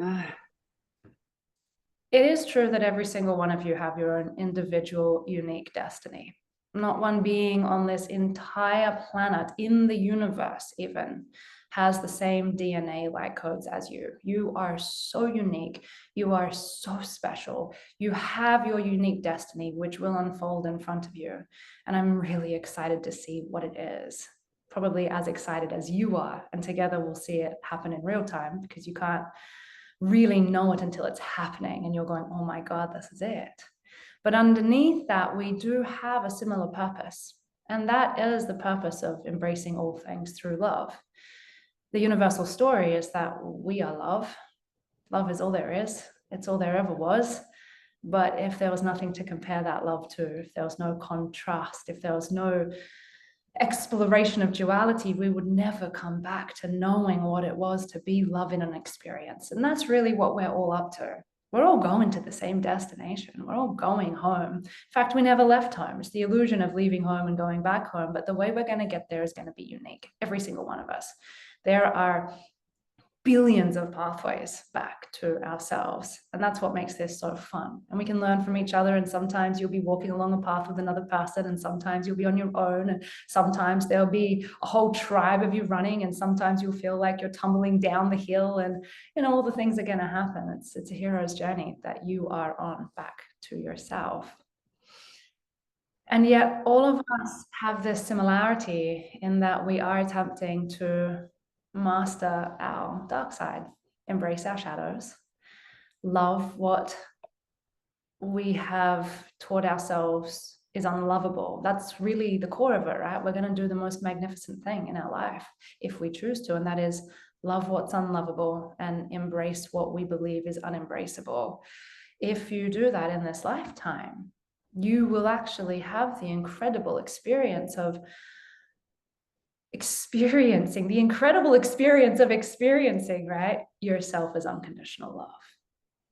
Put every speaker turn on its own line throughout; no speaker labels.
Ah,
It is true that every single one of you have your own individual, unique destiny. Not one being on this entire planet, in the universe even, has the same DNA-like codes as you. You are so unique. You are so special. You have your unique destiny, which will unfold in front of you. And I'm really excited to see what it is. Probably as excited as you are. And together we'll see it happen in real time, because you can't really know it until it's happening and you're going, oh my God, this is it. But underneath that, we do have a similar purpose. And that is the purpose of embracing all things through love. The universal story is that we are love. Love is all there is. It's all there ever was. But if there was nothing to compare that love to, if there was no contrast, if there was no exploration of duality, we would never come back to knowing what it was to be love in an experience. And that's really what we're all up to. We're all going to the same destination. We're all going home. In fact, we never left home. It's the illusion of leaving home and going back home. But the way we're going to get there is going to be unique, every single one of us. There are billions of pathways back to ourselves. And that's what makes this so fun. And we can learn from each other. And sometimes you'll be walking along a path with another person, and sometimes you'll be on your own. And sometimes there'll be a whole tribe of you running, and sometimes you'll feel like you're tumbling down the hill, and all the things are going to happen. It's a hero's journey that you are on back to yourself. And yet all of us have this similarity in that we are attempting to master our dark side, embrace our shadows, love what we have taught ourselves is unlovable. That's really the core of it, right? We're going to do the most magnificent thing in our life if we choose to, and that is love what's unlovable and embrace what we believe is unembraceable. If you do that in this lifetime, you will actually have the incredible experience of experiencing right, yourself as unconditional love.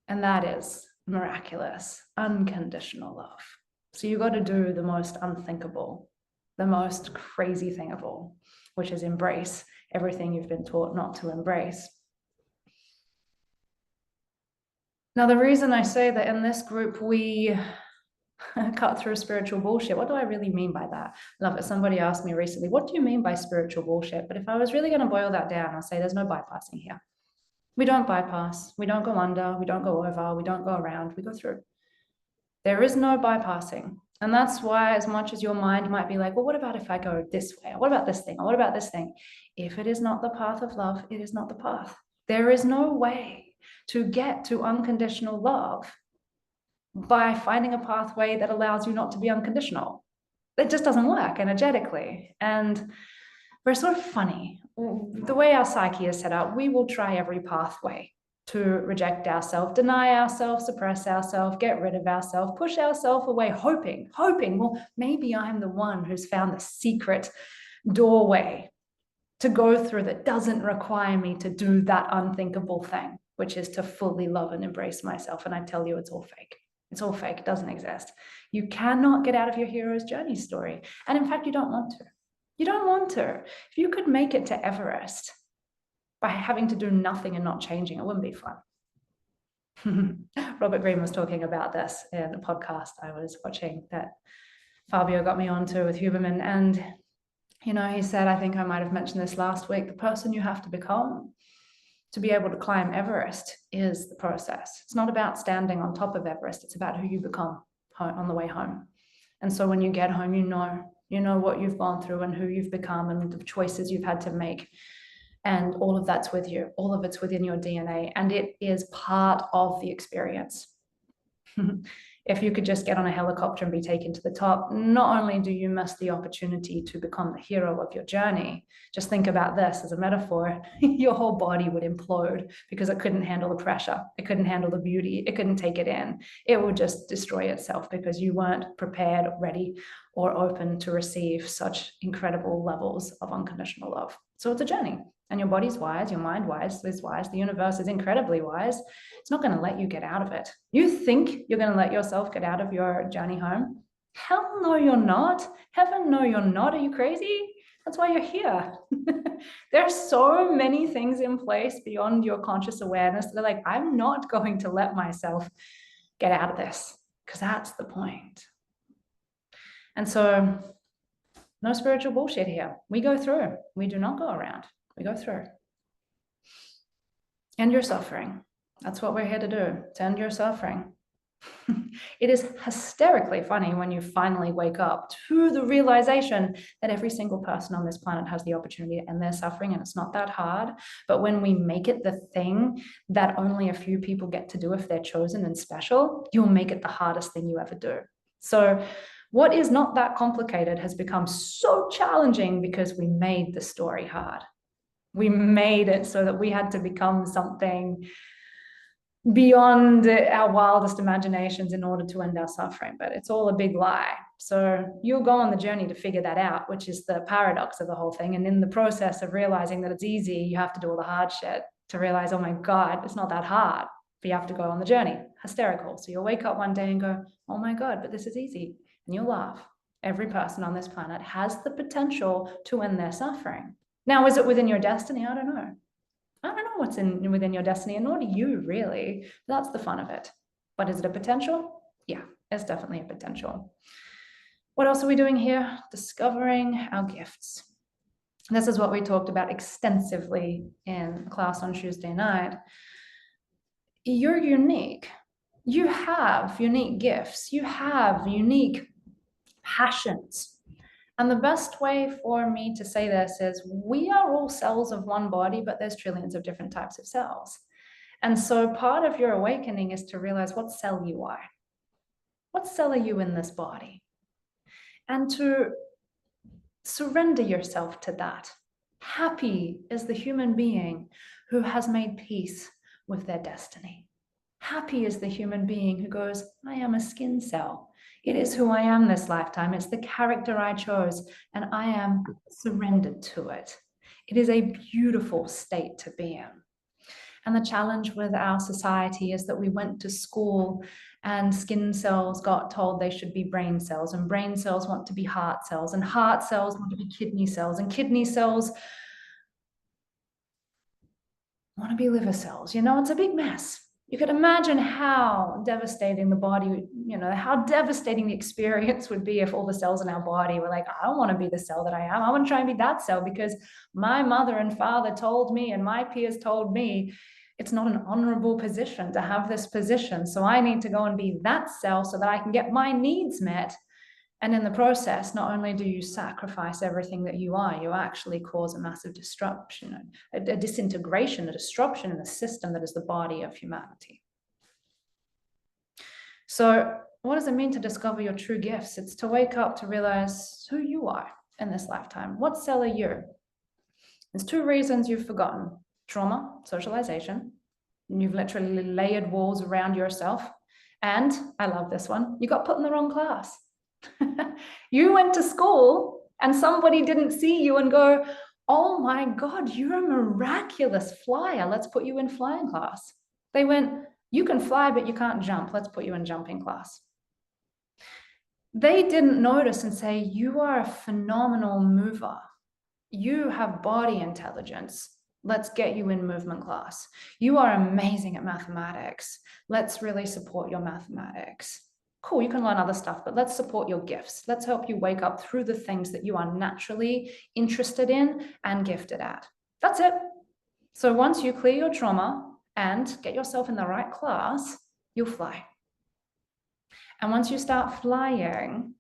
And that is miraculous, unconditional love. So you got to do the most unthinkable, the most crazy thing of all, which is embrace everything you've been taught not to embrace. Now, the reason I say that in this group we cut through spiritual bullshit. What do I really mean by that? Love it. Somebody asked me recently, what do you mean by spiritual bullshit? But if I was really going to boil that down, I'll say there's no bypassing here. We don't bypass. We don't go under. We don't go over. We don't go around. We go through. There is no bypassing. And that's why, as much as your mind might be like, well, what about if I go this way? What about this thing? Or what about this thing? If it is not the path of love, it is not the path. There is no way to get to unconditional love by finding a pathway that allows you not to be unconditional. It just doesn't work energetically. And we're sort of funny. The way our psyche is set up, we will try every pathway to reject ourselves, deny ourselves, suppress ourselves, get rid of ourselves, push ourselves away, hoping, well, maybe I'm the one who's found the secret doorway to go through that doesn't require me to do that unthinkable thing, which is to fully love and embrace myself. And I tell you, it's all fake. It's all fake. It doesn't exist. You cannot get out of your hero's journey story. And in fact, you don't want to. You don't want to. If you could make it to Everest by having to do nothing and not changing, it wouldn't be fun. Robert Greene was talking about this in a podcast I was watching that Fabio got me onto with Huberman. And, he said, I think I might have mentioned this last week, the person you have to become to be able to climb Everest is the process. It's not about standing on top of Everest. It's about who you become on the way home. And so when you get home, you know what you've gone through and who you've become and the choices you've had to make. And all of that's with you. All of it's within your DNA. And it is part of the experience. If you could just get on a helicopter and be taken to the top, not only do you miss the opportunity to become the hero of your journey, just think about this as a metaphor, your whole body would implode because it couldn't handle the pressure. It couldn't handle the beauty. It couldn't take it in. It would just destroy itself because you weren't prepared, ready, or open to receive such incredible levels of unconditional love. So it's a journey. And your body's wise, your mind is wise, the universe is incredibly wise. It's not going to let you get out of it. You think you're going to let yourself get out of your journey home? Hell no, you're not. Heaven, no, you're not. Are you crazy? That's why you're here. There are so many things in place beyond your conscious awareness that are like, I'm not going to let myself get out of this, because that's the point. And so, no spiritual bullshit here. We go through. We do not go around. We go through. End your suffering. That's what we're here to do, to end your suffering. It is hysterically funny when you finally wake up to the realization that every single person on this planet has the opportunity to end their suffering, and it's not that hard. But when we make it the thing that only a few people get to do if they're chosen and special, you'll make it the hardest thing you ever do. So what is not that complicated has become so challenging because we made the story hard. We made it so that we had to become something beyond our wildest imaginations in order to end our suffering, but it's all a big lie. So you'll go on the journey to figure that out, which is the paradox of the whole thing. And in the process of realizing that it's easy, you have to do all the hard shit to realize, oh my God, it's not that hard, but you have to go on the journey. Hysterical. So you'll wake up one day and go, oh my God, but this is easy. And you'll laugh. Every person on this planet has the potential to end their suffering. Now, is it within your destiny? I don't know. I don't know what's within your destiny, and nor do you really. That's the fun of it. But is it a potential? Yeah, it's definitely a potential. What else are we doing here? Discovering our gifts. This is what we talked about extensively in class on Tuesday night. You're unique. You have unique gifts. You have unique passions. And the best way for me to say this is we are all cells of one body, but there's trillions of different types of cells. And so part of your awakening is to realize what cell you are. What cell are you in this body? And to surrender yourself to that. Happy is the human being who has made peace with their destiny. Happy is the human being who goes, I am a skin cell. It is who I am this lifetime. It's the character I chose, and I am surrendered to it. It is a beautiful state to be in. And the challenge with our society is that we went to school and skin cells got told they should be brain cells, and brain cells want to be heart cells, and heart cells want to be kidney cells, and kidney cells want to be liver cells. You know, it's a big mess. You could imagine how devastating the body, how devastating the experience would be if all the cells in our body were like, I don't want to be the cell that I am. I want to try and be that cell because my mother and father told me and my peers told me it's not an honorable position to have this position. So I need to go and be that cell so that I can get my needs met. And in the process, not only do you sacrifice everything that you are, you actually cause a massive disruption, a disintegration, a disruption in the system that is the body of humanity. So what does it mean to discover your true gifts? It's to wake up to realize who you are in this lifetime. What cell are you? There's two reasons you've forgotten: trauma, socialization. You've literally layered walls around yourself. And I love this one, you got put in the wrong class. You went to school and somebody didn't see you and go, oh my God, you're a miraculous flyer. Let's put you in flying class. They went, you can fly, but you can't jump. Let's put you in jumping class. They didn't notice and say, you are a phenomenal mover. You have body intelligence. Let's get you in movement class. You are amazing at mathematics. Let's really support your mathematics. Cool, you can learn other stuff, but let's support your gifts. Let's help you wake up through the things that you are naturally interested in and gifted at. That's it. So once you clear your trauma and get yourself in the right class, you'll fly. And once you start flying,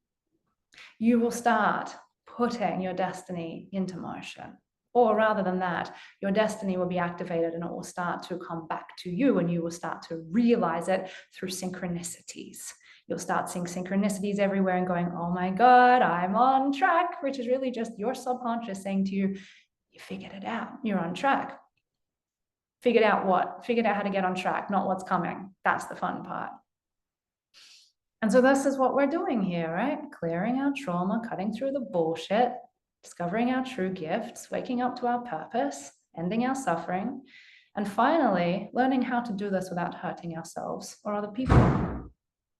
you will start putting your destiny into motion. Or rather than that, your destiny will be activated and it will start to come back to you, and you will start to realize it through synchronicities. You'll start seeing synchronicities everywhere and going, oh my God, I'm on track, which is really just your subconscious saying to you, you figured it out, you're on track. Figured out what? Figured out how to get on track, not what's coming. That's the fun part. And so this is what we're doing here, right? Clearing our trauma, cutting through the bullshit, discovering our true gifts, waking up to our purpose, ending our suffering, and finally learning how to do this without hurting ourselves or other people.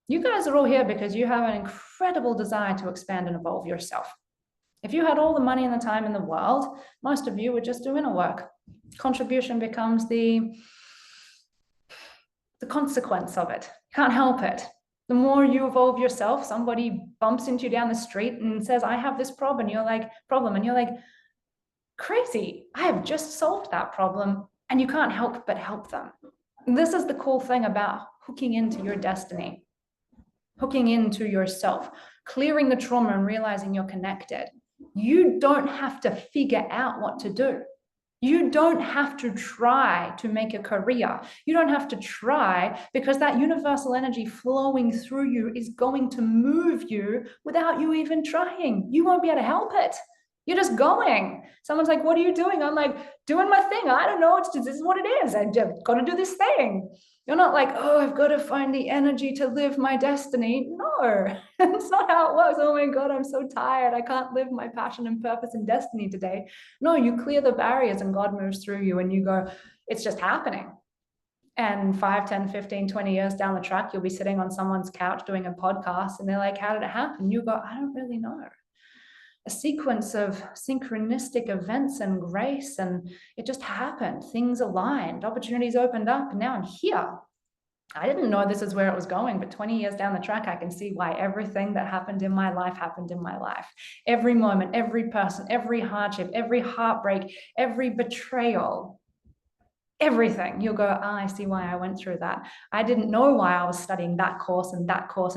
You guys are all here because you have an incredible desire to expand and evolve yourself. If you had all the money and the time in the world, most of you would just do inner work. Contribution becomes the consequence of it. You can't help it. The more you evolve yourself, somebody bumps into you down the street and says, I have this problem. And you're like, crazy. I have just solved that problem. And you can't help but help them. And this is the cool thing about hooking into your destiny, hooking into yourself, clearing the trauma and realizing you're connected. You don't have to figure out what to do. You don't have to try to make a career. You don't have to try, because that universal energy flowing through you is going to move you without you even trying. You won't be able to help it. You're just going. Someone's like, what are you doing? I'm like, doing my thing. I don't know. This is what it is. I've got to do this thing. You're not like, oh, I've got to find the energy to live my destiny. No, that's not how it works. Oh my God, I'm so tired. I can't live my passion and purpose and destiny today. No, you clear the barriers and God moves through you and you go, it's just happening. And 5, 10, 15, 20 years down the track, you'll be sitting on someone's couch doing a podcast and they're like, how did it happen? You go, I don't really know. A sequence of synchronistic events and grace, and it just happened. Things aligned, opportunities opened up, and now I'm here. I didn't know this is where it was going, but 20 years down the track, I can see why everything that happened in my life happened in my life. Every moment, every person, every hardship, every heartbreak, every betrayal, everything. You'll go, I see why I went through that. I didn't know why I was studying that course and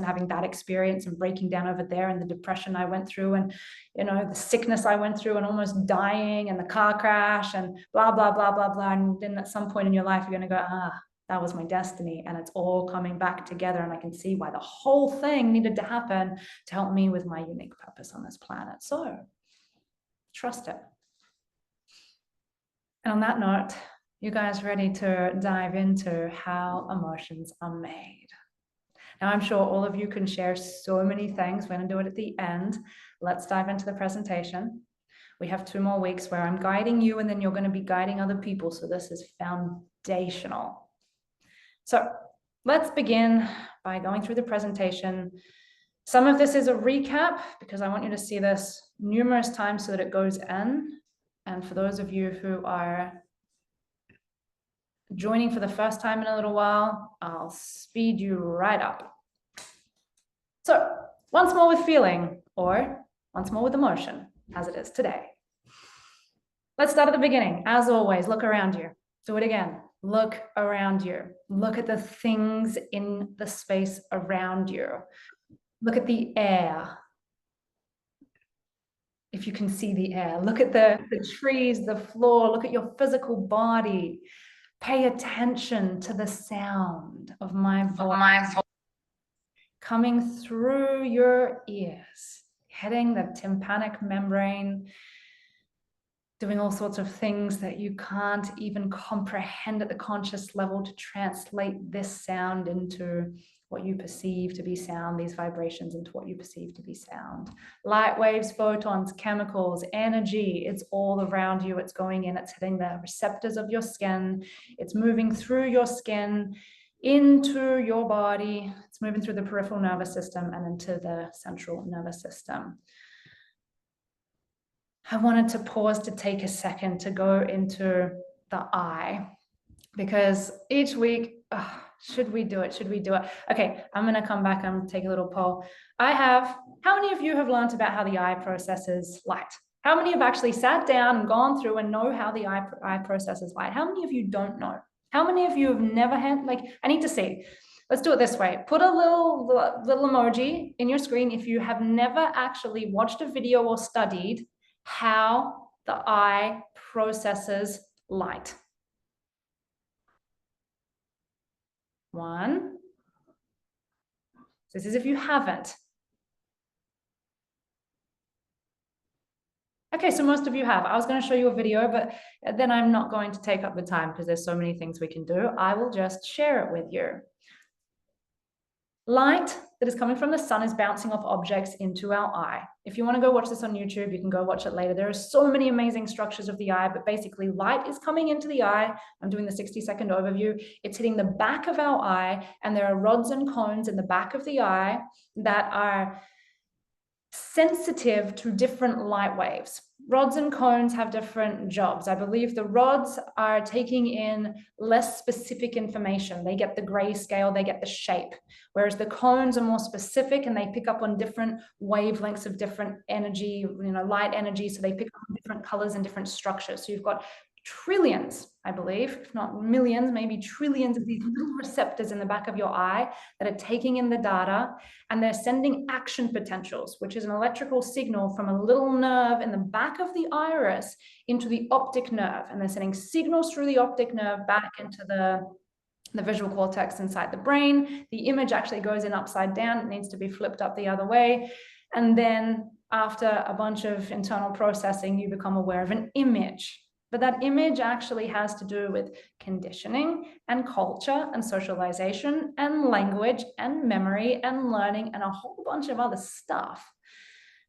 having that experience and breaking down over there, and the depression I went through, and the sickness I went through and almost dying, and the car crash and blah, blah, blah, blah, blah. And then at some point in your life, you're going to go, that was my destiny, and it's all coming back together. And I can see why the whole thing needed to happen to help me with my unique purpose on this planet. So trust it. And on that note, you guys ready to dive into how emotions are made? Now, I'm sure all of you can share so many things. We're going to do it at the end. Let's dive into the presentation. We have 2 more weeks where I'm guiding you, and then you're going to be guiding other people. So this is foundational. So let's begin by going through the presentation. Some of this is a recap because I want you to see this numerous times so that it goes in. And for those of you who are joining for the first time in a little while, I'll speed you right up. So once more with feeling, or once more with emotion, as it is today. Let's start at the beginning. As always, look around you. Do it again. Look around you. Look at the things in the space around you. Look at the air. If you can see the air, look at the trees, the floor, look at your physical body. Pay attention to the sound of my voice coming through your ears, hitting the tympanic membrane, doing all sorts of things that you can't even comprehend at the conscious level to translate this sound into what you perceive to be sound, these vibrations into what you perceive to be sound. Light waves, photons, chemicals, energy, it's all around you. It's going in, it's hitting the receptors of your skin. It's moving through your skin into your body. It's moving through the peripheral nervous system and into the central nervous system. I wanted to pause to take a second to go into the eye, because each week, should we do it? Should we do it? Okay, I'm going to come back and take a little poll. How many of you have learned about how the eye processes light? How many have actually sat down and gone through and know how the eye processes light? How many of you don't know? How many of you have never had, I need to see. Let's do it this way. Put a little emoji in your screen if you have never actually watched a video or studied how the eye processes light. 1. This is if you haven't. Okay, so most of you have. I was going to show you a video, but then I'm not going to take up the time because there's so many things we can do. I will just share it with you. Light that is coming from the sun is bouncing off objects into our eye. If you want to go watch this on YouTube, you can go watch it later. There are so many amazing structures of the eye, but basically light is coming into the eye. I'm doing the 60-second overview. It's hitting the back of our eye, and there are rods and cones in the back of the eye that are sensitive to different light waves. Rods and cones have different jobs. I believe the rods are taking in less specific information. They get the grayscale, they get the shape, whereas the cones are more specific and they pick up on different wavelengths of different energy, light energy. So they pick up on different colors and different structures. So you've got trillions, I believe, if not millions, maybe trillions of these little receptors in the back of your eye that are taking in the data, and they're sending action potentials, which is an electrical signal from a little nerve in the back of the iris into the optic nerve. And they're sending signals through the optic nerve back into the visual cortex inside the brain. The image actually goes in upside down. It needs to be flipped up the other way. And then after a bunch of internal processing, you become aware of an image. But that image actually has to do with conditioning and culture and socialization and language and memory and learning and a whole bunch of other stuff,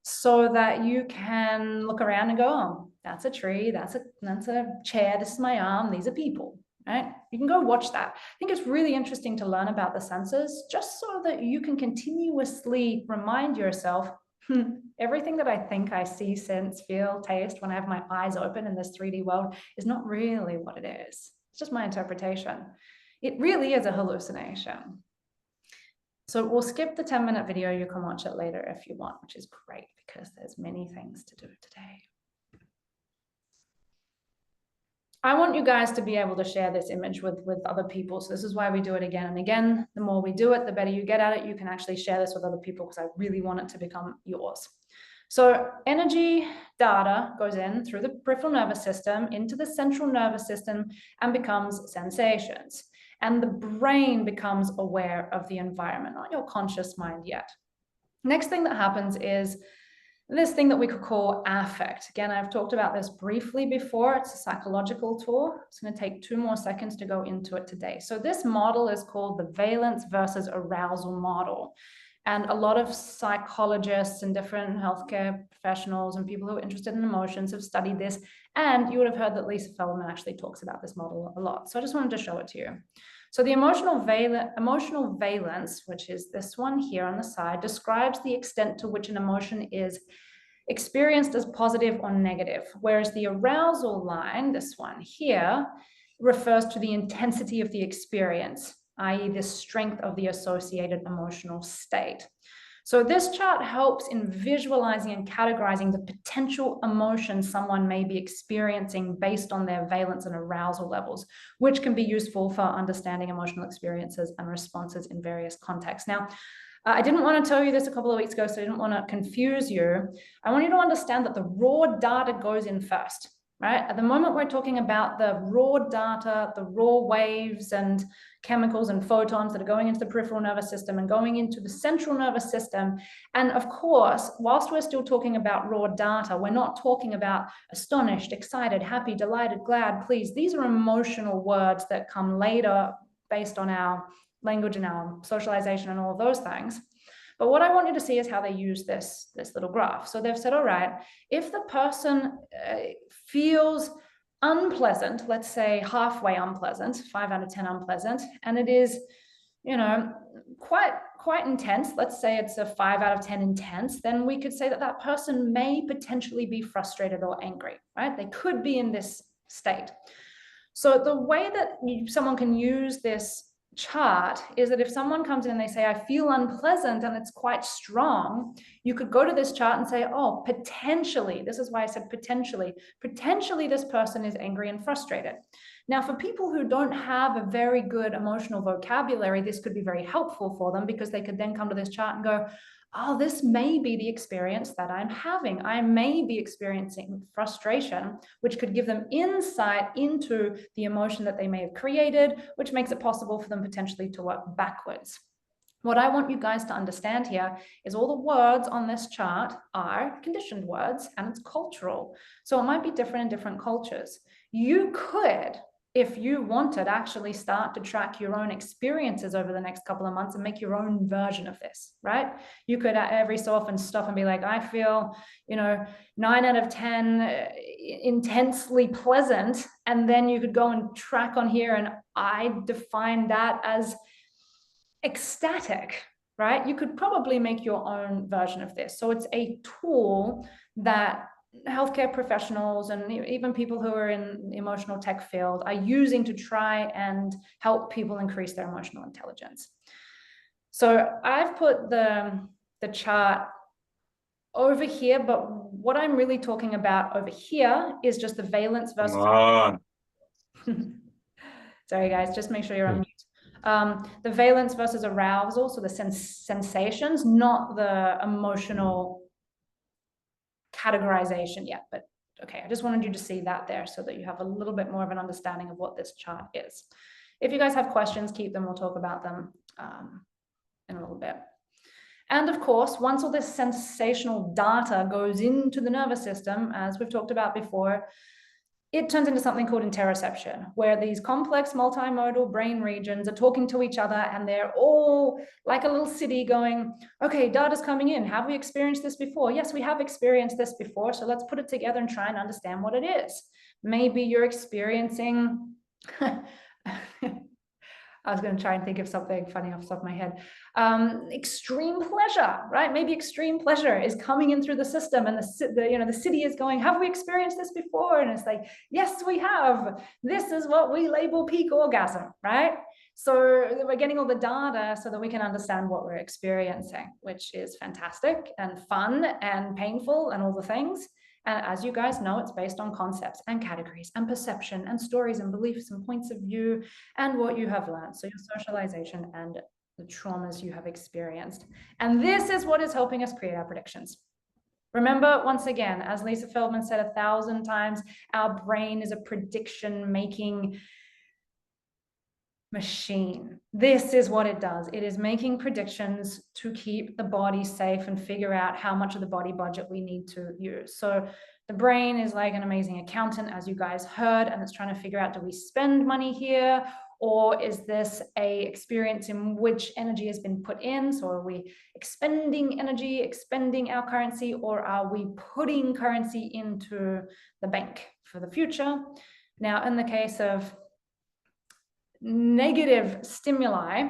so that you can look around and go, oh, that's a tree, that's a chair, this is my arm, these are people, right? You can go watch that. I think it's really interesting to learn about the senses, just so that you can continuously remind yourself, everything that I think I see, sense, feel, taste when I have my eyes open in this 3D world is not really what it is. It's just my interpretation. It really is a hallucination. So we'll skip the 10-minute video. You can watch it later if you want, which is great because there's many things to do today. I want you guys to be able to share this image with other people. So this is why we do it again and again. The more we do it, the better you get at it. You can actually share this with other people because I really want it to become yours. So energy data goes in through the peripheral nervous system into the central nervous system and becomes sensations. And the brain becomes aware of the environment, not your conscious mind yet. Next thing that happens is this thing that we could call affect. Again, I've talked about this briefly before. It's a psychological tool. It's going to take 2 more seconds to go into it today. So this model is called the valence versus arousal model. And a lot of psychologists and different healthcare professionals and people who are interested in emotions have studied this. And you would have heard that Lisa Feldman actually talks about this model a lot. So I just wanted to show it to you. So the emotional valence, which is this one here on the side, describes the extent to which an emotion is experienced as positive or negative, whereas the arousal line, this one here, refers to the intensity of the experience, i.e. the strength of the associated emotional state. So this chart helps in visualizing and categorizing the potential emotions someone may be experiencing based on their valence and arousal levels, which can be useful for understanding emotional experiences and responses in various contexts. Now, I didn't want to tell you this a couple of weeks ago, so I didn't want to confuse you. I want you to understand that the raw data goes in first, right? At the moment, we're talking about the raw data, the raw waves and chemicals and photons that are going into the peripheral nervous system and going into the central nervous system. And of course, whilst we're still talking about raw data, we're not talking about astonished, excited, happy, delighted, glad, pleased. These are emotional words that come later based on our language and our socialization and all of those things. But what I want you to see is how they use this little graph. So they've said, all right, if the person feels unpleasant, let's say halfway unpleasant, 5 out of 10 unpleasant, and it is, quite intense, let's say it's a 5 out of 10 intense, then we could say that that person may potentially be frustrated or angry, right? They could be in this state. So the way that someone can use this chart is that if someone comes in and they say, I feel unpleasant and it's quite strong, you could go to this chart and say, oh, potentially, this is why I said potentially this person is angry and frustrated. Now, for people who don't have a very good emotional vocabulary, this could be very helpful for them because they could then come to this chart and go, oh, this may be the experience that I'm having. I may be experiencing frustration, which could give them insight into the emotion that they may have created, which makes it possible for them potentially to work backwards. What I want you guys to understand here is all the words on this chart are conditioned words and it's cultural. So it might be different in different cultures. You could, if you wanted, actually start to track your own experiences over the next couple of months and make your own version of this, right? You could every so often stop and be like, I feel, 9 out of 10 intensely pleasant. And then you could go and track on here. And I define that as ecstatic. right? You could probably make your own version of this. So it's a tool that healthcare professionals and even people who are in the emotional tech field are using to try and help people increase their emotional intelligence. So I've put the chart over here, but what I'm really talking about over here is just the valence versus sorry guys, just make sure you're on mute. The valence versus arousal, so the sensations, not the emotional categorization yet, but okay, I just wanted you to see that there so that you have a little bit more of an understanding of what this chart is. If you guys have questions, keep them, we'll talk about them in a little bit. And of course, once all this sensational data goes into the nervous system, as we've talked about before, it turns into something called interoception, where these complex multimodal brain regions are talking to each other, and they're all like a little city going, okay, data's coming in. Have we experienced this before? Yes, we have experienced this before. So let's put it together and try and understand what it is. Maybe you're experiencing I was going to try and think of something funny off the top of my head. Extreme pleasure, right? Maybe extreme pleasure is coming in through the system, and the city is going, have we experienced this before? And it's like, yes, we have. This is what we label peak orgasm, right? So we're getting all the data so that we can understand what we're experiencing, which is fantastic and fun and painful and all the things. And as you guys know, it's based on concepts and categories and perception and stories and beliefs and points of view and what you have learned. So your socialization and the traumas you have experienced. And this is what is helping us create our predictions. Remember, once again, as Lisa Feldman said 1,000 times, our brain is a prediction-making machine. This is what it does. It is making predictions to keep the body safe and figure out how much of the body budget we need to use. So the brain is like an amazing accountant, as you guys heard, and it's trying to figure out, do we spend money here? Or is this a experience in which energy has been put in? So are we expending energy, expending our currency, or are we putting currency into the bank for the future? Now, in the case of negative stimuli,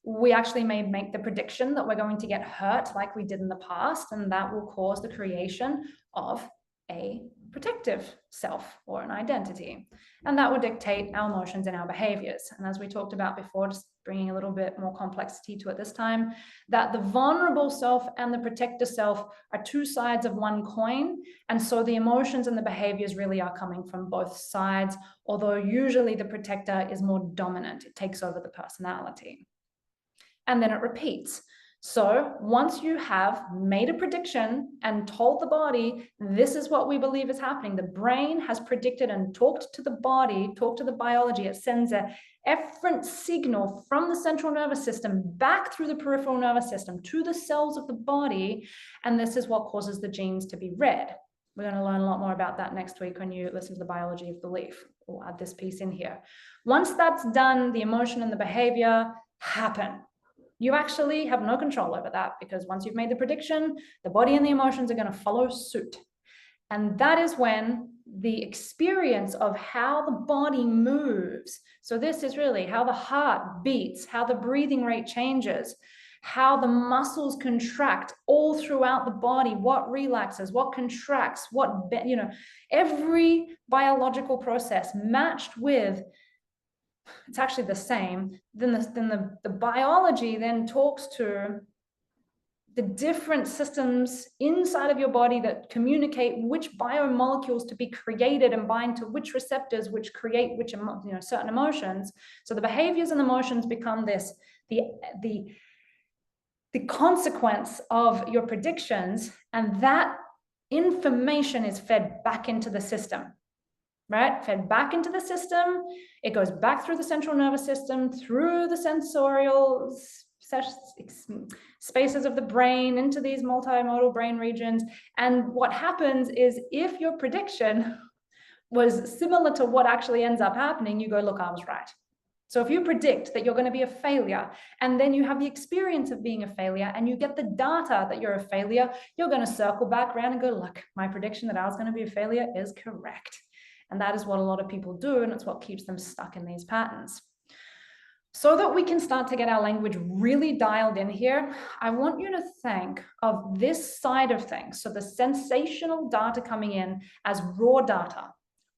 we actually may make the prediction that we're going to get hurt like we did in the past, and that will cause the creation of a protective self or an identity. And that would dictate our emotions and our behaviors. And as we talked about before, just bringing a little bit more complexity to it this time, that the vulnerable self and the protector self are two sides of one coin. And so the emotions and the behaviors really are coming from both sides, although usually the protector is more dominant. It takes over the personality. And then it repeats. So once you have made a prediction and told the body, this is what we believe is happening, the brain has predicted and talked to the body, talked to the biology, it sends a efferent signal from the central nervous system back through the peripheral nervous system to the cells of the body, and this is what causes the genes to be read. We're going to learn a lot more about that next week when you listen to the biology of belief. We'll add this piece in here. Once that's done, the emotion and the behavior happen. You actually have no control over that, because once you've made the prediction, the body and the emotions are going to follow suit. And that is when the experience of how the body moves, so this is really how the heart beats, how the breathing rate changes, how the muscles contract all throughout the body, what relaxes, what contracts, every biological process matched with, it's actually the same. Then the biology then talks to the different systems inside of your body that communicate which biomolecules to be created and bind to which receptors, which create which certain emotions. So the behaviors and emotions become the consequence of your predictions, and that information is fed back into the system. Right? Fed back into the system. It goes back through the central nervous system, through the sensorial spaces of the brain, into these multimodal brain regions. And what happens is, if your prediction was similar to what actually ends up happening, you go, look, I was right. So if you predict that you're going to be a failure, and then you have the experience of being a failure, and you get the data that you're a failure, you're going to circle back around and go, look, my prediction that I was going to be a failure is correct. And that is what a lot of people do, and it's what keeps them stuck in these patterns. So that we can start to get our language really dialed in here, I want you to think of this side of things. So the sensational data coming in as raw data,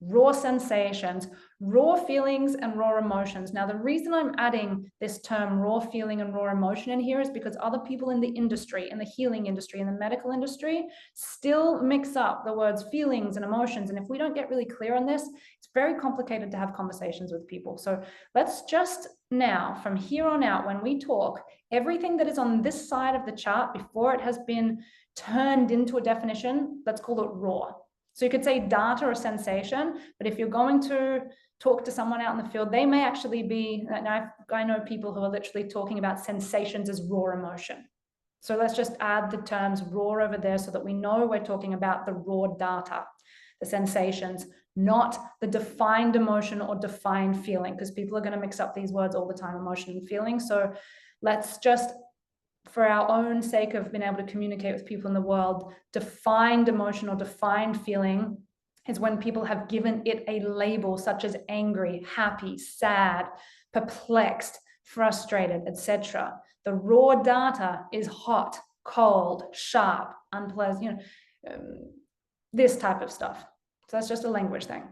raw sensations, raw feelings, and raw emotions. Now, the reason I'm adding this term raw feeling and raw emotion in here is because other people in the industry, in the healing industry, in the medical industry, still mix up the words feelings and emotions. And if we don't get really clear on this, it's very complicated to have conversations with people. So let's just now, from here on out, when we talk, everything that is on this side of the chart before it has been turned into a definition, let's call it raw. So you could say data or sensation, but if you're going to talk to someone out in the field, they may actually be, I know people who are literally talking about sensations as raw emotion. So let's just add the terms raw over there so that we know we're talking about the raw data, the sensations, not the defined emotion or defined feeling, because people are going to mix up these words all the time, emotion and feeling. So let's just, for our own sake of being able to communicate with people in the world, defined emotion or defined feeling is when people have given it a label such as angry, happy, sad, perplexed, frustrated, etc. The raw data is hot, cold, sharp, unpleasant, this type of stuff. So that's just a language thing.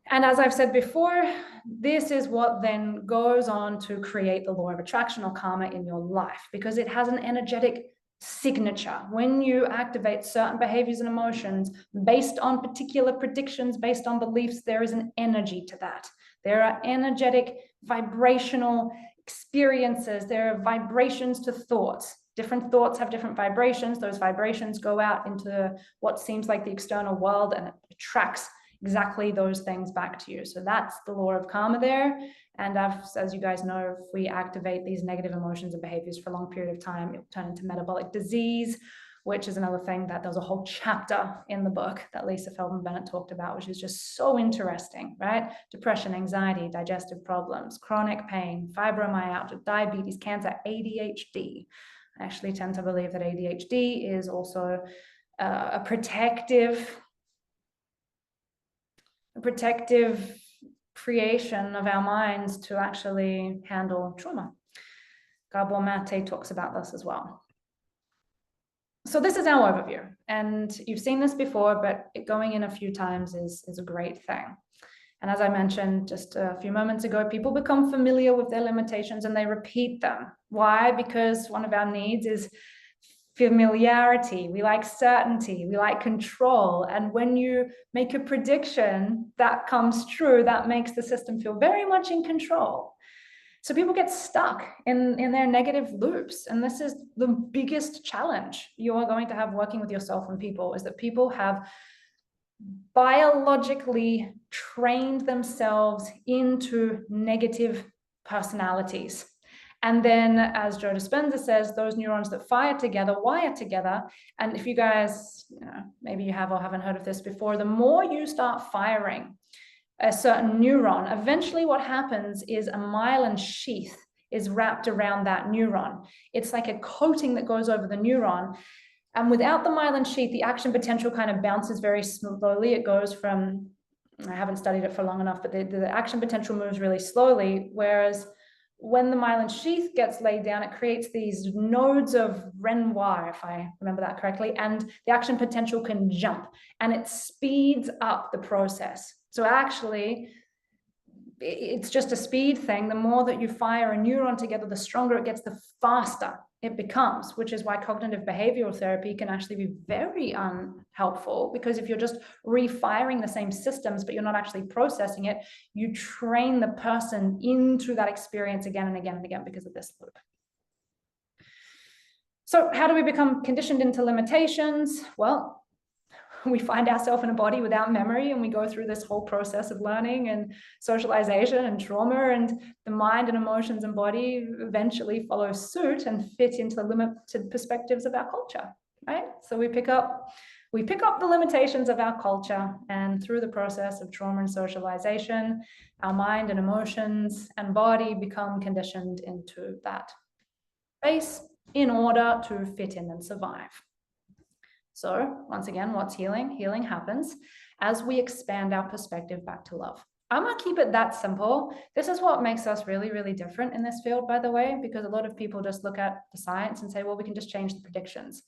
And as I've said before, this is what then goes on to create the law of attraction or karma in your life, because it has an energetic signature. When you activate certain behaviors and emotions based on particular predictions, based on beliefs, there is an energy to that. There are energetic vibrational experiences. There are vibrations to thoughts. Different thoughts have different vibrations. Those vibrations go out into what seems like the external world, and it attracts exactly those things back to you. So that's the law of karma there. And as you guys know, if we activate these negative emotions and behaviors for a long period of time, it will turn into metabolic disease, which is another thing that there's a whole chapter in the book that Lisa Feldman Bennett talked about, which is just so interesting, right? Depression, anxiety, digestive problems, chronic pain, fibromyalgia, diabetes, cancer, ADHD. I actually tend to believe that ADHD is also a protective creation of our minds to actually handle trauma. Gabor Mate talks about this as well. So this is our overview, and you've seen this before, but going in a few times is a great thing. And as I mentioned just a few moments ago, people become familiar with their limitations and they repeat them. Why? Because one of our needs is familiarity. We like certainty. We like control. And when you make a prediction that comes true, that makes the system feel very much in control. So people get stuck in their negative loops. And this is the biggest challenge you are going to have working with yourself and people, is that people have biologically trained themselves into negative personalities. And then, as Joe Dispenza says, those neurons that fire together wire together. And if you guys, maybe you have or haven't heard of this before, the more you start firing a certain neuron, eventually what happens is a myelin sheath is wrapped around that neuron. It's like a coating that goes over the neuron. And without the myelin sheath, the action potential kind of bounces very slowly. It goes from, I haven't studied it for long enough, but the action potential moves really slowly. Whereas when the myelin sheath gets laid down, it creates these nodes of Renoir, if I remember that correctly, and the action potential can jump, and it speeds up the process. So actually, it's just a speed thing. The more that you fire a neuron together, the stronger it gets, the faster it becomes, which is why cognitive behavioral therapy can actually be very unhelpful, because if you're just refiring the same systems, but you're not actually processing it, you train the person into that experience again and again and again because of this loop. So how do we become conditioned into limitations? Well, we find ourselves in a body without memory, and we go through this whole process of learning and socialization and trauma, and the mind and emotions and body eventually follow suit and fit into the limited perspectives of our culture, right? So we pick up the limitations of our culture, and through the process of trauma and socialization, our mind and emotions and body become conditioned into that space in order to fit in and survive. So once again, what's healing? Healing happens as we expand our perspective back to love. I'm going to keep it that simple. This is what makes us really, really different in this field, by the way, because a lot of people just look at the science and say, well, we can just change the predictions.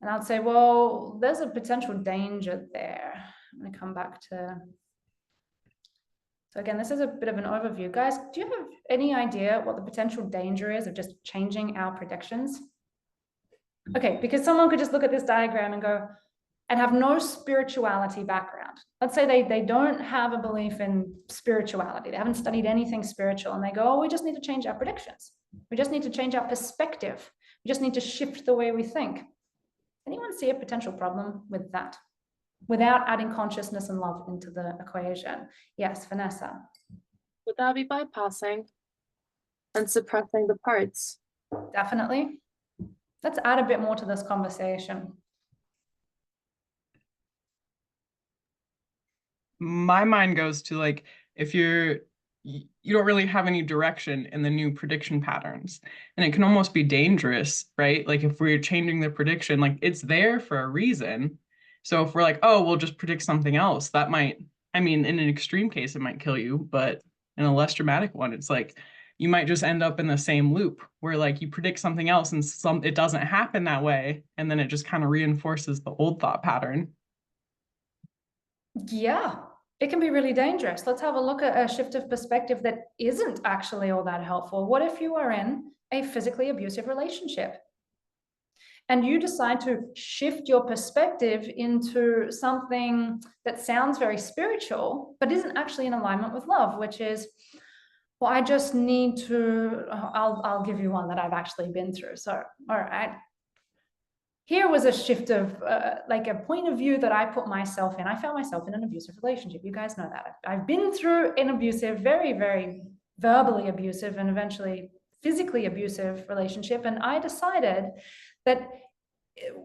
And I'd say, well, there's a potential danger there. I'm going to come back to. So again, this is a bit of an overview. Guys, do you have any idea what the potential danger is of just changing our predictions? Okay, because someone could just look at this diagram and go, and have no spirituality background. Let's say they don't have a belief in spirituality. They haven't studied anything spiritual, and they go, oh, we just need to change our predictions. We just need to change our perspective. We just need to shift the way we think. Anyone see a potential problem with that without adding consciousness and love into the equation? Yes, Vanessa.
Would that be bypassing and suppressing the parts?
Definitely. Let's add a bit more to this conversation.
My mind goes to like, if you don't really have any direction in the new prediction patterns, and it can almost be dangerous, right? Like if we're changing the prediction, like it's there for a reason. So if we're like, oh, we'll just predict something else, that might, I mean, in an extreme case, it might kill you, but in a less dramatic one, it's like you might just end up in the same loop where like you predict something else and it doesn't happen that way, and then it just kind of reinforces the old thought pattern.
Yeah, it can be really dangerous. Let's have a look at a shift of perspective that isn't actually all that helpful. What if you are in a physically abusive relationship and you decide to shift your perspective into something that sounds very spiritual, but isn't actually in alignment with love, which is, well, I just need to, I'll give you one that I've actually been through. So, all right. Here was a shift of like a point of view that I put myself in. I found myself in an abusive relationship. You guys know that. I've been through an abusive, very, very verbally abusive and eventually physically abusive relationship. And I decided that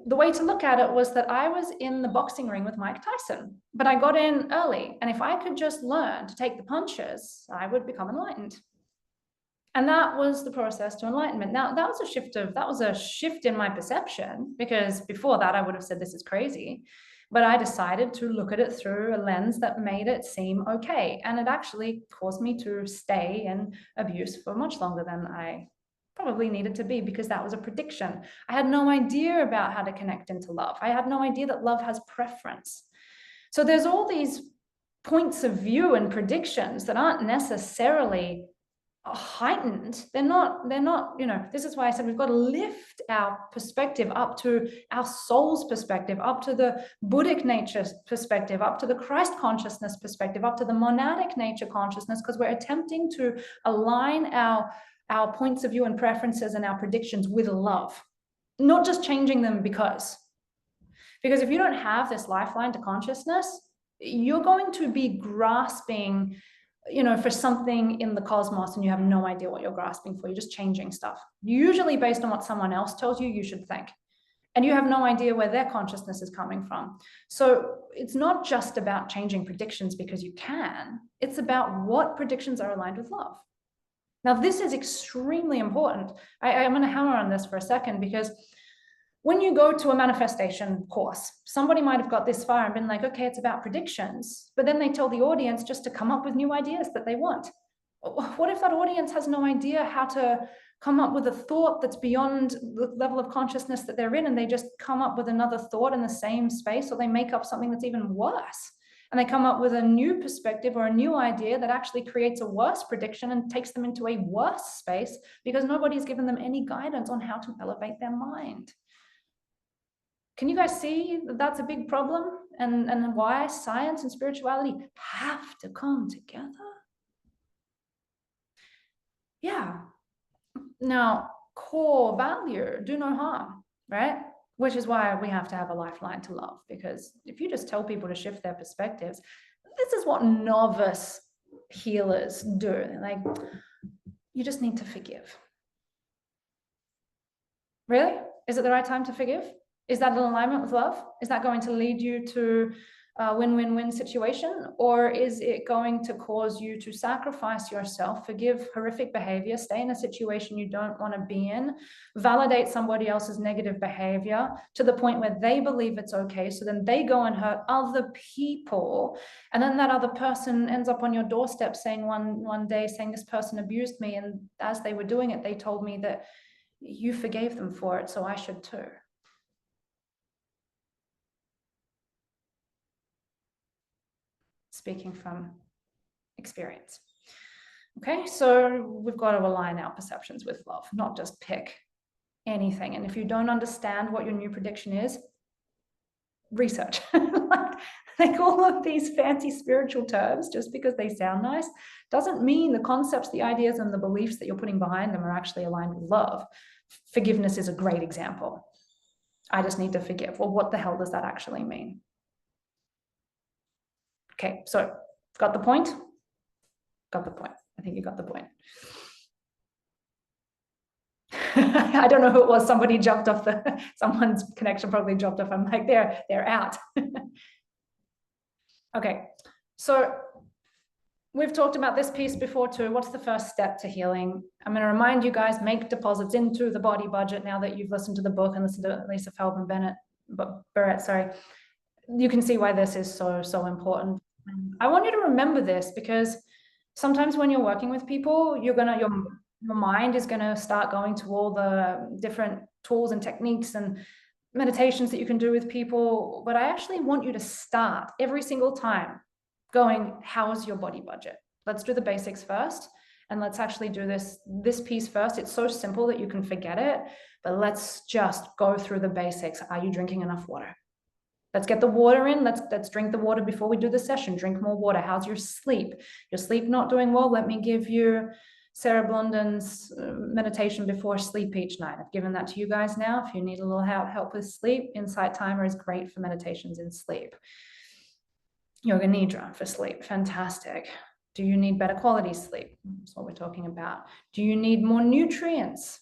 the way to look at it was that I was in the boxing ring with Mike Tyson, but I got in early. And if I could just learn to take the punches, I would become enlightened. And that was the process to enlightenment. Now, that was a shift in my perception, because before that I would have said this is crazy, but I decided to look at it through a lens that made it seem okay. And it actually caused me to stay in abuse for much longer than I probably needed to be, because that was a prediction. I had no idea about how to connect into love. I had no idea that love has preference. So there's all these points of view and predictions that aren't necessarily heightened. They're not, this is why I said we've got to lift our perspective up to our soul's perspective, up to the Buddhic nature perspective, up to the Christ consciousness perspective, up to the monadic nature consciousness, because we're attempting to align our points of view and preferences and our predictions with love, not just changing them because if you don't have this lifeline to consciousness, you're going to be grasping for something in the cosmos, and you have no idea what you're grasping for. You're just changing stuff, usually based on what someone else tells you should think. And you have no idea where their consciousness is coming from. So it's not just about changing predictions because you can. It's about what predictions are aligned with love. Now, this is extremely important. I'm going to hammer on this for a second, because when you go to a manifestation course, somebody might have got this far and been like, okay, it's about predictions, but then they tell the audience just to come up with new ideas that they want. What if that audience has no idea how to come up with a thought that's beyond the level of consciousness that they're in, and they just come up with another thought in the same space, or they make up something that's even worse, and they come up with a new perspective or a new idea that actually creates a worse prediction and takes them into a worse space because nobody's given them any guidance on how to elevate their mind. Can you guys see that that's a big problem, and why science and spirituality have to come together? Yeah. Now, core value, do no harm, right? Which is why we have to have a lifeline to love, because if you just tell people to shift their perspectives, this is what novice healers do. They're like, you just need to forgive. Really? Is it the right time to forgive? Is that in alignment with love? Is that going to lead you to win-win-win situation, or is it going to cause you to sacrifice yourself, forgive horrific behavior, stay in a situation you don't want to be in, validate somebody else's negative behavior to the point where they believe it's okay, so then they go and hurt other people, and then that other person ends up on your doorstep saying one day saying, this person abused me, and as they were doing it they told me that you forgave them for it, so I should too. Speaking from experience. Okay, so we've got to align our perceptions with love, not just pick anything. And if you don't understand what your new prediction is, research. like all of these fancy spiritual terms, just because they sound nice, doesn't mean the concepts, the ideas, and the beliefs that you're putting behind them are actually aligned with love. Forgiveness is a great example. I just need to forgive. Well, what the hell does that actually mean? Okay, so got the point? Got the point. I think you got the point. I don't know who it was. Somebody jumped off someone's connection probably dropped off. I'm like, they're out. Okay, so we've talked about this piece before too. What's the first step to healing? I'm going to remind you guys, make deposits into the body budget now that you've listened to the book and listened to Lisa Feldman Barrett, sorry. You can see why this is so important. I want you to remember this, because sometimes when you're working with people, your mind is going to start going to all the different tools and techniques and meditations that you can do with people. But I actually want you to start every single time going, how's your body budget? Let's do the basics first. And let's actually do this piece first. It's so simple that you can forget it, but let's just go through the basics. Are you drinking enough water? Let's get the water in. Let's drink the water before we do the session. Drink more water. How's your sleep? Your sleep not doing well? Let me give you Sarah Blondin's meditation before sleep each night. I've given that to you guys now. If you need a little help with sleep, Insight Timer is great for meditations in sleep. Yoga Nidra for sleep, fantastic. Do you need better quality sleep? That's what we're talking about. Do you need more nutrients?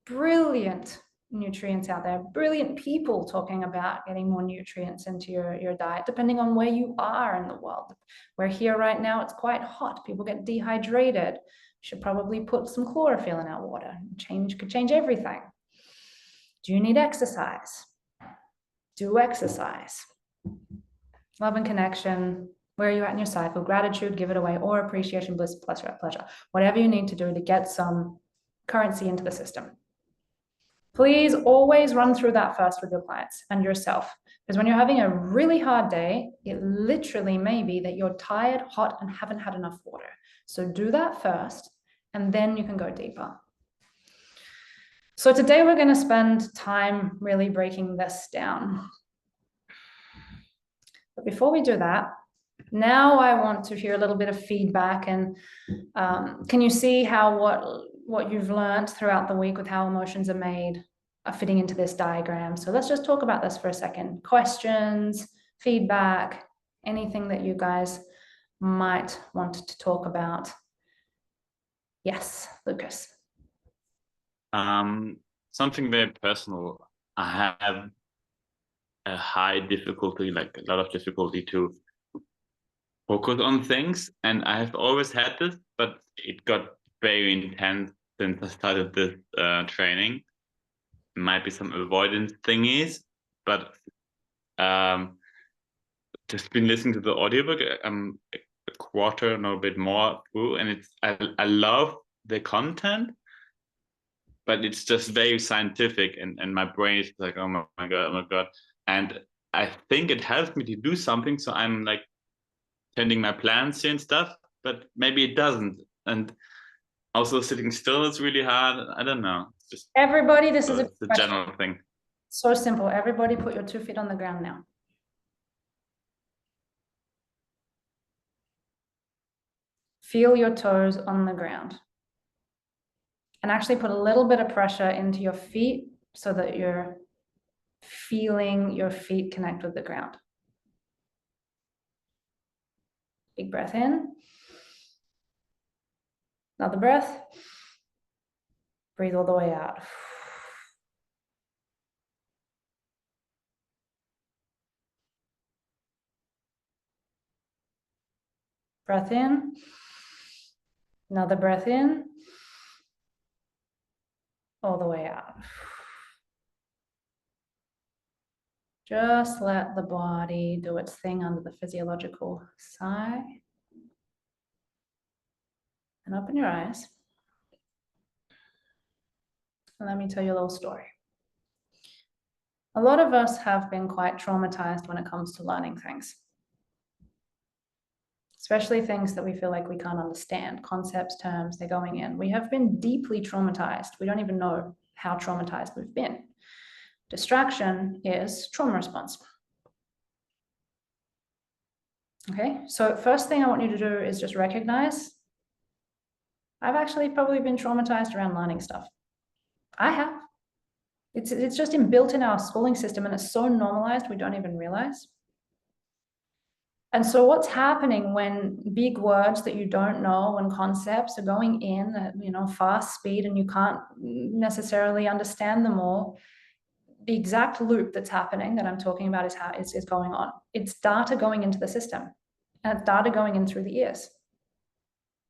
Brilliant nutrients out there, brilliant people talking about getting more nutrients into your diet, depending on where you are in the world. We're here right now, it's quite hot, people get dehydrated. Should probably put some chlorophyll in our water. Could change everything. Do you need exercise? Do exercise. Love and connection. Where are you at in your cycle? Gratitude, give it away, or appreciation, bliss, pleasure. Whatever you need to do to get some currency into the system. Please always run through that first with your clients and yourself. Because when you're having a really hard day, it literally may be that you're tired, hot, and haven't had enough water. So do that first, and then you can go deeper. So today we're going to spend time really breaking this down. But before we do that, now I want to hear a little bit of feedback. And can you see how what you've learned throughout the week with how emotions are made are fitting into this diagram? So let's just talk about this for a second. Questions, feedback, anything that you guys might want to talk about. Yes, Lucas.
Something very personal. I have a high difficulty, like a lot of difficulty to focus on things, and I have always had this, but it got very intense since I started this training. Might be some avoidance thingies, but just been listening to the audiobook. I'm a quarter, no, a bit more through, and I love the content, but it's just very scientific, and my brain is like, oh my god, and I think it helps me to do something. So I'm like tending my plants here and stuff, but maybe it doesn't. And also sitting still is really hard. I don't know. It's just
Everybody, this is a
general thing.
So simple. Everybody put your 2 feet on the ground now. Feel your toes on the ground. And actually put a little bit of pressure into your feet so that you're feeling your feet connect with the ground. Big breath in. Another breath. Breathe all the way out. Breath in. Another breath in. All the way out. Just let the body do its thing under the physiological sigh. And open your eyes. And let me tell you a little story. A lot of us have been quite traumatized when it comes to learning things, especially things that we feel like we can't understand, concepts, terms, they're going in. We have been deeply traumatized. We don't even know how traumatized we've been. Distraction is trauma response. Okay, so first thing I want you to do is just recognize, I've actually probably been traumatized around learning stuff. I have. It's just inbuilt in our schooling system, and it's so normalized we don't even realize. And so what's happening when big words that you don't know, when concepts are going in at, fast speed, and you can't necessarily understand them all, the exact loop that's happening that I'm talking about is going on. It's data going into the system, and it's data going in through the ears.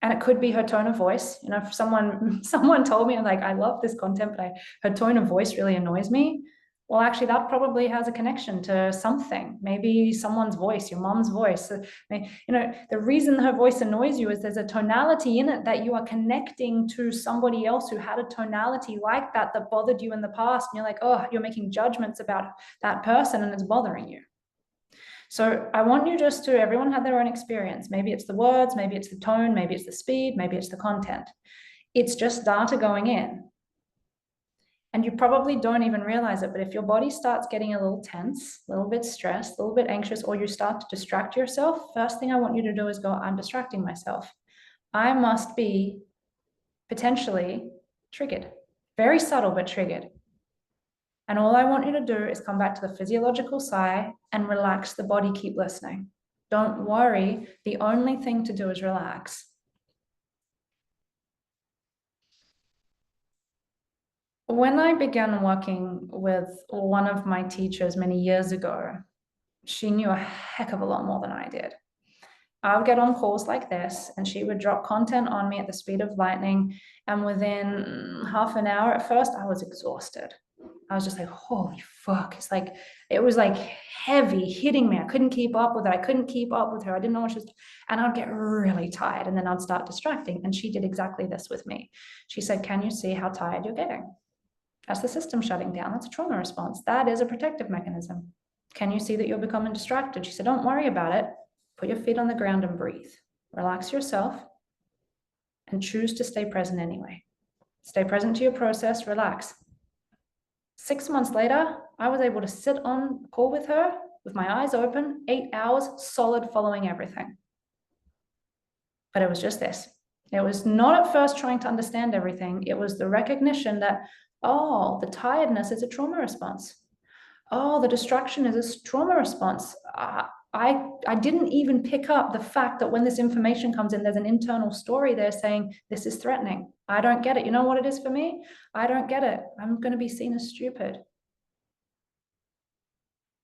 And it could be her tone of voice. If someone told me, like, I love this content, but her tone of voice really annoys me. Well, actually, that probably has a connection to something. Maybe someone's voice, your mom's voice. The reason her voice annoys you is there's a tonality in it that you are connecting to somebody else who had a tonality like that bothered you in the past. And you're like, oh, you're making judgments about that person, and it's bothering you. So I want you just to, everyone had their own experience. Maybe it's the words, maybe it's the tone, maybe it's the speed, maybe it's the content. It's just data going in. And you probably don't even realize it, but if your body starts getting a little tense, a little bit stressed, a little bit anxious, or you start to distract yourself, first thing I want you to do is go, I'm distracting myself. I must be potentially triggered. Very subtle, but triggered. And all I want you to do is come back to the physiological sigh and relax the body, keep listening. Don't worry, the only thing to do is relax. When I began working with one of my teachers many years ago, she knew a heck of a lot more than I did. I would get on calls like this, and she would drop content on me at the speed of lightning. And within half an hour, at first, I was exhausted. I was just like, holy fuck. It was like heavy hitting me. I couldn't keep up with it. I couldn't keep up with her. I didn't know what she was, and I'd get really tired, and then I'd start distracting. And she did exactly this with me. She said, can you see how tired you're getting? That's the system shutting down. That's a trauma response. That is a protective mechanism. Can you see that you're becoming distracted? She said, don't worry about it. Put your feet on the ground and breathe. Relax yourself and choose to stay present anyway. Stay present to your process, relax. 6 months later, I was able to sit on a call with her with my eyes open, 8 hours, solid, following everything. But it was just this. It was not at first trying to understand everything. It was the recognition that, oh, the tiredness is a trauma response. Oh, the distraction is a trauma response. I didn't even pick up the fact that when this information comes in, there's an internal story there saying, this is threatening. I don't get it. You know what it is for me? I don't get it. I'm going to be seen as stupid.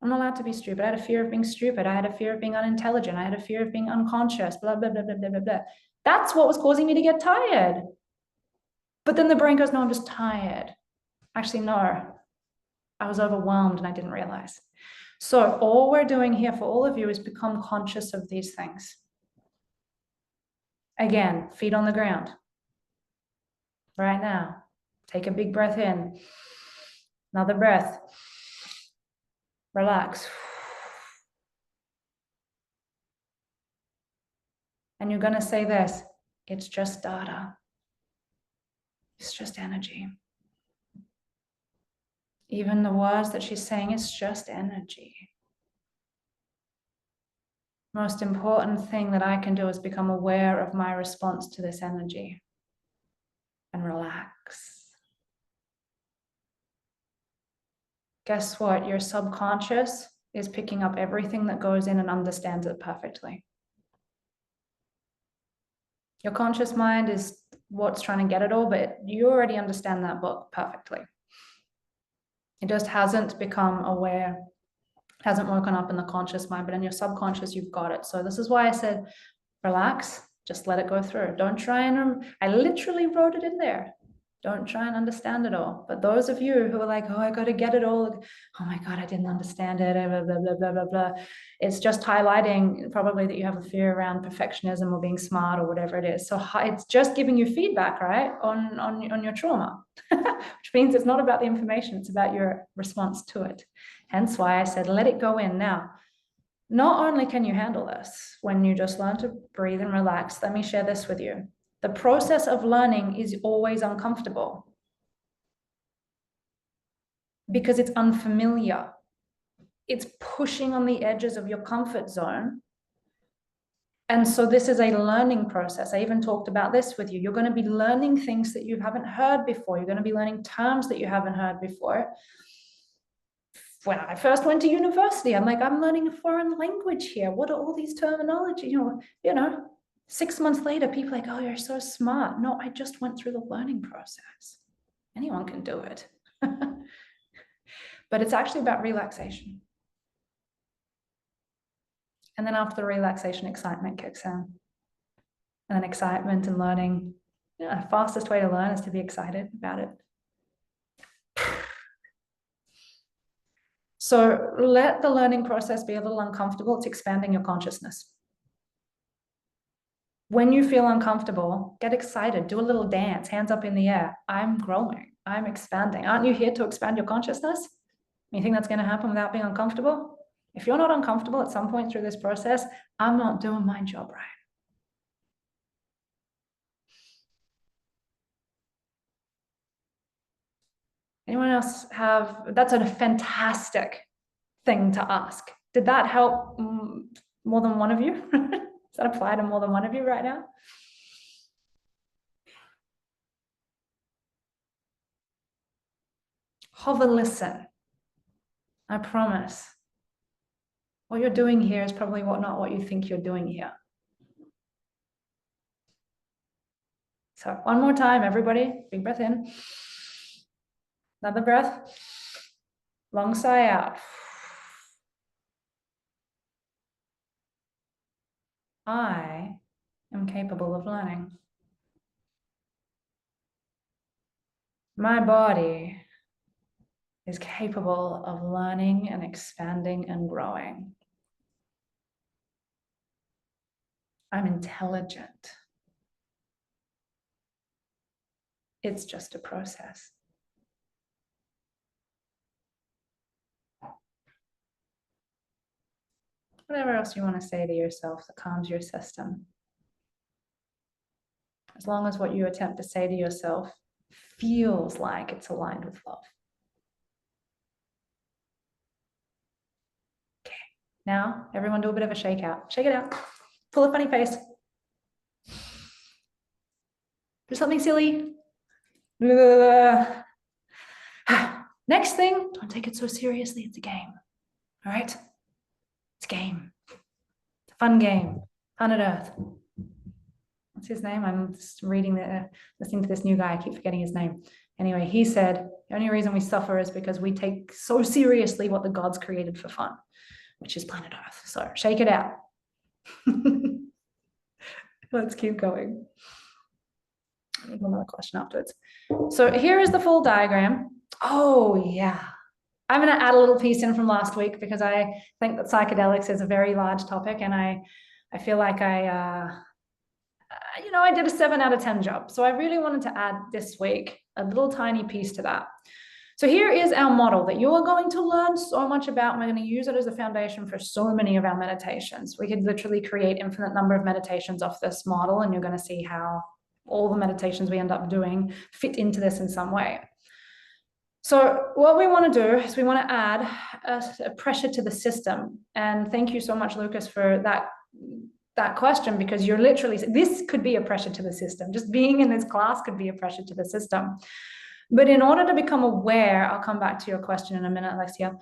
I'm not allowed to be stupid. I had a fear of being stupid. I had a fear of being unintelligent. I had a fear of being unconscious, blah, blah, blah, blah, blah, blah, blah. That's what was causing me to get tired. But then the brain goes, no, I'm just tired. Actually, no. I was overwhelmed and I didn't realize. So all we're doing here for all of you is become conscious of these things. Again, feet on the ground. Right now, take a big breath in. Another breath. Relax. And you're going to say this, it's just data. It's just energy. Even the words that she's saying, it's just energy. Most important thing that I can do is become aware of my response to this energy and relax. Guess what? Your subconscious is picking up everything that goes in and understands it perfectly. Your conscious mind is what's trying to get it all, but you already understand that book perfectly. It just hasn't become aware, hasn't woken up in the conscious mind, but in your subconscious, you've got it. So this is why I said, Relax, just let it go through. Don't try and, I literally wrote it in there. Don't try and understand it all. But those of you who are like, oh, I got to get it all. Oh my God, I didn't understand it. Blah, blah, blah, blah, blah, blah. It's just highlighting probably that you have a fear around perfectionism or being smart or whatever it is. So it's just giving you feedback, right, on your trauma, which means it's not about the information. It's about your response to it. Hence why I said, let it go in now. Not only can you handle this when you just learn to breathe and relax, let me share this with you. The process of learning is always uncomfortable because it's unfamiliar. It's pushing on the edges of your comfort zone. And so this is a learning process. I even talked about this with you. You're going to be learning things that you haven't heard before. You're going to be learning terms that you haven't heard before. When I first went to university, I'm like, I'm learning a foreign language here. What are all these terminology? You know, 6 months later, people are like, oh, you're so smart. No, I just went through the learning process. Anyone can do it. But it's actually about relaxation. And then after the relaxation, excitement kicks in. And then excitement and learning, the fastest way to learn is to be excited about it. So let the learning process be a little uncomfortable. It's expanding your consciousness. When you feel uncomfortable, get excited, do a little dance, hands up in the air. I'm growing, I'm expanding. Aren't you here to expand your consciousness? You think that's going to happen without being uncomfortable? If you're not uncomfortable at some point through this process, I'm not doing my job right. Anyone else have, that's a fantastic thing to ask. Did that help more than one of you? Does that apply to more than one of you right now? Hover, listen. I promise. What you're doing here is probably not what you think you're doing here. So one more time, everybody, big breath in. Another breath. Long sigh out. I am capable of learning. My body is capable of learning and expanding and growing. I'm intelligent. It's just a process. Whatever else you want to say to yourself that calms your system. As long as what you attempt to say to yourself feels like it's aligned with love. Okay, now everyone do a bit of a shake out. Shake it out. Pull a funny face. Do something silly. Next thing, don't take it so seriously. It's a game. All right? It's a game. It's a fun game. Planet Earth. What's his name? I'm just listening to this new guy. I keep forgetting his name. Anyway, he said, the only reason we suffer is because we take so seriously what the gods created for fun, which is planet Earth. So shake it out. Let's keep going. Another question afterwards. So here is the full diagram. Oh, yeah. I'm going to add a little piece in from last week because I think that psychedelics is a very large topic, and I feel like I did a 7 out of 10 job. So I really wanted to add this week a little tiny piece to that. So here is our model that you are going to learn so much about. And we're going to use it as a foundation for so many of our meditations. We could literally create infinite number of meditations off this model, and you're going to see how all the meditations we end up doing fit into this in some way. So what we want to do is we want to add a pressure to the system. And thank you so much, Lucas, for that question, because you're literally, this could be a pressure to the system. Just being in this class could be a pressure to the system. But in order to become aware, I'll come back to your question in a minute, Alexia,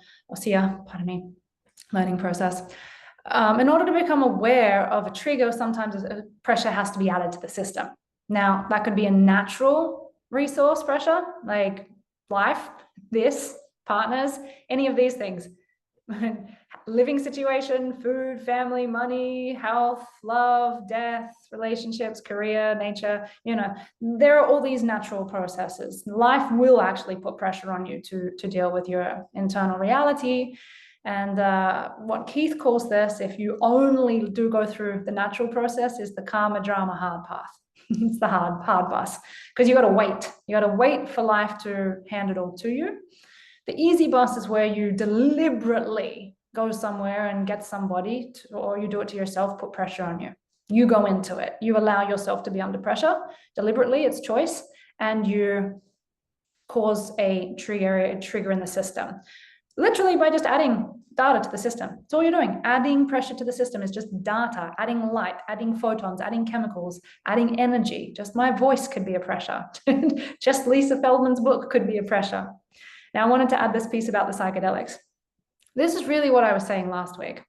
pardon me, learning process. In order to become aware of a trigger, sometimes a pressure has to be added to the system. Now, that could be a natural resource pressure, like life, this, partners, any of these things. living situation, food, family, money, health, love, death, relationships, career, nature, you know, there are all these natural processes. Life will actually put pressure on you to deal with your internal reality. And what Keith calls this, if you only do go through the natural process, is the karma, drama, hard path. It's the hard bus, because you got to wait. You got to wait for life to hand it all to you. The easy bus is where you deliberately go somewhere and get somebody to, or you do it to yourself, put pressure on you. You go into it. You allow yourself to be under pressure deliberately. It's choice, and you cause a trigger in the system, literally by just adding data to the system. That's all you're doing. Adding pressure to the system is just data, adding light, adding photons, adding chemicals, adding energy. Just my voice could be a pressure. Just Lisa Feldman's book could be a pressure. Now, I wanted to add this piece about the psychedelics. This is really what I was saying last week.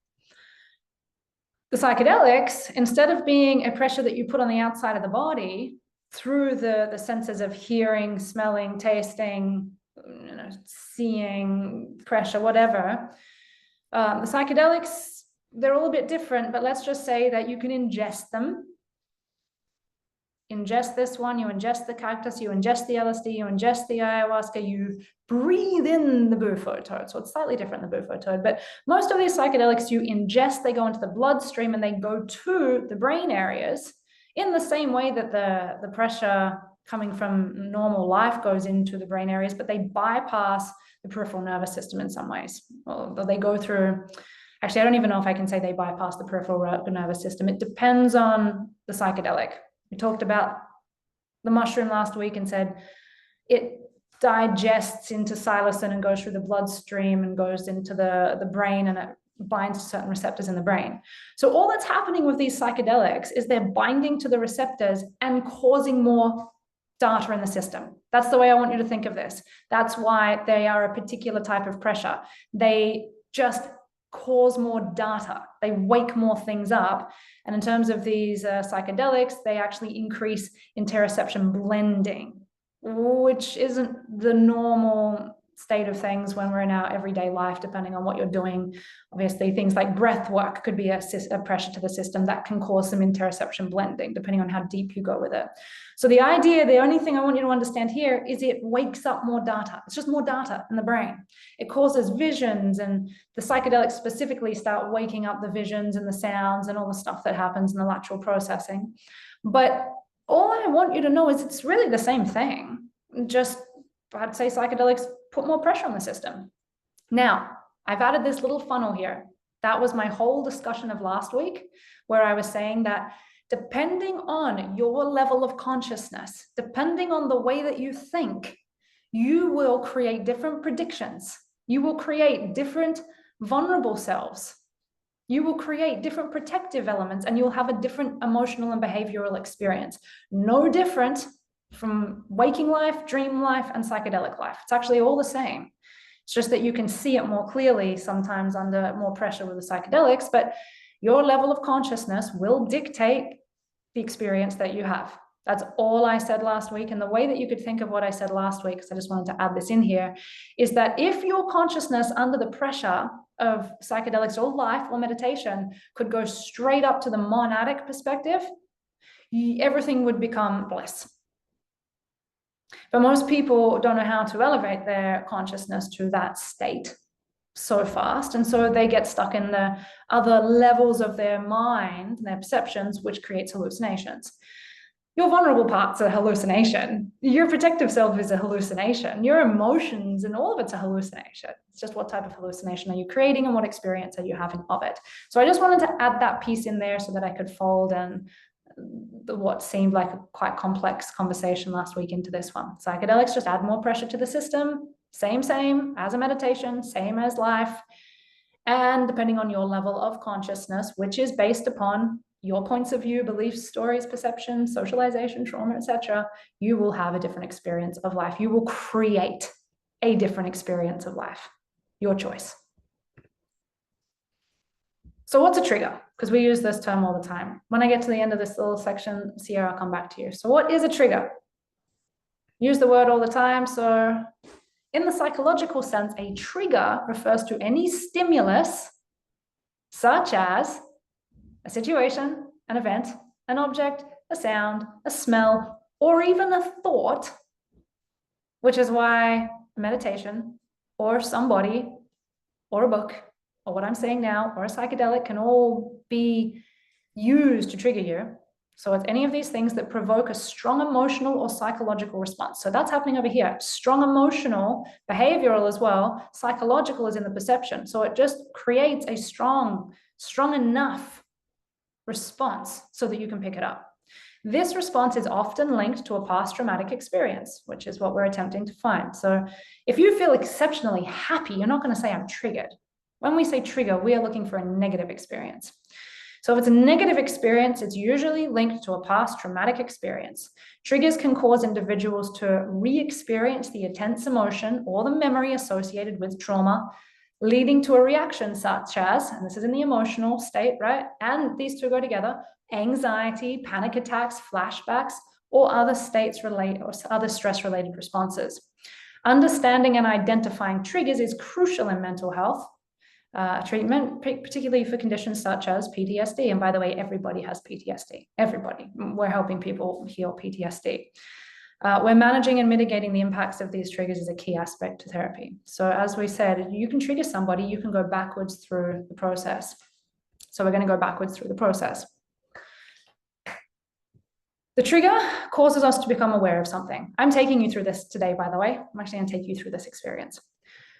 The psychedelics, instead of being a pressure that you put on the outside of the body through the senses of hearing, smelling, tasting, you know, seeing, pressure, whatever, the psychedelics, they're all a bit different, but let's just say that you can ingest them. Ingest this one, you ingest the cactus, you ingest the LSD, you ingest the ayahuasca, you breathe in the bufo toad. So it's slightly different than the bufo toad, but most of these psychedelics you ingest, they go into the bloodstream and they go to the brain areas in the same way that the pressure coming from normal life goes into the brain areas, but they bypass the peripheral nervous system in some ways. Well, they go through, actually, I don't even know if I can say they bypass the peripheral nervous system. It depends on the psychedelic. We talked about the mushroom last week and said it digests into psilocin and goes through the bloodstream and goes into the brain, and it binds to certain receptors in the brain. So all that's happening with these psychedelics is they're binding to the receptors and causing more data in the system. That's the way I want you to think of this. That's why they are a particular type of pressure. They just cause more data. They wake more things up. And in terms of these psychedelics, they actually increase interoception blending, which isn't the normal state of things when we're in our everyday life, depending on what you're doing. Obviously, things like breath work could be a pressure to the system that can cause some interoception blending, depending on how deep you go with it. So the idea, the only thing I want you to understand here is it wakes up more data. It's just more data in the brain. It causes visions, and the psychedelics specifically start waking up the visions and the sounds and all the stuff that happens in the lateral processing. But all I want you to know is it's really the same thing. Just, I'd say psychedelics put more pressure on the system. Now, I've added this little funnel here. That was my whole discussion of last week, where I was saying that depending on your level of consciousness, depending on the way that you think, you will create different predictions. You will create different vulnerable selves. You will create different protective elements, and you'll have a different emotional and behavioral experience. No different from waking life, dream life, and psychedelic life. It's actually all the same. It's just that you can see it more clearly sometimes under more pressure with the psychedelics, but your level of consciousness will dictate the experience that you have. That's all I said last week. And the way that you could think of what I said last week, because I just wanted to add this in here, is that if your consciousness under the pressure of psychedelics or life or meditation could go straight up to the monadic perspective, everything would become bliss. But most people don't know how to elevate their consciousness to that state so fast. And so they get stuck in the other levels of their mind, their perceptions, which creates hallucinations. Your vulnerable part's a hallucination. Your protective self is a hallucination. Your emotions and all of it's a hallucination. It's just what type of hallucination are you creating and what experience are you having of it. So I just wanted to add that piece in there so that I could fold in what seemed like a quite complex conversation last week into this one. Psychedelics just add more pressure to the system. Same as a meditation, same as life. And depending on your level of consciousness, which is based upon your points of view, beliefs, stories, perceptions, socialization, trauma, etc., you will have a different experience of life. You will create a different experience of life. Your choice. So what's a trigger? Because we use this term all the time. When I get to the end of this little section, Sierra, I'll come back to you. So what is a trigger? Use the word all the time. So In the psychological sense, a trigger refers to any stimulus, such as a situation, an event, an object, a sound, a smell, or even a thought, which is why meditation or somebody or a book or what I'm saying now or a psychedelic can all be used to trigger you. So it's any of these things that provoke a strong emotional or psychological response. So that's happening over here. Strong emotional, behavioral as well. Psychological is in the perception. So it just creates a strong enough response so that you can pick it up. This response is often linked to a past traumatic experience, which is what we're attempting to find. So if you feel exceptionally happy, you're not going to say I'm triggered. When we say trigger, we are looking for a negative experience. So if it's a negative experience, it's usually linked to a past traumatic experience. Triggers can cause individuals to re-experience the intense emotion or the memory associated with trauma, leading to a reaction such as, and this is in the emotional state, right? And these two go together, anxiety, panic attacks, flashbacks, or other states related or other stress-related responses. Understanding and identifying triggers is crucial in mental health treatment, particularly for conditions such as PTSD. And by the way, everybody has PTSD. Everybody. We're helping people heal PTSD. Where managing and mitigating the impacts of these triggers is a key aspect to therapy. So as we said, you can trigger somebody, you can go backwards through the process. So we're going to go backwards through the process. The trigger causes us to become aware of something. I'm taking you through this today, by the way. I'm actually going to take you through this experience.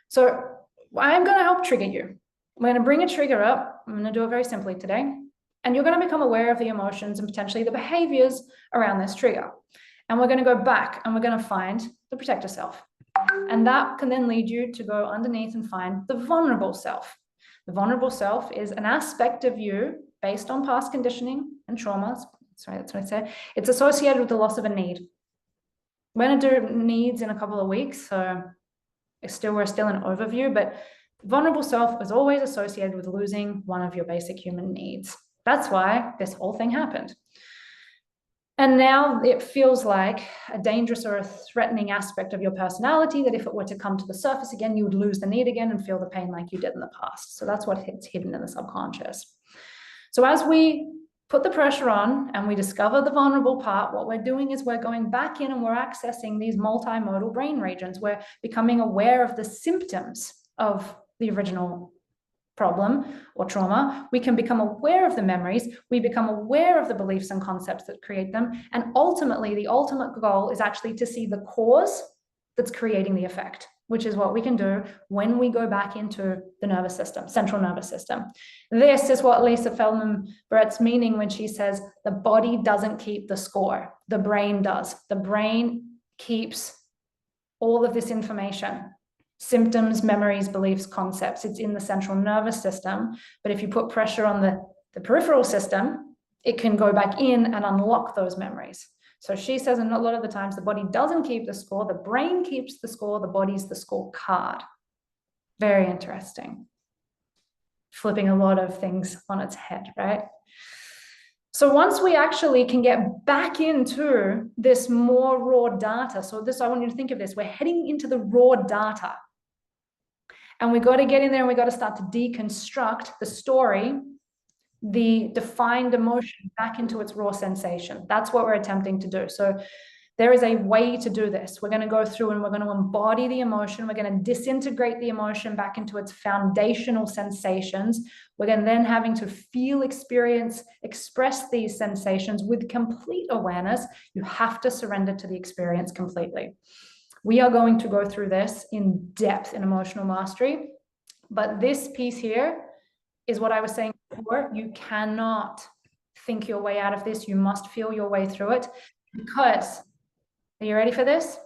So I'm going to help trigger you. I'm going to bring a trigger up. I'm going to do it very simply today. And you're going to become aware of the emotions and potentially the behaviors around this trigger. And we're going to go back and we're going to find the protector self. And that can then lead you to go underneath and find the vulnerable self. The vulnerable self is an aspect of you based on past conditioning and traumas. Sorry, that's what I said. It's associated with the loss of a need. We're going to do needs in a couple of weeks. So we're still an overview, but vulnerable self is always associated with losing one of your basic human needs. That's why this whole thing happened. And now it feels like a dangerous or a threatening aspect of your personality that if it were to come to the surface again, you would lose the need again and feel the pain like you did in the past. So that's what's hidden in the subconscious. So as we put the pressure on and we discover the vulnerable part, what we're doing is we're going back in and we're accessing these multimodal brain regions. We're becoming aware of the symptoms of the original problem or trauma. We can become aware of the memories. We become aware of the beliefs and concepts that create them. And ultimately, the ultimate goal is actually to see the cause that's creating the effect, which is what we can do when we go back into the nervous system, central nervous system. This is what Lisa Feldman Barrett's meaning when she says the body doesn't keep the score, the brain does. The brain keeps all of this information, symptoms, memories, beliefs, concepts. It's in the central nervous system. But if you put pressure on the peripheral system, it can go back in and unlock those memories. So she says, and a lot of the times the body doesn't keep the score, the brain keeps the score, the body's the scorecard. Very interesting. Flipping a lot of things on its head, right? So once we actually can get back into this more raw data, so this, I want you to think of this, we're heading into the raw data. And we got to get in there and we got to start to deconstruct the story, the defined emotion back into its raw sensation. That's what we're attempting to do. So there is a way to do this. We're going to go through and we're going to embody the emotion. We're going to disintegrate the emotion back into its foundational sensations. We're going to then having to feel, experience, express these sensations with complete awareness. You have to surrender to the experience completely. We are going to go through this in depth in emotional mastery. But this piece here is what I was saying before. You cannot think your way out of this. You must feel your way through it because, are you ready for this?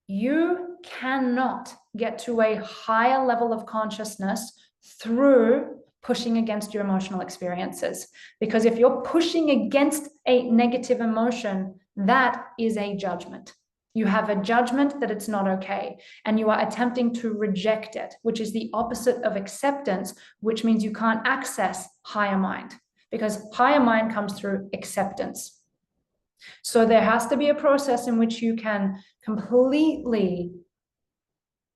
You cannot get to a higher level of consciousness through pushing against your emotional experiences. Because if you're pushing against a negative emotion, that is a judgment. You have a judgment that it's not okay, and you are attempting to reject it, which is the opposite of acceptance, which means you can't access higher mind, because higher mind comes through acceptance. So there has to be a process in which you can completely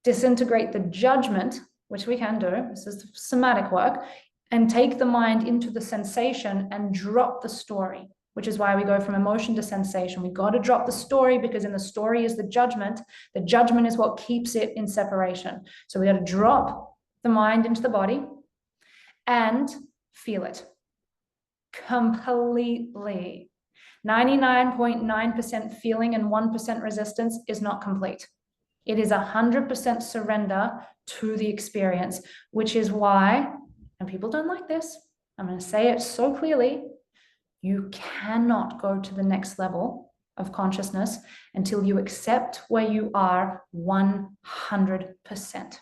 disintegrate the judgment, which we can do. This is somatic work, and take the mind into the sensation and drop the story, which is why we go from emotion to sensation. We got to drop the story, because in the story is the judgment. The judgment is what keeps it in separation. So we got to drop the mind into the body and feel it completely. 99.9% feeling and 1% resistance is not complete. It is 100% surrender to the experience, which is why, and people don't like this, I'm going to say it so clearly, you cannot go to the next level of consciousness until you accept where you are 100%.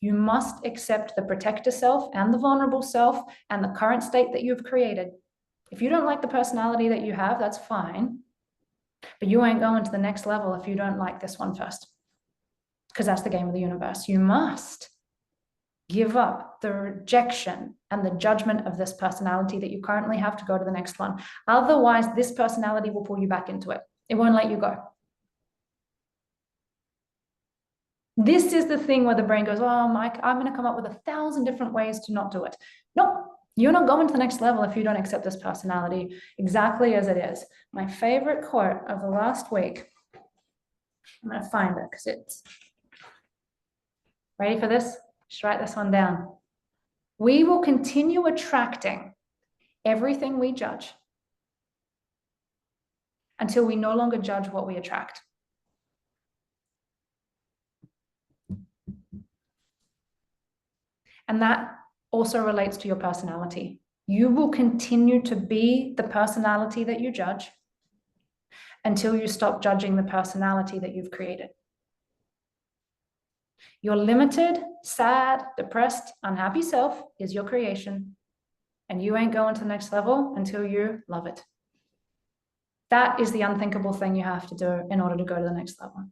You must accept the protector self and the vulnerable self and the current state that you've created. If you don't like the personality that you have, that's fine. But you ain't going to the next level if you don't like this one first. Because that's the game of the universe. You must give up the rejection and the judgment of this personality that you currently have to go to the next one. Otherwise, this personality will pull you back into it. It won't let you go. This is the thing where the brain goes, oh, Mike, I'm going to come up with 1,000 different ways to not do it. No, you're not going to the next level if you don't accept this personality exactly as it is. My favorite quote of the last week, I'm going to find it because it's, ready for this? Just write this one down. We will continue attracting everything we judge until we no longer judge what we attract. And that also relates to your personality. You will continue to be the personality that you judge until you stop judging the personality that you've created. Your limited, sad, depressed, unhappy self is your creation, and you ain't going to the next level until you love it. That is the unthinkable thing you have to do in order to go to the next level.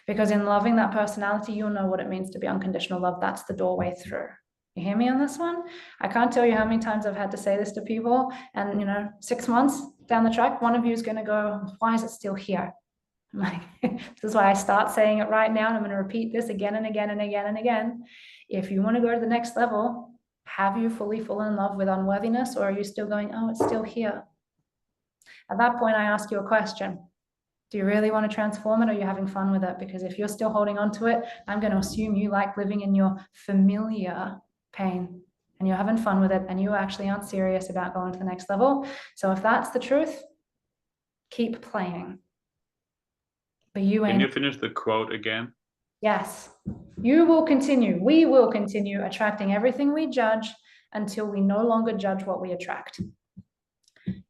Because in loving that personality, you'll know what it means to be unconditional love. That's the doorway through. You hear me on this one? I can't tell you how many times I've had to say this to people, and 6 months down the track, one of you is going to go, why is it still here? I'm like, this is why I start saying it right now, and I'm going to repeat this again and again and again and again. If you want to go to the next level, have you fully fallen in love with unworthiness, or are you still going, oh, it's still here? At that point, I ask you a question. Do you really want to transform it, or are you having fun with it? Because if you're still holding on to it, I'm going to assume you like living in your familiar pain and you're having fun with it, and you actually aren't serious about going to the next level. So if that's the truth, keep playing. But you ain't.
Can you finish the quote again?
Yes. We will continue attracting everything we judge until we no longer judge what we attract.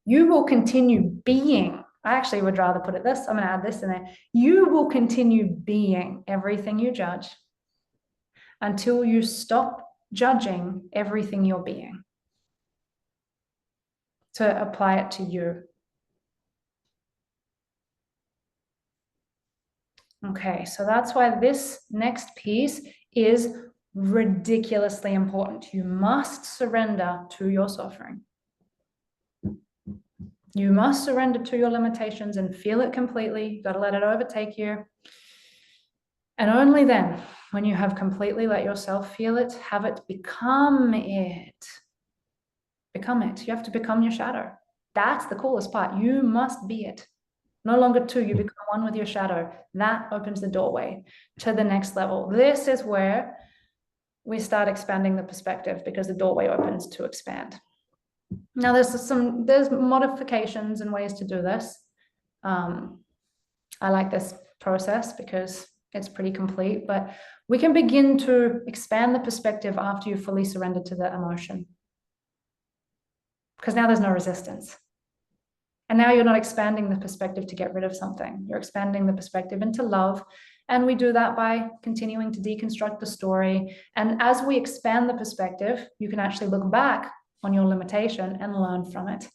You will continue being. I actually would rather put it this. I'm going to add this in there. You will continue being everything you judge until you stop judging everything you're being. To apply it to you. Okay, so that's why this next piece is ridiculously important. You must surrender to your suffering. You must surrender to your limitations and feel it completely. You've got to let it overtake you. And only then, when you have completely let yourself feel it, have it become it. Become it. You have to become your shadow. That's the coolest part. You must be it. No longer two, you become one with your shadow. That opens the doorway to the next level. This is where we start expanding the perspective, because the doorway opens to expand. Now there's modifications and ways to do this. I like this process because it's pretty complete, but we can begin to expand the perspective after you fully surrender to the emotion. Because now there's no resistance. And now you're not expanding the perspective to get rid of something. You're expanding the perspective into love. And we do that by continuing to deconstruct the story. And as we expand the perspective, you can actually look back on your limitation and learn from it.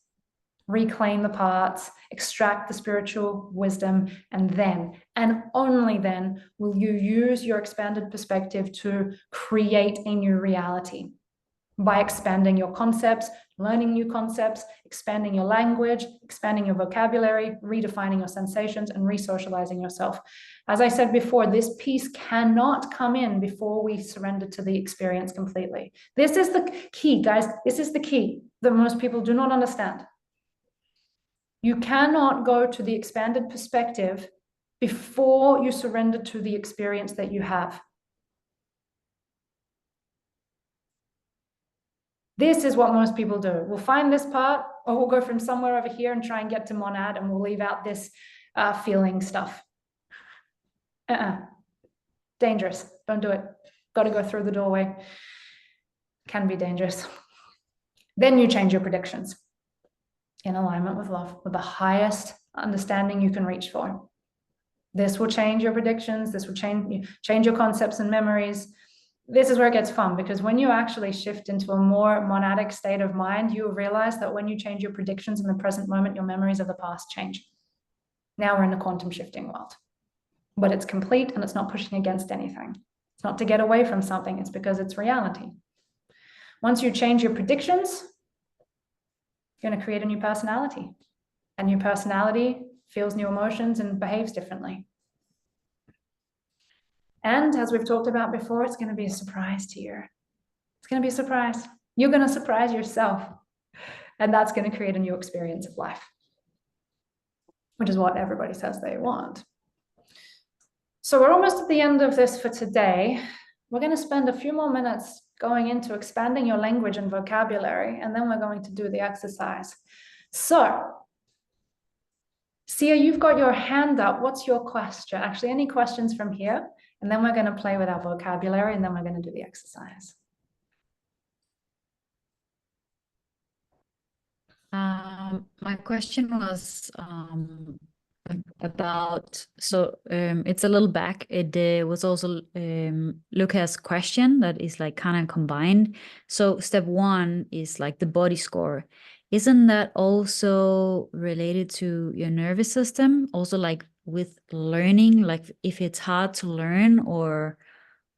Reclaim the parts, extract the spiritual wisdom, and then, and only then, will you use your expanded perspective to create a new reality. by expanding your concepts, learning new concepts, expanding your language, expanding your vocabulary, redefining your sensations, and re-socializing yourself. As I said before, this piece cannot come in before we surrender to the experience completely. This is the key, guys. This is the key that most people do not understand. You cannot go to the expanded perspective before you surrender to the experience that you have. This is what most people do. We'll find this part, or we'll go from somewhere over here and try and get to monad, and we'll leave out this feeling stuff. Dangerous. Don't do it. Got to go through the doorway. Can be dangerous. Then you change your predictions in alignment with love, with the highest understanding you can reach for. This will change your predictions. This will change your concepts and memories. This is where it gets fun, because when you actually shift into a more monadic state of mind, you realize that when you change your predictions in the present moment, your memories of the past change. Now we're in the quantum shifting world, but it's complete and it's not pushing against anything. It's not to get away from something. It's because it's reality. Once you change your predictions, you're going to create a new personality. A new personality feels new emotions and behaves differently. And as we've talked about before, it's going to be a surprise to you. It's going to be a surprise. You're going to surprise yourself. And that's going to create a new experience of life, which is what everybody says they want. So we're almost at the end of this for today. We're going to spend a few more minutes going into expanding your language and vocabulary, and then we're going to do the exercise. So, Sia, you've got your hand up. What's your question? Actually, any questions from here? And then we're going to play with our vocabulary, and then we're going to do the exercise.
My question was about, so it's a little back. It was also Lucas' question that is like kind of combined. So step 1 is like the body score. Isn't that also related to your nervous system? Also like with learning, like if it's hard to learn, or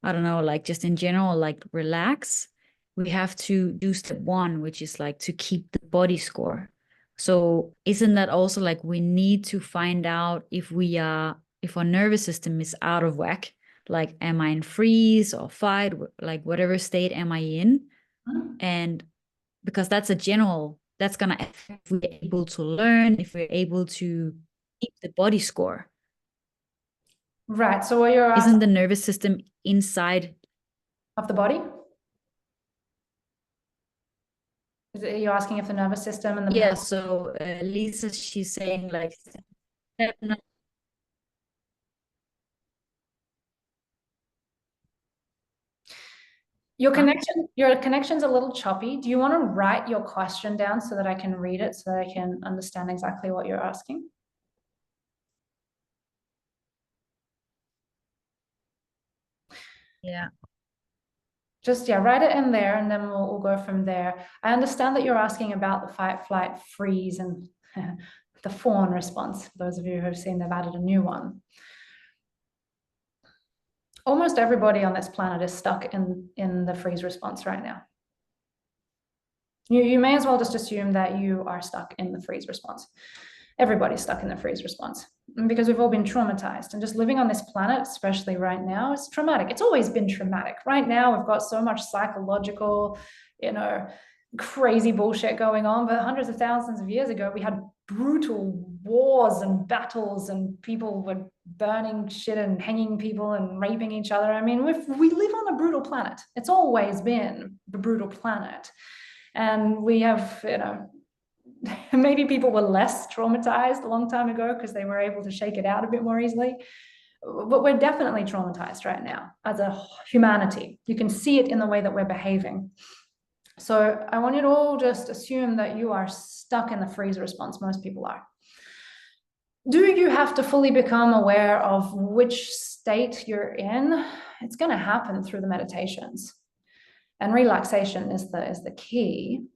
I don't know, like just in general, like relax, we have to do step 1, which is like to keep the body score. So isn't that also like we need to find out if our nervous system is out of whack? Like, am I in freeze or fight? Like whatever state am I in? And because that's that's going to affect if we're able to learn, if we're able to keep the body score.
Right. So what you're asking,
isn't the nervous system inside
of the body? You're asking if the nervous system and the
yeah, so Lisa, she's saying like
your connection's a little choppy. Do you want to write your question down so that I can read it, so that I can understand exactly what you're asking?
yeah.
Just, yeah, write it in there, and then we'll go from there. I understand that you're asking about the fight, flight, freeze, and the fawn response. For those of you who have seen, they've added a new one. Almost everybody on this planet is stuck in the freeze response right now. You may as well just assume that you are stuck in the freeze response. Everybody's stuck in the freeze response because we've all been traumatized, and just living on this planet, especially right now, is traumatic. It's always been traumatic. Right now, we've got so much psychological, crazy bullshit going on, but hundreds of thousands of years ago, we had brutal wars and battles, and people were burning shit and hanging people and raping each other. I mean, we live on a brutal planet. It's always been the brutal planet. And we have, maybe people were less traumatized a long time ago because they were able to shake it out a bit more easily. But we're definitely traumatized right now as a humanity. You can see it in the way that we're behaving. So I want you to all just assume that you are stuck in the freeze response. Most people are. Do you have to fully become aware of which state you're in? It's going to happen through the meditations. And relaxation is the key.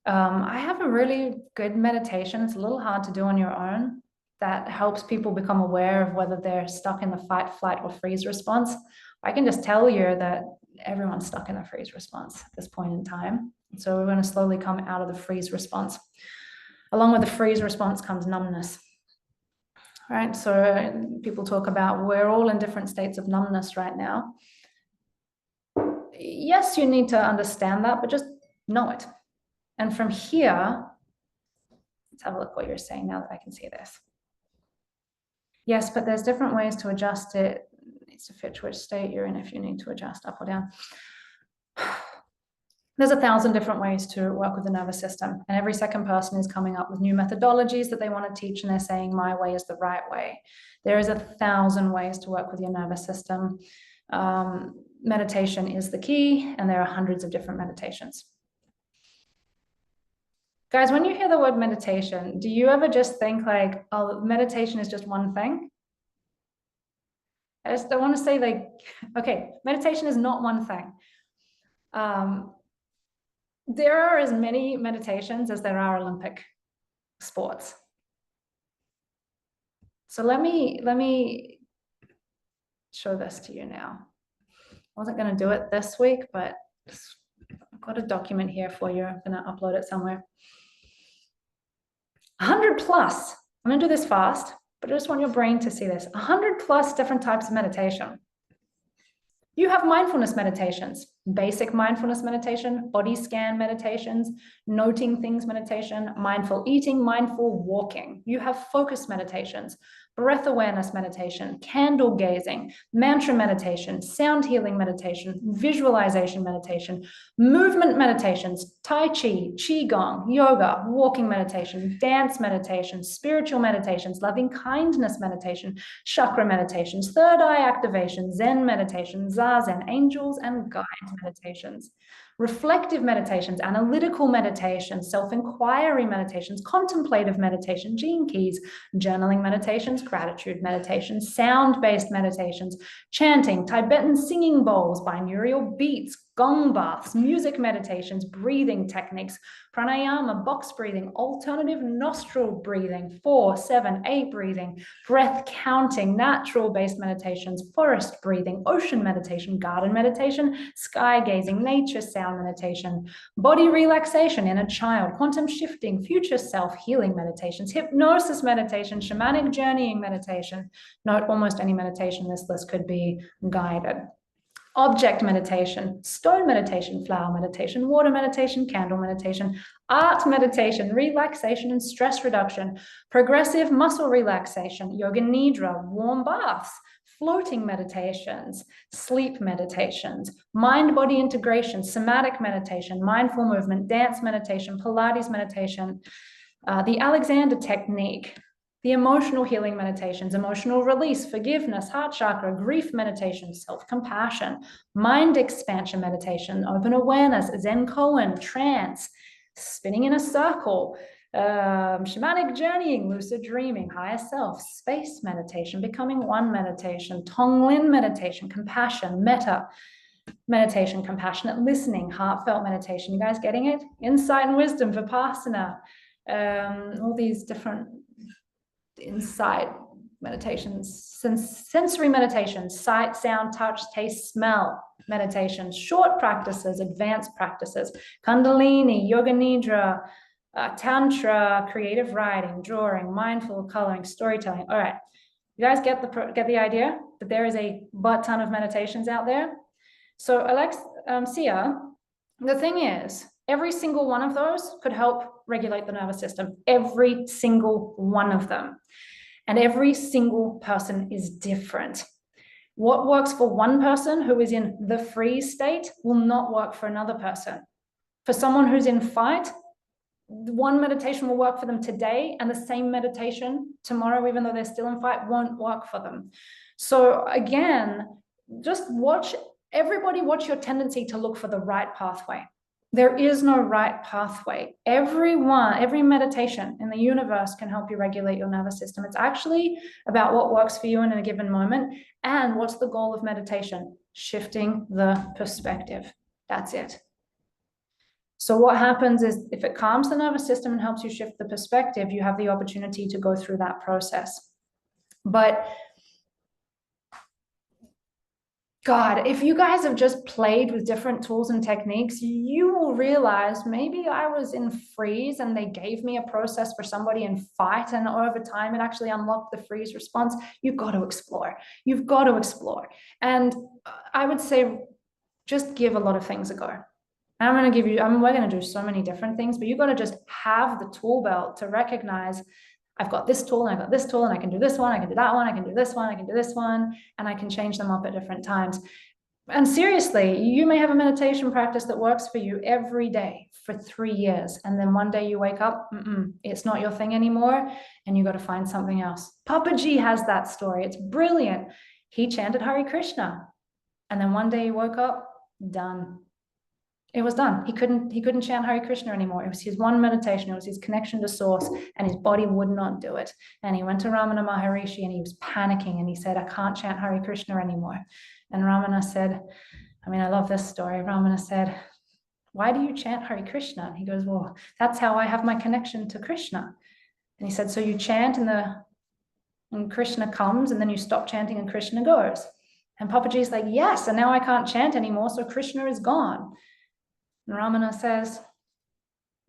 I have a really good meditation. It's a little hard to do on your own. That helps people become aware of whether they're stuck in the fight, flight, or freeze response. I can just tell you that everyone's stuck in a freeze response at this point in time. So we're going to slowly come out of the freeze response. Along with the freeze response comes numbness. Right? So people talk about we're all in different states of numbness right now. Yes, you need to understand that, but just know it. And from here, let's have a look what you're saying now that I can see this. Yes, but there's different ways to adjust it. It needs to fit which state you're in if you need to adjust up or down. There's 1,000 different ways to work with the nervous system, and every second person is coming up with new methodologies that they want to teach, and they're saying my way is the right way. There is 1,000 ways to work with your nervous system. Meditation is the key, and there are hundreds of different meditations. Guys, when you hear the word meditation, do you ever just think like, oh, meditation is just one thing? I want to say like, okay, meditation is not one thing. There are as many meditations as there are Olympic sports. So let me show this to you now. I wasn't going to do it this week, but I've got a document here for you. I'm going to upload it somewhere. 100 plus. I'm going to do this fast, but I just want your brain to see this. 100 plus different types of meditation. You have mindfulness meditations, basic mindfulness meditation, body scan meditations, noting things meditation, mindful eating, mindful walking. You have focus meditations, breath awareness meditation, candle gazing, mantra meditation, sound healing meditation, visualization meditation, movement meditations, Tai Chi, Qigong, yoga, walking meditation, dance meditation, spiritual meditations, loving kindness meditation, chakra meditations, third eye activation, Zen meditation, Zazen, angels and guides meditations, reflective meditations, analytical meditations, self-inquiry meditations, contemplative meditation, gene keys, journaling meditations, gratitude meditations, sound-based meditations, chanting, Tibetan singing bowls, binaural beats, gong baths, music meditations, breathing techniques, pranayama, box breathing, alternative nostril breathing, 4, 7, 8 breathing, breath counting, natural-based meditations, forest breathing, ocean meditation, garden meditation, sky gazing, nature sound meditation, body relaxation, inner child, quantum shifting, future self, healing meditations, hypnosis meditation, shamanic journeying meditation. Note almost any meditation in this list could be guided. Object meditation, stone meditation, flower meditation, water meditation, candle meditation, art meditation, relaxation and stress reduction, progressive muscle relaxation, yoga nidra, warm baths, floating meditations, sleep meditations, mind-body integration, somatic meditation, mindful movement, dance meditation, Pilates meditation, the Alexander technique, the emotional healing meditations, emotional release, forgiveness, heart chakra, grief meditation, self-compassion, mind expansion meditation, open awareness, Zen koan, trance, spinning in a circle, shamanic journeying, lucid dreaming, higher self, space meditation, becoming one meditation, Tonglen meditation, compassion, metta meditation, compassionate listening, heartfelt meditation. You guys getting it? Insight and wisdom, vipassana, all these different insight meditations, sensory meditations, sight, sound, touch, taste, smell meditations, short practices, advanced practices, kundalini, yoga nidra, tantra, creative writing, drawing, mindful coloring, storytelling. All right, you guys get the idea that there is a butt ton of meditations out there. So Alexia, the thing is, every single one of those could help regulate the nervous system, every single one of them. And every single person is different. What works for one person who is in the freeze state will not work for another person. For someone who's in fight, one meditation will work for them today, and the same meditation tomorrow, even though they're still in fight, won't work for them. So again, just watch your tendency to look for the right pathway. There is no right pathway. Every meditation in the universe can help you regulate your nervous system. It's actually about what works for you in a given moment. And what's the goal of meditation? Shifting the perspective. That's it. So what happens is if it calms the nervous system and helps you shift the perspective, you have the opportunity to go through that process. But God, if you guys have just played with different tools and techniques, you will realize maybe I was in freeze and they gave me a process for somebody in fight, and over time it actually unlocked the freeze response. You've got to explore. You've got to explore. And I would say just give a lot of things a go. I'm going to give you, we're going to do so many different things, but you've got to just have the tool belt to recognize I've got this tool and I've got this tool and I can do this one, I can do that one, I can do this one, I can do this one, and I can change them up at different times. And seriously, you may have a meditation practice that works for you every day for 3 years. And then one day you wake up, it's not your thing anymore. And you got to find something else. Papa G has that story. It's brilliant. He chanted Hare Krishna. And then one day he woke up, done. It was done. He couldn't chant Hare Krishna anymore. It was his one meditation. It was his connection to source, and his body would not do it. And he went to Ramana Maharishi and he was panicking and he said, I can't chant Hare Krishna anymore. And Ramana said, I love this story. Ramana said, why do you chant Hare Krishna? And he goes, well, that's how I have my connection to Krishna. And he said, so you chant and Krishna comes, and then you stop chanting and Krishna goes. And Papaji's like, yes, and now I can't chant anymore, so Krishna is gone. And Ramana says,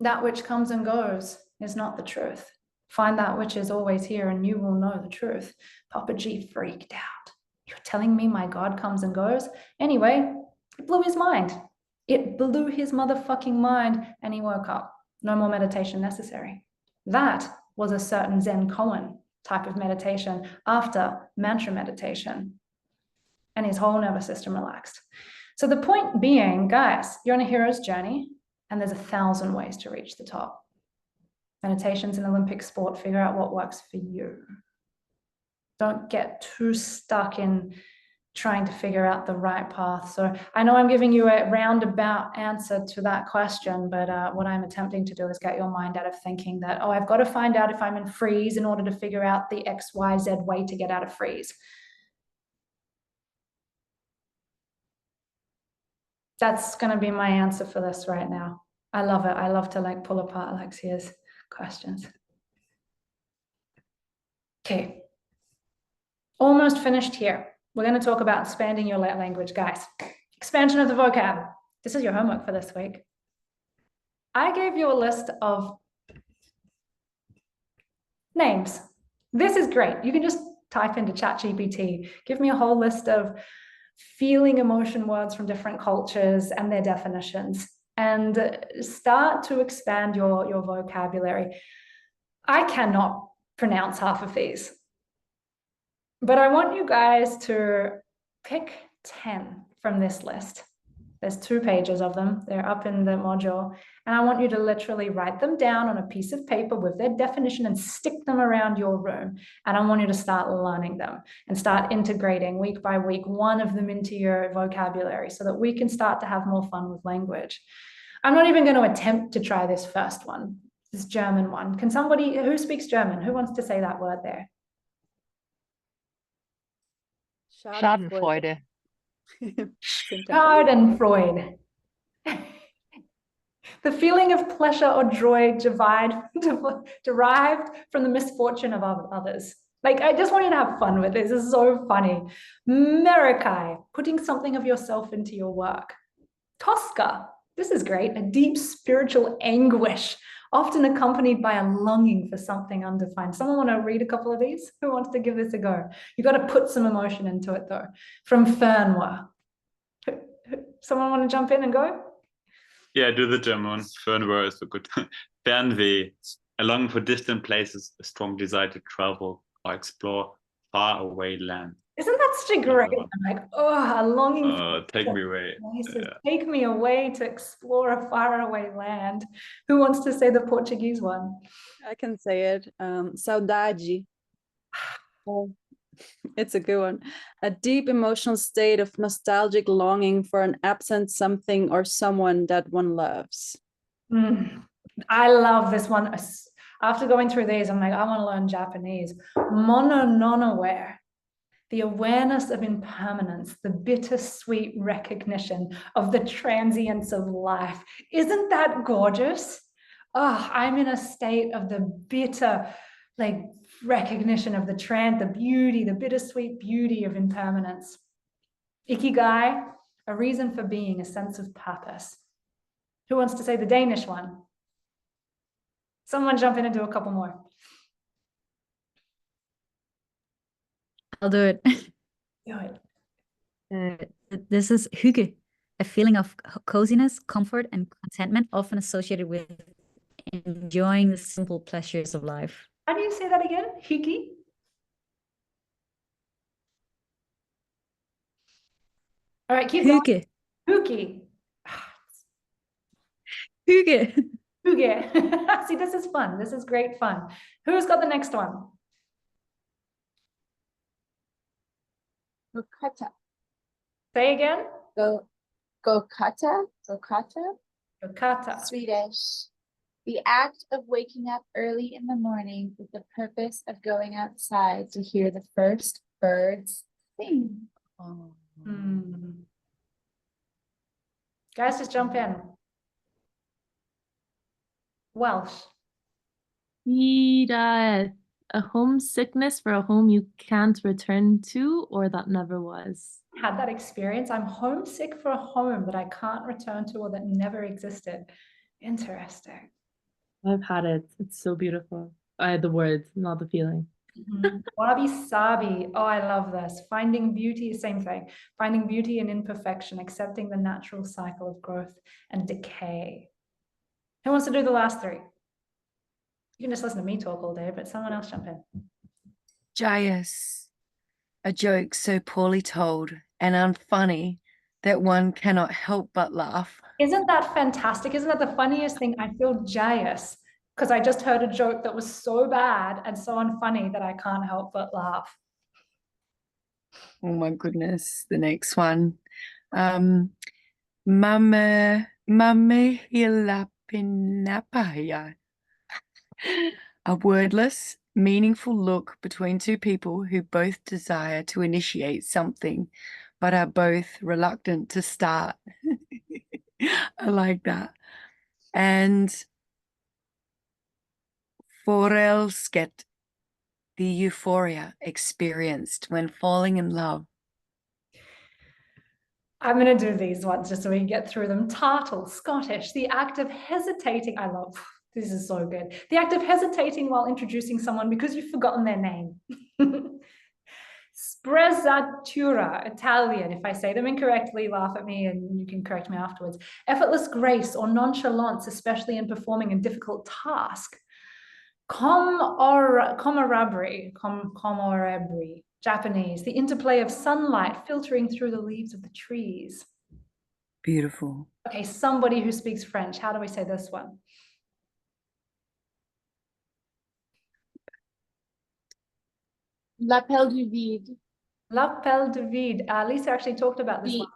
that which comes and goes is not the truth. Find that which is always here and you will know the truth. Papaji freaked out. You're telling me my God comes and goes? Anyway, it blew his mind. It blew his motherfucking mind, and he woke up. No more meditation necessary. That was a certain Zen koan type of meditation after mantra meditation. And his whole nervous system relaxed. So the point being, guys, you're on a hero's journey, and there's 1,000 ways to reach the top. Meditation's an Olympic sport. Figure out what works for you. Don't get too stuck in trying to figure out the right path. So I know I'm giving you a roundabout answer to that question, but what I'm attempting to do is get your mind out of thinking that, oh, I've got to find out if I'm in freeze in order to figure out the XYZ way to get out of freeze. That's going to be my answer for this right now. I love it. I love to pull apart Alexia's questions. Okay. Almost finished here. We're going to talk about expanding your language, guys. Expansion of the vocab. This is your homework for this week. I gave you a list of names. This is great. You can just type into ChatGPT. Give me a whole list of feeling emotion words from different cultures and their definitions, and start to expand your vocabulary. I cannot pronounce half of these, but I want you guys to pick 10 from this list. There's 2 pages of them. They're up in the module. And I want you to literally write them down on a piece of paper with their definition and stick them around your room. And I want you to start learning them and start integrating week by week one of them into your vocabulary so that we can start to have more fun with language. I'm not even going to attempt to try this first one, this German one. Can somebody who speaks German, who wants to say that word there?
Schadenfreude.
Schadenfreude. The feeling of pleasure or joy derived from the misfortune of others. I just want you to have fun with this. This is so funny. Merikai, putting something of yourself into your work. Tosca, this is great. A deep spiritual anguish, often accompanied by a longing for something undefined. Someone want to read a couple of these? Who wants to give this a go? You got to put some emotion into it though. From Fernwa. Someone want to jump in and go?
Yeah, do the German one. Fernweh is so good. Fernweh, a longing for distant places, a strong desire to travel or explore far away land.
Isn't that such a great one? A longing.
Take me away.
Yeah. Take me away to explore a faraway land. Who wants to say the Portuguese one?
I can say it. Saudade. It's a good one. A deep emotional state of nostalgic longing for an absent something or someone that one loves.
I love this one. After going through these, I'm like, I want to learn Japanese. Mono non-aware. The awareness of impermanence, the bittersweet recognition of the transience of life. Isn't that gorgeous? Oh, I'm in a state of the bitter, recognition of the beauty, the bittersweet beauty of impermanence. Ikigai, a reason for being, a sense of purpose. Who wants to say the Danish one? Someone jump in and do a couple more.
I'll do it.
Do it.
This is hygge, a feeling of coziness, comfort, and contentment, often associated with enjoying the simple pleasures of life.
How do you say that again? Hiki? All right, keep going.
Hygge.
Huki.
Hygge.
Huge. See, this is fun. This is great fun. Who's got the next one?
Gokata.
Say again.
Gokata.
Yokata.
Swedish. The act of waking up early in the morning with the purpose of going outside to hear the first birds sing.
Hmm. Guys, just jump in. Welsh.
Need a homesickness for a home you can't return to or that never was.
Had that experience. I'm homesick for a home that I can't return to or that never existed. Interesting.
I've had it. It's so beautiful. I had the words, not the feeling.
Wabi sabi. Oh, I love this. Finding beauty, same thing. Finding beauty in imperfection, accepting the natural cycle of growth and decay. Who wants to do the last three? You can just listen to me talk all day, but someone else jump in.
Joyous, a joke so poorly told and unfunny that one cannot help but laugh.
Isn't that fantastic? Isn't that the funniest thing? I feel joyous because I just heard a joke that was so bad and so unfunny that I can't help but laugh.
Oh my goodness, the next one. Mame hilapinapaya. A wordless, meaningful look between two people who both desire to initiate something, but are both reluctant to start. I like that. And forelsket, the euphoria experienced when falling in love.
I'm going to do these ones just so we can get through them. Tartle, Scottish, the act of hesitating. I love, this is so good. The act of hesitating while introducing someone because you've forgotten their name. Sprezzatura, Italian. If I say them incorrectly, laugh at me and you can correct me afterwards. Effortless grace or nonchalance, especially in performing a difficult task. Komorabri, Japanese, the interplay of sunlight filtering through the leaves of the trees.
Beautiful.
Okay, somebody who speaks French. How do we say this one?
L'appel du vide.
L'appel du vide. Lisa actually talked about this
The
one.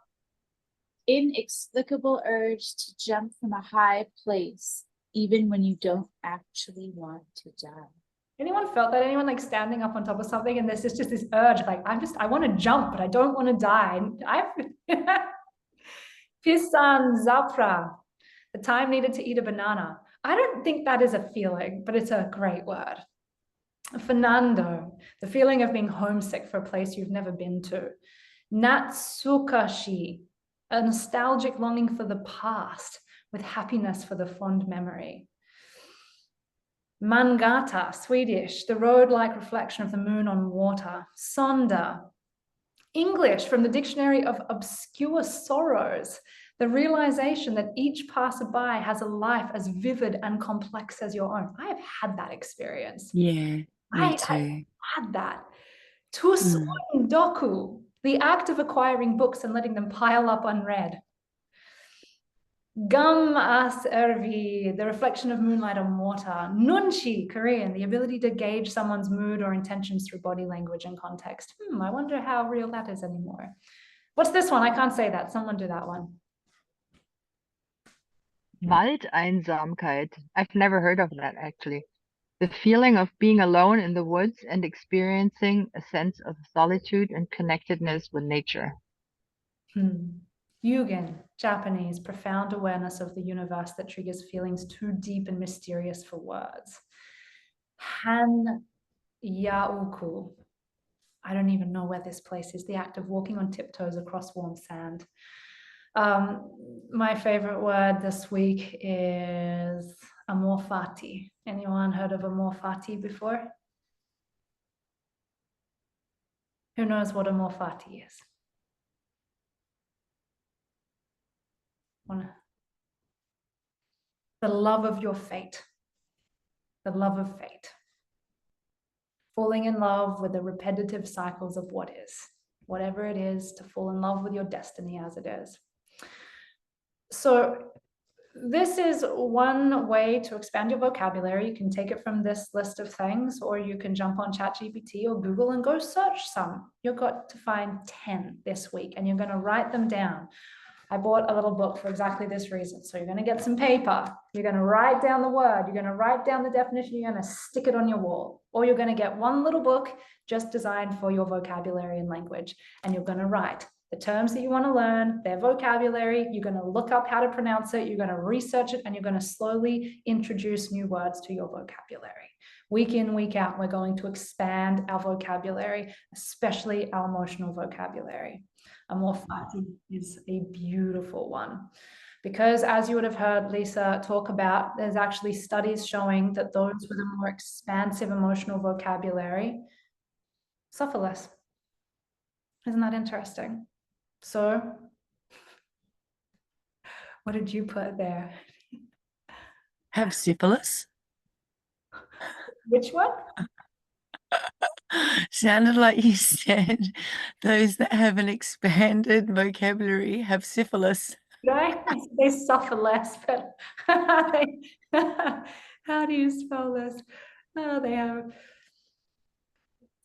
inexplicable urge to jump from a high place, even when you don't actually want to die.
Anyone felt that? Anyone like standing up on top of something and there's just this urge, like I want to jump, but I don't want to die. Pisan zapra, the time needed to eat a banana. I don't think that is a feeling, but it's a great word. Fernando, the feeling of being homesick for a place you've never been to. Natsukashi, a nostalgic longing for the past with happiness for the fond memory. Mangata, Swedish, the road-like reflection of the moon on water. Sonda, English from the Dictionary of Obscure Sorrows, the realization that each passerby has a life as vivid and complex as your own. I have had that experience.
Yeah, me too.
I had that. Tusun doku, the act of acquiring books and letting them pile up unread. Gum as ervi, the reflection of moonlight on water. Nunchi, Korean, the ability to gauge someone's mood or intentions through body language and context. I wonder how real that is anymore. What's this one? I can't say that. Someone do that one.
Waldeinsamkeit. I've never heard of that actually. The feeling of being alone in the woods and experiencing a sense of solitude and connectedness with nature.
Yugen, Japanese, profound awareness of the universe that triggers feelings too deep and mysterious for words. Han Yauku, I don't even know where this place is. The act of walking on tiptoes across warm sand. My favorite word this week is amor fati. Anyone heard of amor fati before? Who knows what amor fati is? The love of your fate. The love of fate. Falling in love with the repetitive cycles of what is. Whatever it is, to fall in love with your destiny as it is. So this is one way to expand your vocabulary. You can take it from this list of things, or you can jump on ChatGPT or Google and go search some. You've got to find 10 this week, and you're going to write them down. I bought a little book for exactly this reason. So you're going to get some paper. You're going to write down the word. You're going to write down the definition. You're going to stick it on your wall. Or you're going to get one little book just designed for your vocabulary and language. And you're going to write the terms that you want to learn, their vocabulary. You're going to look up how to pronounce it. You're going to research it, and you're going to slowly introduce new words to your vocabulary. Week in, week out, we're going to expand our vocabulary, especially our emotional vocabulary. Amor fati is a beautiful one, because as you would have heard Lisa talk about, there's actually studies showing that those with a more expansive emotional vocabulary suffer less. Isn't that interesting? So what did you put there?
Have syphilis?
Which one?
Sounded like you said those that have an expanded vocabulary have syphilis.
Right? They suffer less, but how do you spell this? Oh, they have.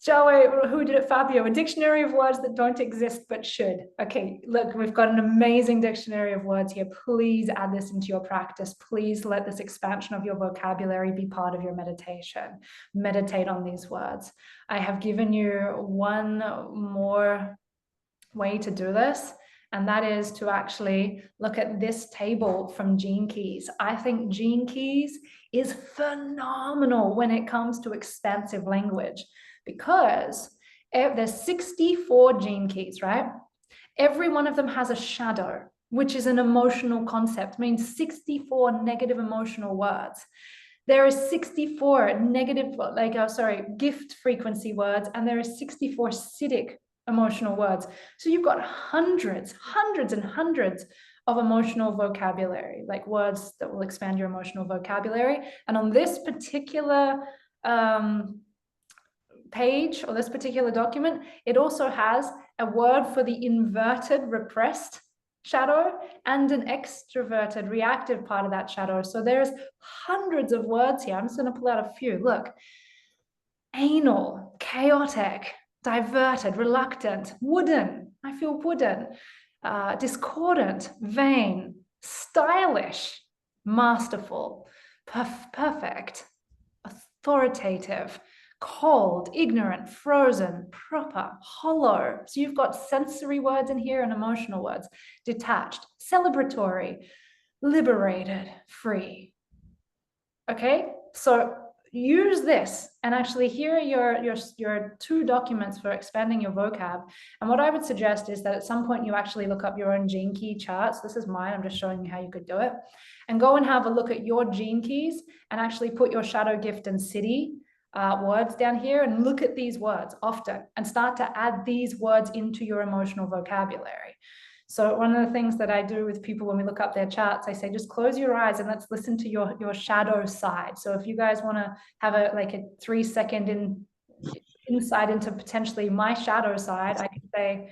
Shall we, who did it? Fabio, a dictionary of words that don't exist but should. Okay, look, we've got an amazing dictionary of words here. Please add this into your practice. Please let this expansion of your vocabulary be part of your meditation. Meditate on these words. I have given you one more way to do this, and that is to actually look at this table from Gene Keys. I think Gene Keys is phenomenal when it comes to expansive language, because there's 64 gene keys, right? Every one of them has a shadow, which is an emotional concept, means 64 negative emotional words. There are 64 negative, gift frequency words, and there are 64 acidic emotional words. So you've got hundreds and hundreds of emotional vocabulary, like words that will expand your emotional vocabulary. And on this particular page, or this particular document, it also has a word for the inverted repressed shadow and an extroverted reactive part of that shadow. So there's hundreds of words here. I'm just going to pull out a few. Look: anal, chaotic, diverted, reluctant, wooden, I feel wooden, discordant, vain, stylish, masterful, perfect, authoritative, cold, ignorant, frozen, proper, hollow. So you've got sensory words in here and emotional words. Detached, celebratory, liberated, free. Okay, so use this, and actually here are your 2 documents for expanding your vocab. And what I would suggest is that at some point you actually look up your own gene key charts. This is mine. I'm just showing you how you could do it. And go and have a look at your gene keys and actually put your shadow, gift, and city words down here, and look at these words often and start to add these words into your emotional vocabulary. So one of the things that I do with people when we look up their charts, I say, just close your eyes and let's listen to your shadow side. So if you guys want to have a 3-second insight into potentially my shadow side, I could say,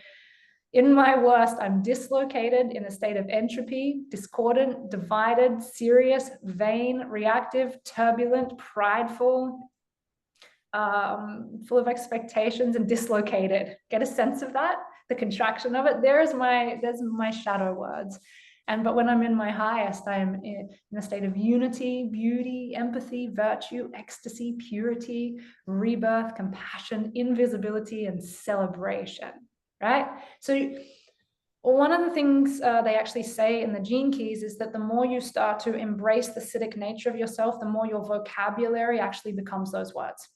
in my worst, I'm dislocated, in a state of entropy, discordant, divided, serious, vain, reactive, turbulent, prideful, full of expectations, and dislocated. Get a sense of that, the contraction of it. There's my shadow words. But when I'm in my highest, I'm in a state of unity, beauty, empathy, virtue, ecstasy, purity, rebirth, compassion, invisibility, and celebration, right? So one of the things they actually say in the gene keys is that the more you start to embrace the acidic nature of yourself, the more your vocabulary actually becomes those words.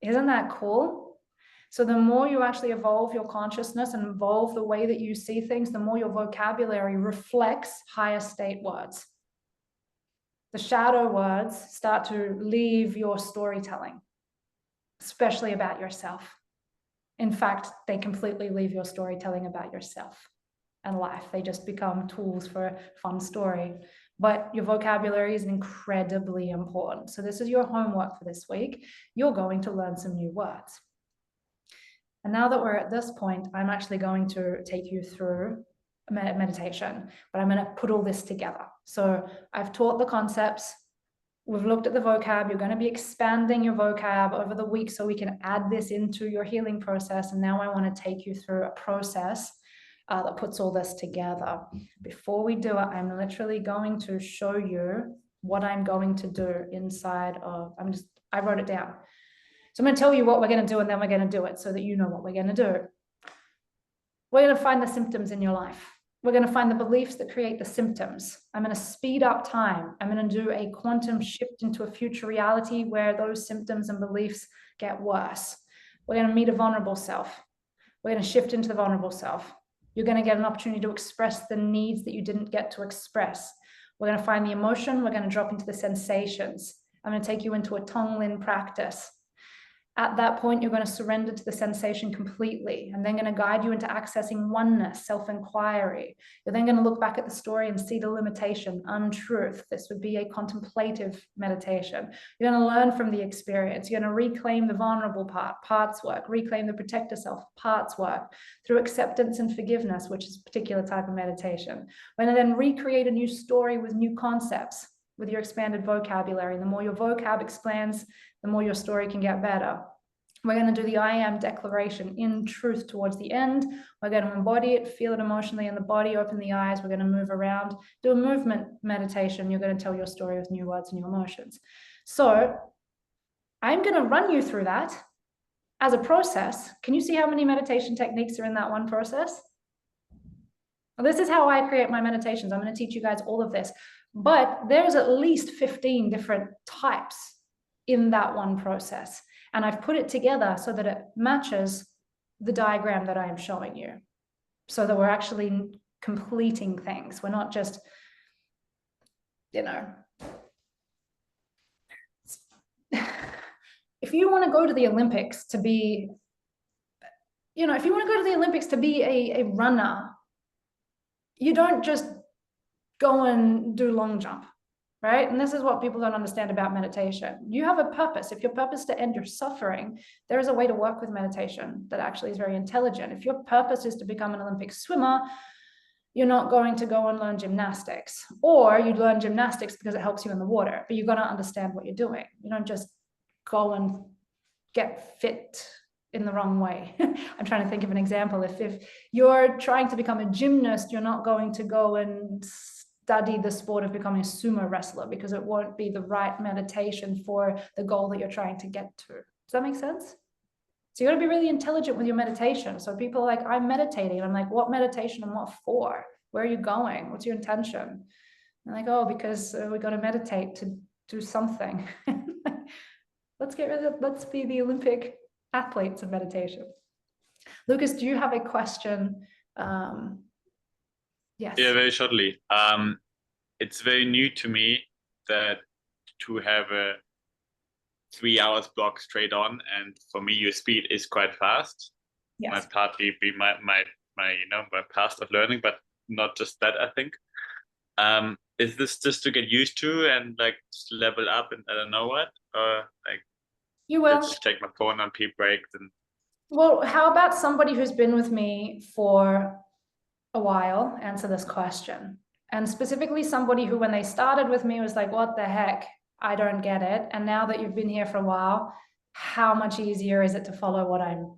Isn't that cool? So the more you actually evolve your consciousness and evolve the way that you see things, the more your vocabulary reflects higher state words. The shadow words start to leave your storytelling, especially about yourself. In fact, they completely leave your storytelling about yourself and life. They just become tools for a fun story. But your vocabulary is incredibly important. So this is your homework for this week. You're going to learn some new words. And now that we're at this point, I'm actually going to take you through a meditation, but I'm going to put all this together. So I've taught the concepts. We've looked at the vocab. You're going to be expanding your vocab over the week so we can add this into your healing process. And now I want to take you through a process that puts all this together. Before we do it, I'm literally going to show you what I'm going to do inside of, I wrote it down. So I'm going to tell you what we're going to do, and then we're going to do it so that you know what we're going to do. We're going to find the symptoms in your life. We're going to find the beliefs that create the symptoms. I'm going to speed up time. I'm going to do a quantum shift into a future reality where those symptoms and beliefs get worse. We're going to meet a vulnerable self. We're going to shift into the vulnerable self. You're going to get an opportunity to express the needs that you didn't get to express. We're going to find the emotion. We're going to drop into the sensations. I'm going to take you into a Tonglen practice. At that point, you're going to surrender to the sensation completely. I'm then going to guide you into accessing oneness, self-inquiry. You're then going to look back at the story and see the limitation, untruth. This would be a contemplative meditation. You're going to learn from the experience. You're going to reclaim the vulnerable parts work, reclaim the protector self, parts work, through acceptance and forgiveness, which is a particular type of meditation. We're going to then recreate a new story with new concepts, with your expanded vocabulary. And the more your vocab expands, the more your story can get better. We're going to do the I am declaration in truth towards the end. We're going to embody it, feel it emotionally in the body, open the eyes. We're going to move around, do a movement meditation. You're going to tell your story with new words and new emotions. So I'm going to run you through that as a process. Can you see how many meditation techniques are in that one process? Well, this is how I create my meditations. I'm going to teach you guys all of this, but there's at least 15 different types in that one process. And I've put it together so that it matches the diagram that I am showing you, so that we're actually completing things. We're not just, if you want to go to the Olympics to be, if you want to go to the Olympics to be a runner, you don't just go and do long jump. Right? And this is what people don't understand about meditation. You have a purpose. If your purpose is to end your suffering, there is a way to work with meditation that actually is very intelligent. If your purpose is to become an Olympic swimmer, you're not going to go and learn gymnastics. Or you learn gymnastics because it helps you in the water, but you've got to understand what you're doing. You don't just go and get fit in the wrong way. I'm trying to think of an example. If you're trying to become a gymnast, you're not going to go and study the sport of becoming a sumo wrestler, because it won't be the right meditation for the goal that you're trying to get to. Does that make sense? So you got to be really intelligent with your meditation. So people are like, I'm meditating. And I'm like, what meditation and what for? Where are you going? What's your intention? And like, oh, because we got to meditate to do something. Let's be the Olympic athletes of meditation. Lucas, do you have a question? Yes.
Yeah, very shortly. It's very new to me that to have a 3 hours block straight on, and for me your speed is quite fast.
Yes.
Might partly be my past of learning, but not just that, I think. Is this just to get used to and like just level up and I don't know what? Or like
you will
just take my phone on pee breaks and
well, how about somebody who's been with me for a while answer this question? And specifically somebody who, when they started with me, was like, what the heck? I don't get it. And now that you've been here for a while, how much easier is it to follow what I'm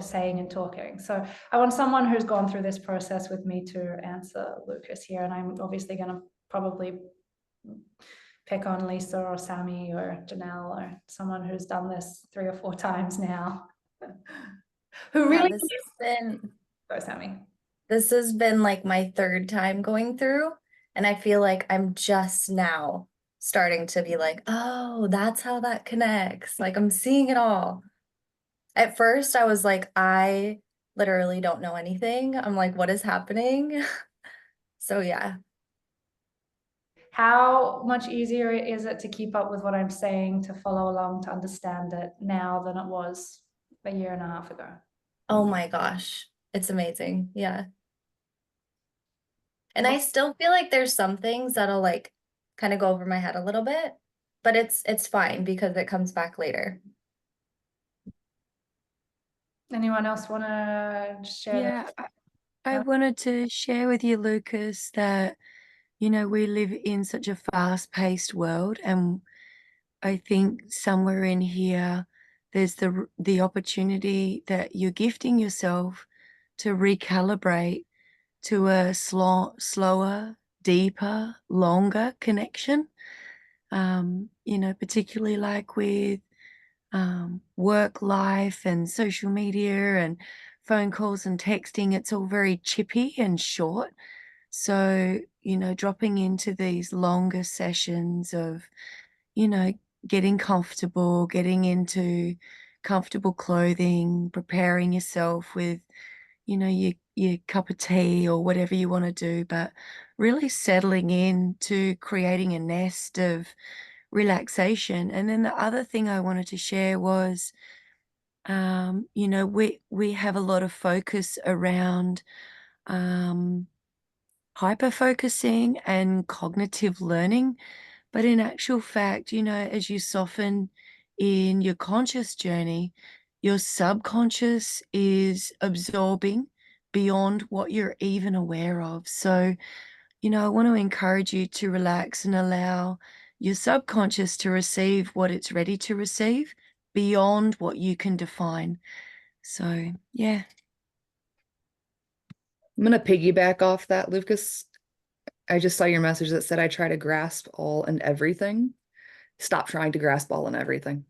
saying and talking? So I want someone who's gone through this process with me to answer Lucas here. And I'm obviously going to probably pick on Lisa or Sammy or Janelle or someone who's done this 3 or 4 times now. Who really Go, Sammy.
This has been like my 3rd time going through, and I feel like I'm just now starting to be like, oh, that's how that connects. Like I'm seeing it all. At first, I was like, I literally don't know anything. I'm like, what is happening? So yeah.
How much easier is it to keep up with what I'm saying, to follow along, to understand it now than it was a year and a half ago?
Oh my gosh. It's amazing. Yeah. And I still feel like there's some things that'll like kind of go over my head a little bit, but it's fine because it comes back later.
Anyone else want to share?
Yeah, I wanted to share with you, Lucas, that, you know, we live in such a fast-paced world, and I think somewhere in here there's the opportunity that you're gifting yourself to recalibrate to a slower, deeper, longer connection. You know, particularly like with work life and social media and phone calls and texting, it's all very chippy and short. So, you know, dropping into these longer sessions of, you know, getting comfortable, getting into comfortable clothing, preparing yourself with, you know, your cup of tea or whatever you want to do, but really settling in to creating a nest of relaxation. And then the other thing I wanted to share was, you know, we have a lot of focus around hyper focusing and cognitive learning. But in actual fact, you know, as you soften in your conscious journey, your subconscious is absorbing beyond what you're even aware of. So, you know, I want to encourage you to relax and allow your subconscious to receive what it's ready to receive beyond what you can define. So, yeah.
I'm going to piggyback off that, Lucas. I just saw your message that said, I try to grasp all and everything. Stop trying to grasp all and everything.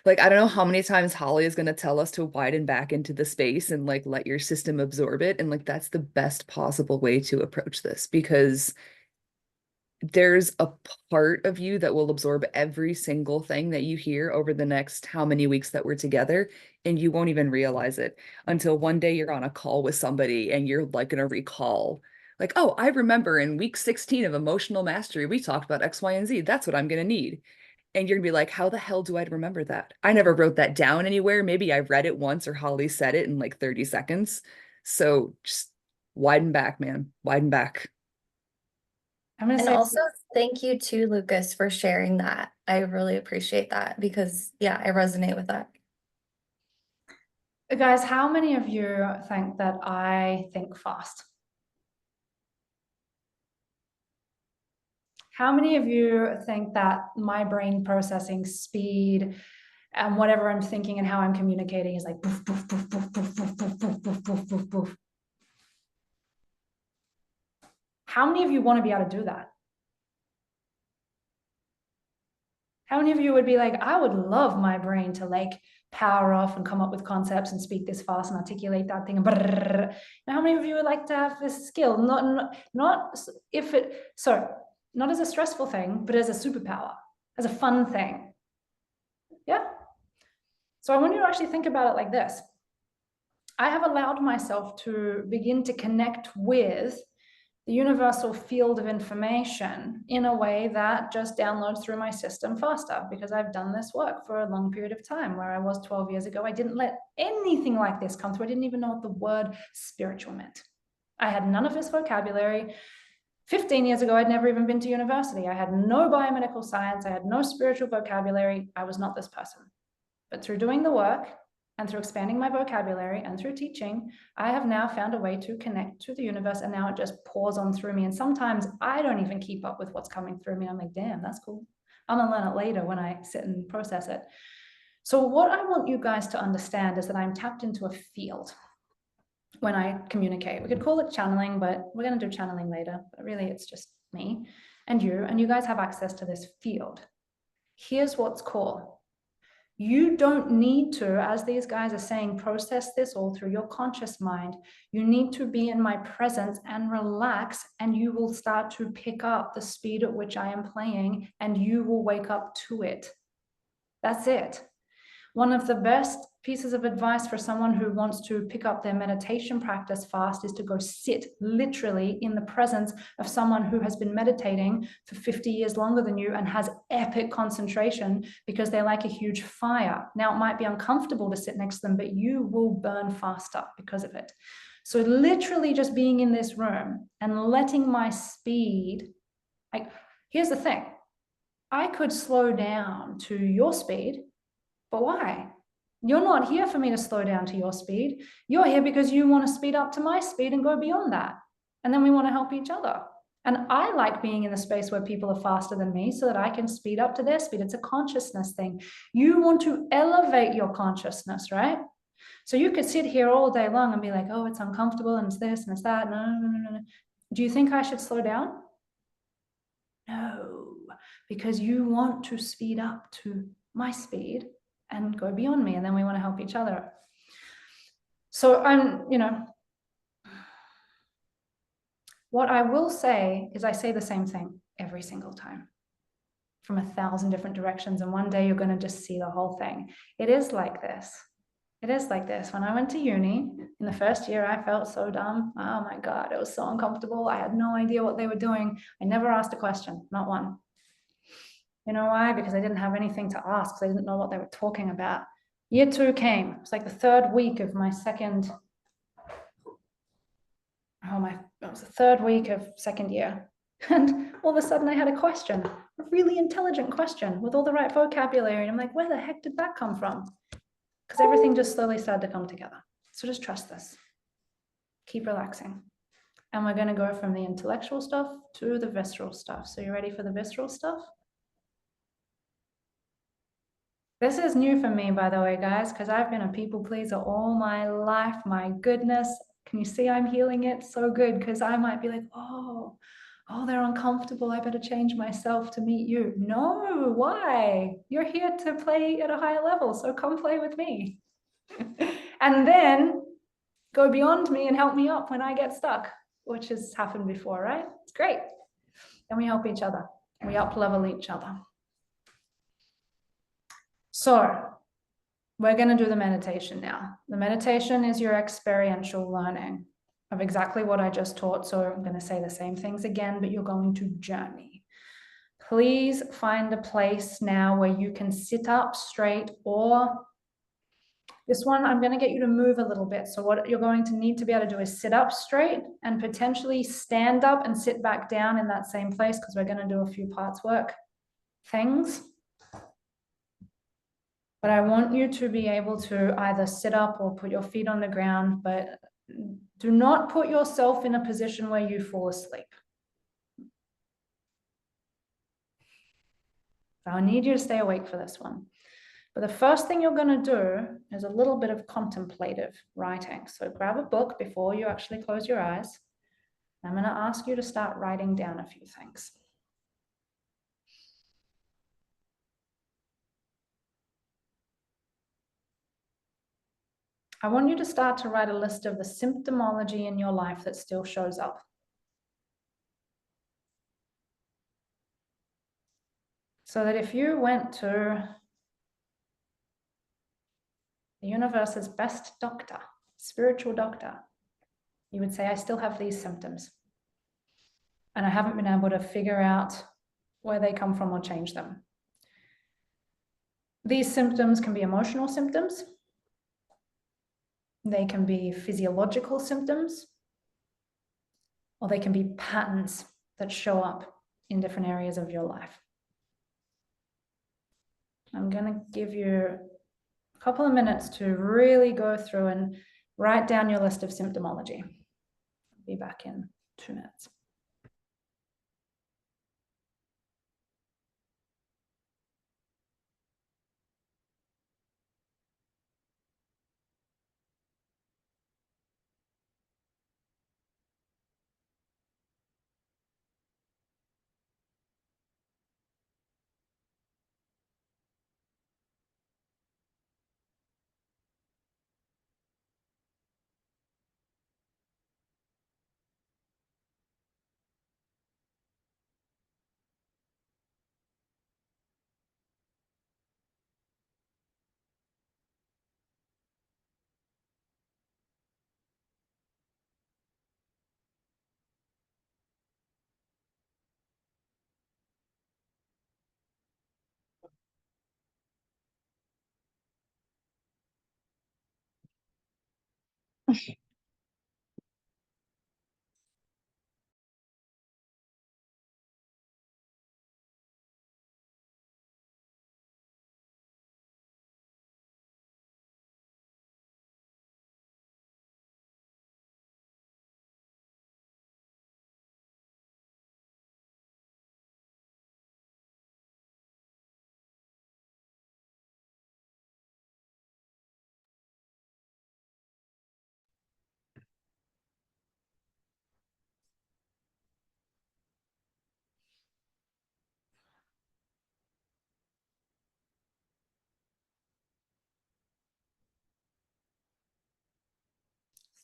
Like, I don't know how many times Holly is going to tell us to widen back into the space and like let your system absorb it. And like, that's the best possible way to approach this, because there's a part of you that will absorb every single thing that you hear over the next how many weeks that we're together, and you won't even realize it until one day you're on a call with somebody and you're like gonna recall, like, oh, I remember in week 16 of emotional mastery we talked about X, Y, and Z. That's what I'm gonna need. And you're gonna be like, how the hell do I remember that? I never wrote that down anywhere. Maybe I read it once or Holly said it in like 30 seconds. So just widen back, man. Widen back.
I'm going to
And
say,
also thank you too, Lucas, for sharing that. I really appreciate that because yeah, I resonate with that.
guys, how many of you think that I think fast? How many of you think that my brain processing speed and whatever I'm thinking and how I'm communicating is like poof, poof, poof, poof, poof, poof, poof, poof, poof, poof, poof, poof? How many of you want to be able to do that? How many of you would be like, I would love my brain to like power off and come up with concepts and speak this fast and articulate that thing? And how many of you would like to have this skill? Not if it, so not as a stressful thing, but as a superpower, as a fun thing. Yeah. So I want you to actually think about it like this. I have allowed myself to begin to connect with the universal field of information in a way that just downloads through my system faster, because I've done this work for a long period of time. Where I was 12 years ago, I didn't let anything like this come through. I didn't even know what the word spiritual meant. I had none of this vocabulary. 15 years ago, I'd never even been to university. I had no biomedical science. I had no spiritual vocabulary. I was not this person. But through doing the work and through expanding my vocabulary and through teaching, I have now found a way to connect to the universe, and now it just pours on through me. And sometimes I don't even keep up with what's coming through me. I'm like, damn, that's cool. I'm gonna learn it later when I sit and process it. So what I want you guys to understand is that I'm tapped into a field when I communicate. We could call it channeling, but we're gonna do channeling later. But really, it's just me and you guys have access to this field. Here's what's cool. You don't need to, as these guys are saying, process this all through your conscious mind. You need to be in my presence and relax, and you will start to pick up the speed at which I am playing, and you will wake up to it. That's it. One of the best pieces of advice for someone who wants to pick up their meditation practice fast is to go sit literally in the presence of someone who has been meditating for 50 years longer than you and has epic concentration, because they're like a huge fire. Now, it might be uncomfortable to sit next to them, but you will burn faster because of it. So literally just being in this room and letting my speed, like, here's the thing. I could slow down to your speed, but why? You're not here for me to slow down to your speed. You're here because you want to speed up to my speed and go beyond that. And then we want to help each other. And I like being in the space where people are faster than me so that I can speed up to their speed. It's a consciousness thing. You want to elevate your consciousness, right? So you could sit here all day long and be like, oh, it's uncomfortable and it's this and it's that. No. Do you think I should slow down? No, because you want to speed up to my speed and go beyond me, and then we want to help each other. So what I will say is I say the same thing every single time from 1,000 different directions, and one day you're going to just see the whole thing. It is like this. It is like this. When I went to uni in the first year, I felt so dumb. Oh my God, it was so uncomfortable. I had no idea what they were doing. I never asked a question, not one. You know why? Because I didn't have anything to ask, because I didn't know what they were talking about. Year 2 came. It's like the 3rd week of my second, it was the 3rd week of 2nd year. And all of a sudden I had a question, a really intelligent question with all the right vocabulary. And I'm like, where the heck did that come from? Because everything just slowly started to come together. So just trust this. Keep relaxing. And we're going to go from the intellectual stuff to the visceral stuff. So you ready for the visceral stuff? This is new for me, by the way, guys, because I've been a people pleaser all my life. My goodness. Can you see I'm healing it? So good, because I might be like, oh, they're uncomfortable. I better change myself to meet you. No, why? You're here to play at a higher level, so come play with me. And then go beyond me and help me up when I get stuck, which has happened before, right? It's great. And we help each other. We up-level each other. So we're going to do the meditation now. The meditation is your experiential learning of exactly what I just taught. So I'm going to say the same things again, but you're going to journey. Please find a place now where you can sit up straight, or this one, I'm going to get you to move a little bit. So what you're going to need to be able to do is sit up straight and potentially stand up and sit back down in that same place, because we're going to do a few parts work things. But I want you to be able to either sit up or put your feet on the ground, but do not put yourself in a position where you fall asleep. So I need you to stay awake for this one. But the first thing you're going to do is a little bit of contemplative writing. So grab a book before you actually close your eyes. I'm going to ask you to start writing down a few things. I want you to start to write a list of the symptomology in your life that still shows up. So that if you went to the universe's best doctor, spiritual doctor, you would say, I still have these symptoms. And I haven't been able to figure out where they come from or change them. These symptoms can be emotional symptoms. They can be physiological symptoms, or they can be patterns that show up in different areas of your life. I'm going to give you a couple of minutes to really go through and write down your list of symptomology. I'll be back in 2 minutes.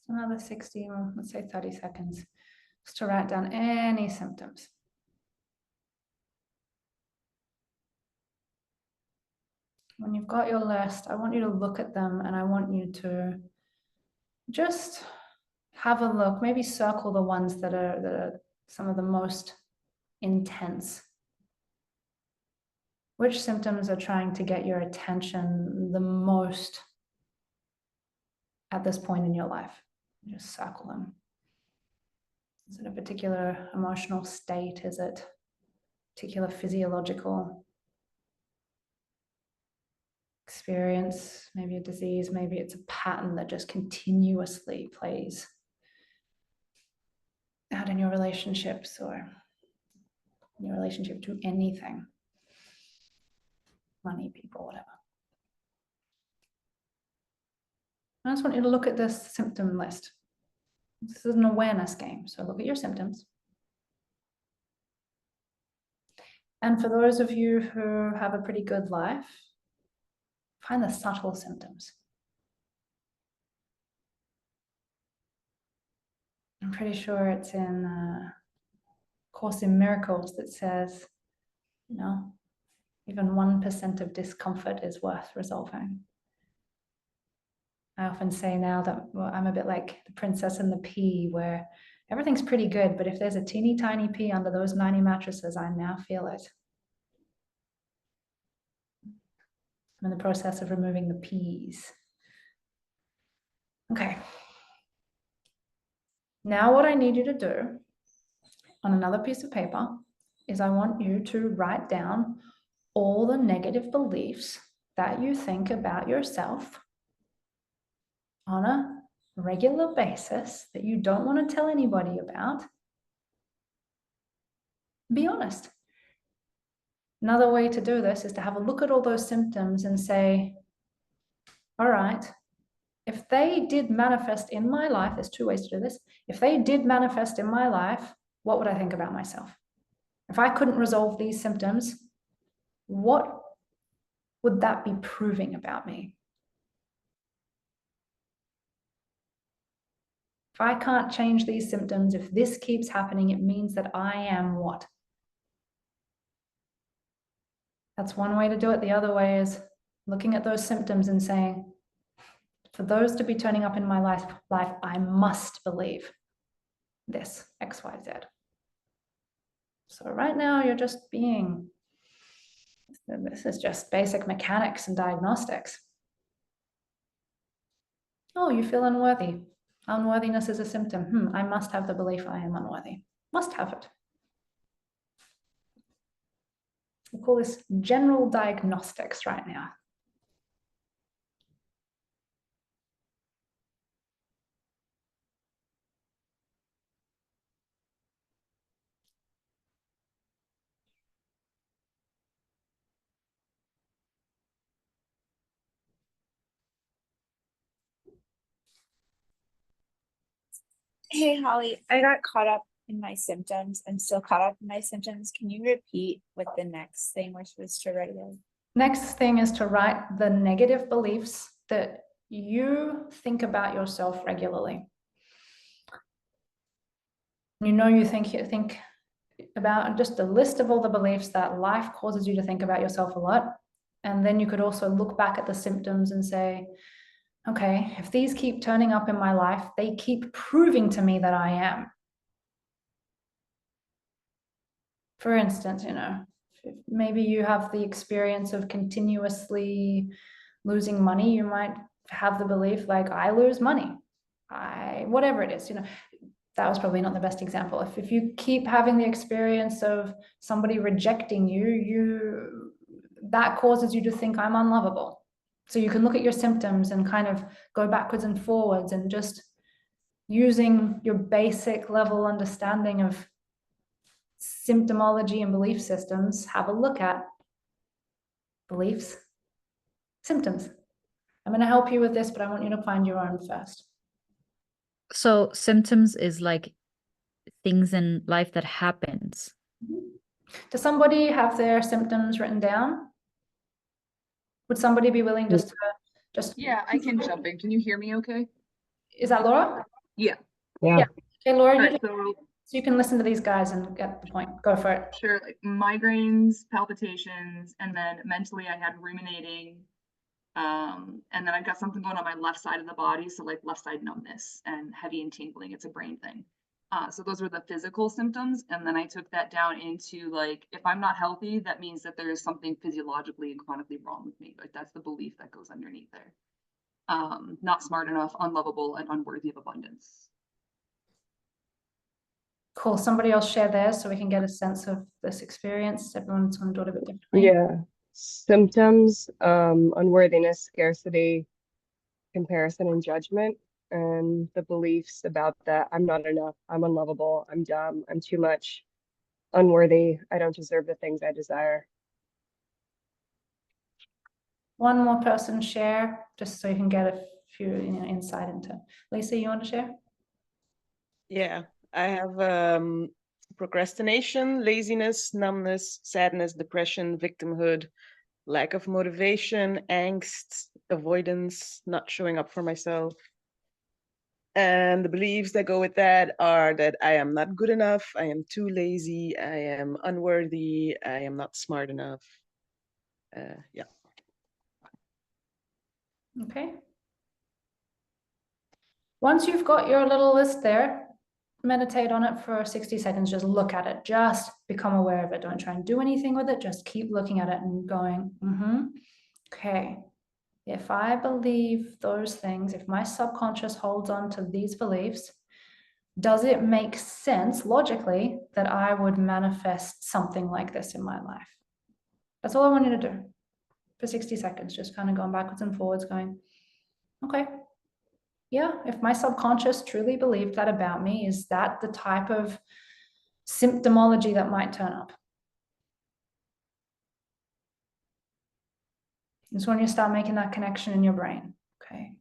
Another 60 or let's say 30 seconds just to write down any symptoms. When you've got your list, I want you to look at them and I want you to just have a look, maybe circle the ones that are some of the most intense. Which symptoms are trying to get your attention the most at this point in your life? Just circle them. Is it a particular emotional state? Is it particular physiological experience? Maybe a disease, maybe it's a pattern that just continuously plays out in your relationships or in your relationship to anything. Money, people, whatever. I just want you to look at this symptom list. This is an awareness game, so look at your symptoms. And for those of you who have a pretty good life, find the subtle symptoms. I'm pretty sure it's in Course in Miracles that says, you know, even 1% of discomfort is worth resolving. I often say now that I'm a bit like the princess and the pea, where everything's pretty good, but if there's a teeny tiny pea under those 90 mattresses, I now feel it. I'm in the process of removing the peas. Okay. Now what I need you to do on another piece of paper is I want you to write down all the negative beliefs that you think about yourself on a regular basis that you don't want to tell anybody about. Be honest. Another way to do this is to have a look at all those symptoms and say, all right, if they did manifest in my life, there's two ways to do this. If they did manifest in my life, what would I think about myself? If I couldn't resolve these symptoms, what would that be proving about me? If I can't change these symptoms, if this keeps happening, it means that I am what? That's one way to do it. The other way is looking at those symptoms and saying, for those to be turning up in my life, I must believe this, X, Y, Z. So right now you're just being, this is just basic mechanics and diagnostics. Oh, you feel unworthy. Unworthiness is a symptom. I must have the belief I am unworthy. Must have it. We call this general diagnostics right now.
Hey, Holly, I got caught up in my symptoms. I'm still caught up in my symptoms. Can you repeat what the next thing we're supposed to write is?
Next thing is to write the negative beliefs that you think about yourself regularly. You know, you think about just a list of all the beliefs that life causes you to think about yourself a lot. And then you could also look back at the symptoms and say, okay, if these keep turning up in my life, they keep proving to me that I am. For instance, you know, maybe you have the experience of continuously losing money. You might have the belief like, I lose money. whatever it is, that was probably not the best example. If you keep having the experience of somebody rejecting you, that causes you to think I'm unlovable. So you can look at your symptoms and kind of go backwards and forwards, and just using your basic level understanding of symptomology and belief systems, have a look at beliefs, symptoms. I'm going to help you with this, but I want you to find your own first.
So symptoms is like things in life that happens.
Does somebody have their symptoms written down? Would somebody be willing just to
Yeah, I can jump in. Can you hear me okay?
Is that Laura?
Yeah.
Yeah. Okay, Laura,
Alright,
so you can listen to these guys and get the point. Go for it.
sure, like migraines, palpitations, and then mentally I had ruminating. And then I've got something going on my left side of the body, so like left side numbness and heavy and tingling. It's a brain thing. So those were the physical symptoms, and then I took that down into like, if I'm not healthy, that means that there is something physiologically and chronically wrong with me. Like that's the belief that goes underneath there. Not smart enough, unlovable, and unworthy of abundance.
Cool. Somebody else share theirs so we can get a sense of this experience. Everyone's going to do it a bit differently.
Yeah. Symptoms, unworthiness, scarcity, comparison, and judgment. And the beliefs about that I'm not enough, I'm unlovable, I'm dumb, I'm too much, unworthy, I don't deserve the things I desire.
One more person share, just so you can get a few insight into. Lisa, you want to share?
Yeah, I have procrastination, laziness, numbness, sadness, depression, victimhood, lack of motivation, angst, avoidance, not showing up for myself. And the beliefs that go with that are that I am not good enough, I am too lazy, I am unworthy, I am not smart enough. Yeah.
Okay. Once you've got your little list there, meditate on it for 60 seconds. Just look at it. Just become aware of it. Don't try and do anything with it. Just keep looking at it and going, okay. If I believe those things, if my subconscious holds on to these beliefs, does it make sense logically that I would manifest something like this in my life? That's all I want you to do for 60 seconds. Just kind of going backwards and forwards, going, okay. Yeah, if my subconscious truly believed that about me, is that the type of symptomology that might turn up? It's when you start making that connection in your brain. Okay.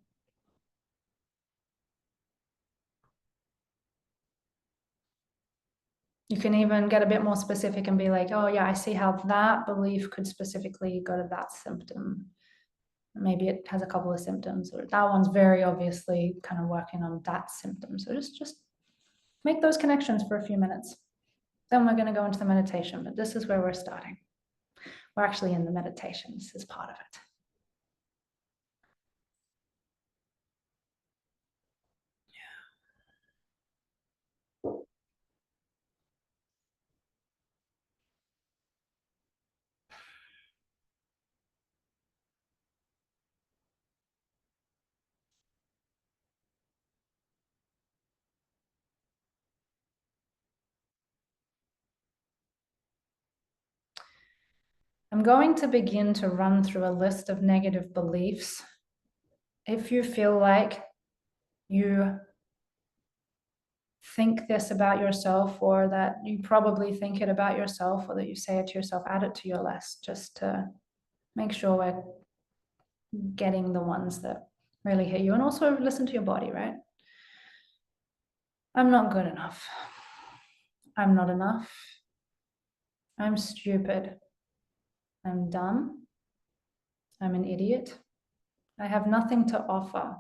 You can even get a bit more specific and be like, oh yeah, I see how that belief could specifically go to that symptom. Maybe it has a couple of symptoms, or that one's very obviously kind of working on that symptom. So just make those connections for a few minutes. Then we're going to go into the meditation, but this is where we're starting. We're actually in the meditation. This is part of it. I'm going to begin to run through a list of negative beliefs. If you feel like you think this about yourself, or that you probably think it about yourself, or that you say it to yourself, add it to your list, just to make sure we're getting the ones that really hit you. And also listen to your body, right? I'm not good enough. I'm not enough. I'm stupid. I'm dumb. I'm an idiot. I have nothing to offer.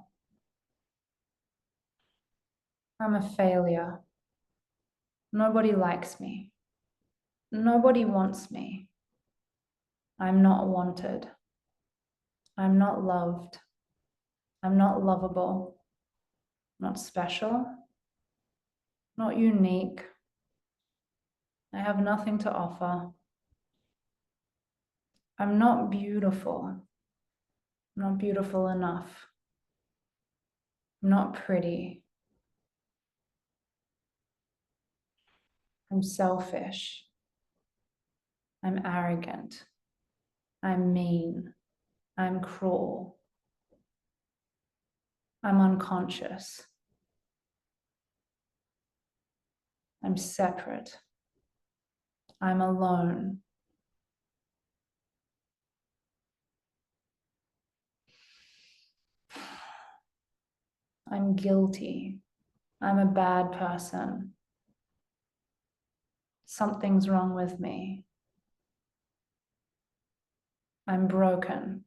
I'm a failure. Nobody likes me. Nobody wants me. I'm not wanted. I'm not loved. I'm not lovable. Not special. Not unique. I have nothing to offer. I'm not beautiful. Not beautiful enough. I'm not pretty. I'm selfish. I'm arrogant. I'm mean. I'm cruel. I'm unconscious. I'm separate. I'm alone. I'm guilty. I'm a bad person. Something's wrong with me. I'm broken.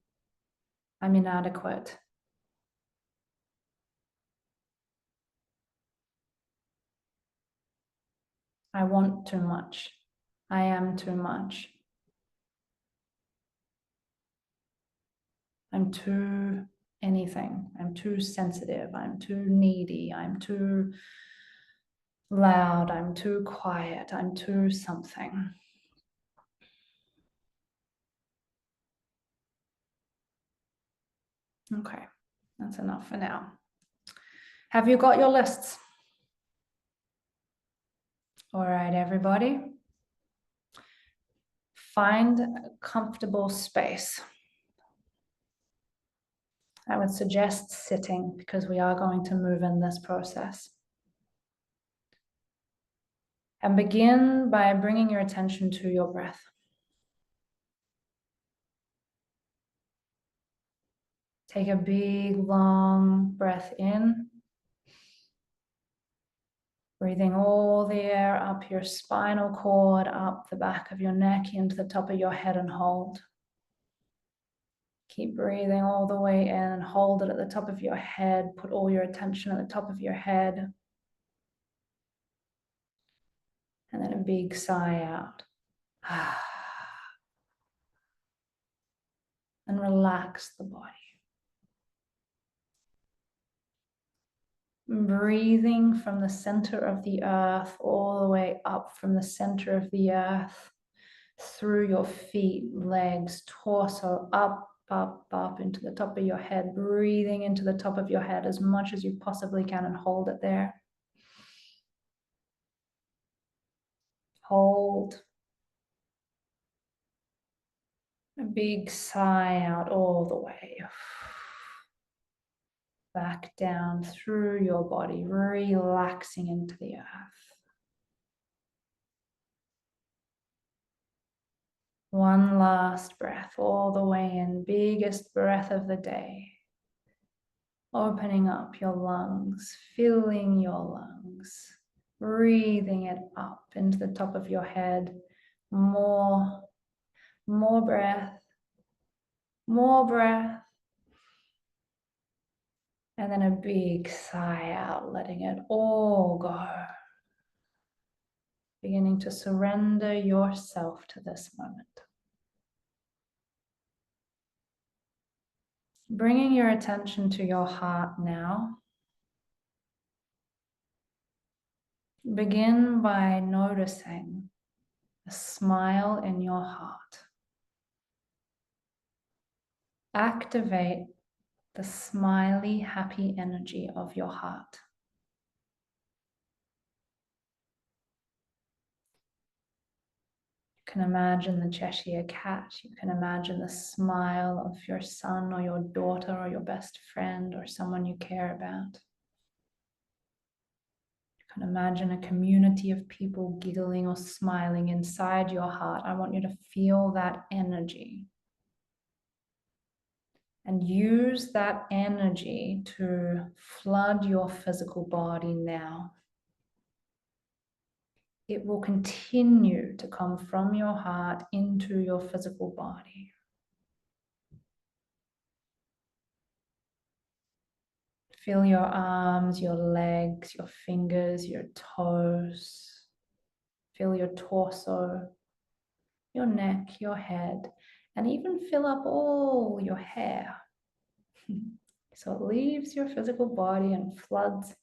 I'm inadequate. I want too much. I am too much. I'm too anything. I'm too sensitive. I'm too needy. I'm too loud. I'm too quiet. I'm too something. Okay, that's enough for now. Have you got your lists? All right, everybody. Find a comfortable space. I would suggest sitting because we are going to move in this process. And begin by bringing your attention to your breath. Take a big, long breath in. Breathing all the air up your spinal cord, up the back of your neck, into the top of your head, and hold. Keep breathing all the way in and hold it at the top of your head. Put all your attention at the top of your head. And then a big sigh out. And relax the body. Breathing from the center of the earth all the way up from the center of the earth through your feet, legs, torso, up, up, up into the top of your head. Breathing into the top of your head as much as you possibly can and hold it there. Hold. A big sigh out all the way. Back down through your body, relaxing into the earth. One last breath all the way in, biggest breath of the day. Opening up your lungs, filling your lungs, breathing it up into the top of your head. More breath, more breath. And then a big sigh out, letting it all go. Beginning to surrender yourself to this moment. Bringing your attention to your heart now. Begin by noticing a smile in your heart. Activate the smiley, happy energy of your heart. You can imagine the Cheshire cat. You can imagine the smile of your son or your daughter or your best friend or someone you care about. You can imagine a community of people giggling or smiling inside your heart. I want you to feel that energy. And use that energy to flood your physical body now. It will continue to come from your heart into your physical body. Feel your arms, your legs, your fingers, your toes. Feel your torso, your neck, your head, and even fill up all your hair. So it leaves your physical body and floods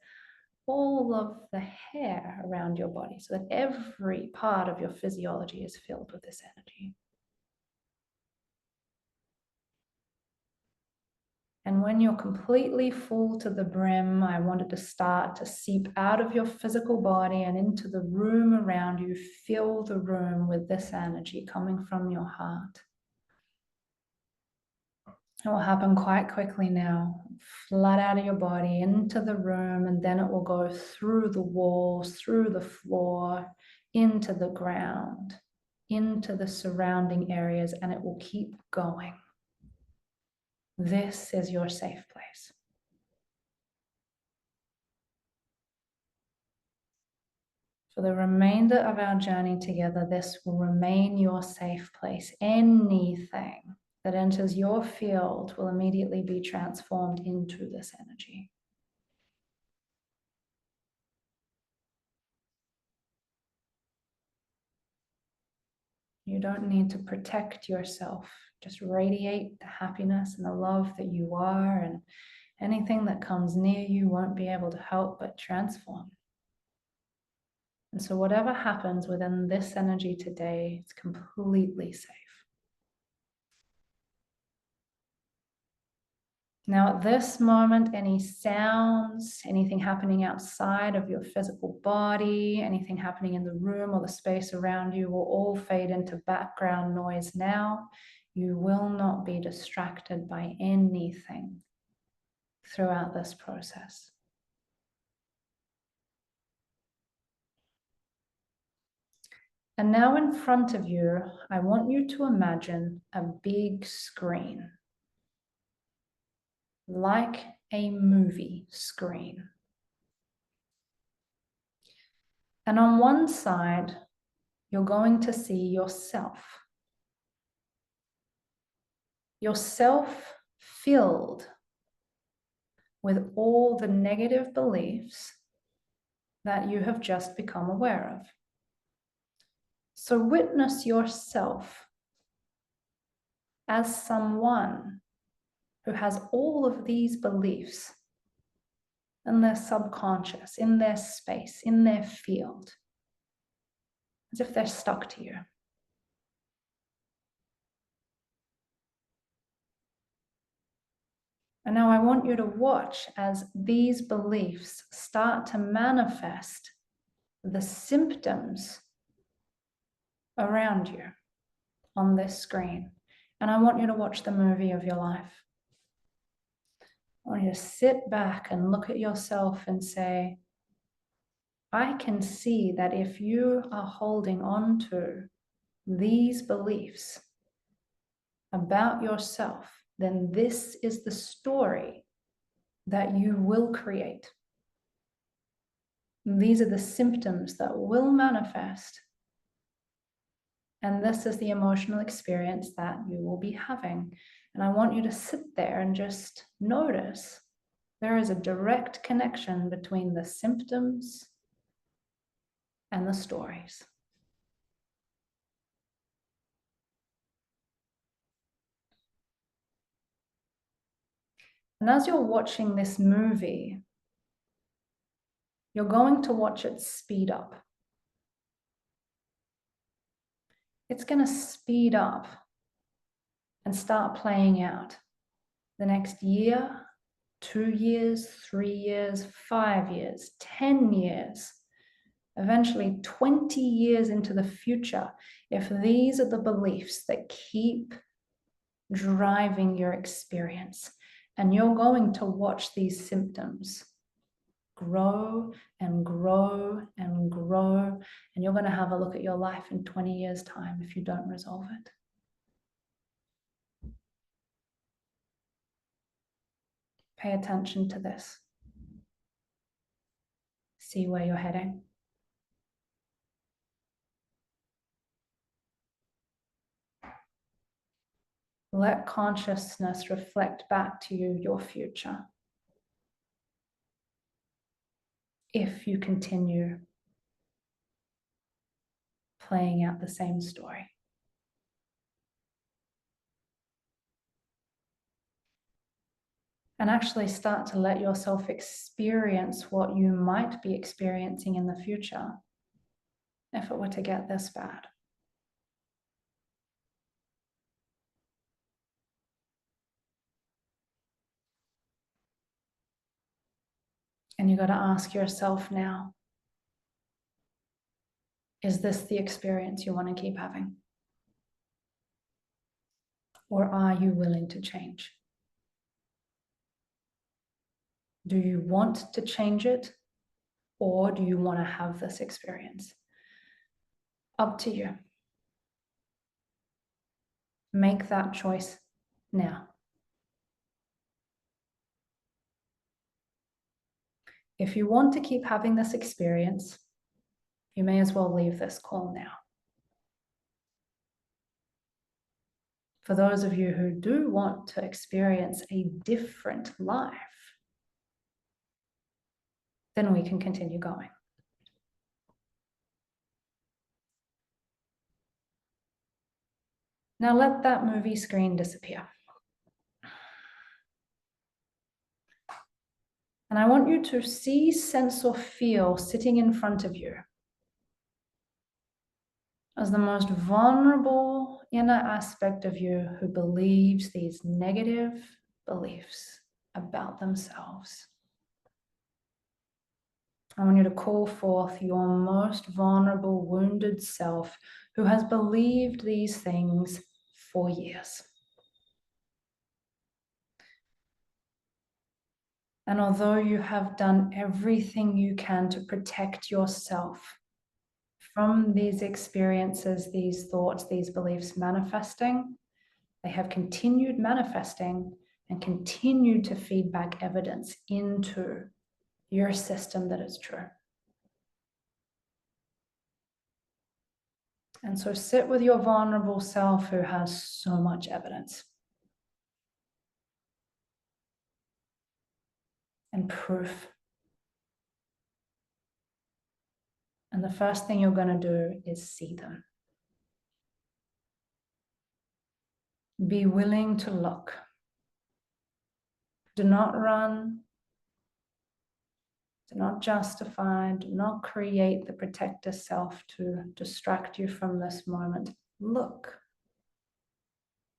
all of the hair around your body so that every part of your physiology is filled with this energy. And when you're completely full to the brim, I want it to start to seep out of your physical body and into the room around you. Fill the room with this energy coming from your heart. It will happen quite quickly now. Flood out of your body into the room, and then it will go through the walls, through the floor, into the ground, into the surrounding areas, and it will keep going. This is your safe place. For the remainder of our journey together, this will remain your safe place. Anything that enters your field will immediately be transformed into this energy. You don't need to protect yourself. Just radiate the happiness and the love that you are, and anything that comes near you won't be able to help but transform. And so whatever happens within this energy today, it's completely safe. Now at this moment, any sounds, anything happening outside of your physical body, anything happening in the room or the space around you will all fade into background noise now. You will not be distracted by anything throughout this process. And now in front of you, I want you to imagine a big screen, like a movie screen. And on one side, you're going to see yourself. Yourself filled with all the negative beliefs that you have just become aware of. So witness yourself as someone who has all of these beliefs in their subconscious, in their space, in their field, as if they're stuck to you. And now I want you to watch as these beliefs start to manifest the symptoms around you on this screen. And I want you to watch the movie of your life. I want you to sit back and look at yourself and say, I can see that if you are holding on to these beliefs about yourself, then this is the story that you will create. These are the symptoms that will manifest. And this is the emotional experience that you will be having. And I want you to sit there and just notice there is a direct connection between the symptoms and the stories. And as you're watching this movie, you're going to watch it speed up. It's going to speed up and start playing out the next year, 2 years, 3 years, 5 years, 10 years, eventually 20 years into the future, if these are the beliefs that keep driving your experience. And you're going to watch these symptoms grow and grow and grow. And you're going to have a look at your life in 20 years' time if you don't resolve it. Pay attention to this. See where you're heading. Let consciousness reflect back to you your future. If you continue playing out the same story. And actually start to let yourself experience what you might be experiencing in the future if it were to get this bad. And you got to ask yourself now, is this the experience you want to keep having? Or are you willing to change? Do you want to change it? Or do you want to have this experience? Up to you. Make that choice now. If you want to keep having this experience, you may as well leave this call now. For those of you who do want to experience a different life, then we can continue going. Now let that movie screen disappear. And I want you to see, sense, or feel sitting in front of you as the most vulnerable inner aspect of you who believes these negative beliefs about themselves. I want you to call forth your most vulnerable, wounded self who has believed these things for years. And although you have done everything you can to protect yourself from these experiences, these thoughts, these beliefs manifesting, they have continued manifesting and continued to feed back evidence into your system that is true. And so sit with your vulnerable self who has so much evidence and proof. And the first thing you're going to do is see them. Be willing to look. Do not run. Do not justify. Do not create the protector self to distract you from this moment. Look.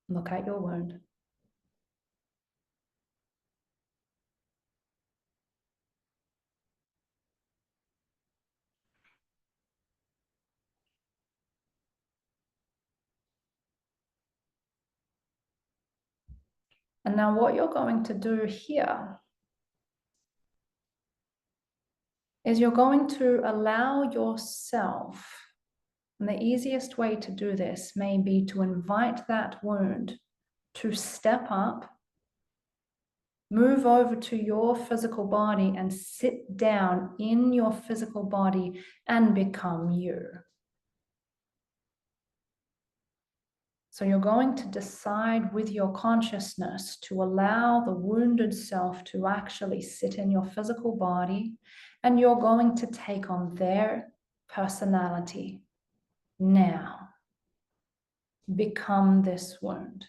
Look at your wound. And now what you're going to do here is you're going to allow yourself, and the easiest way to do this may be to invite that wound to step up, move over to your physical body and sit down in your physical body and become you. So you're going to decide with your consciousness to allow the wounded self to actually sit in your physical body, and you're going to take on their personality now. Become this wound.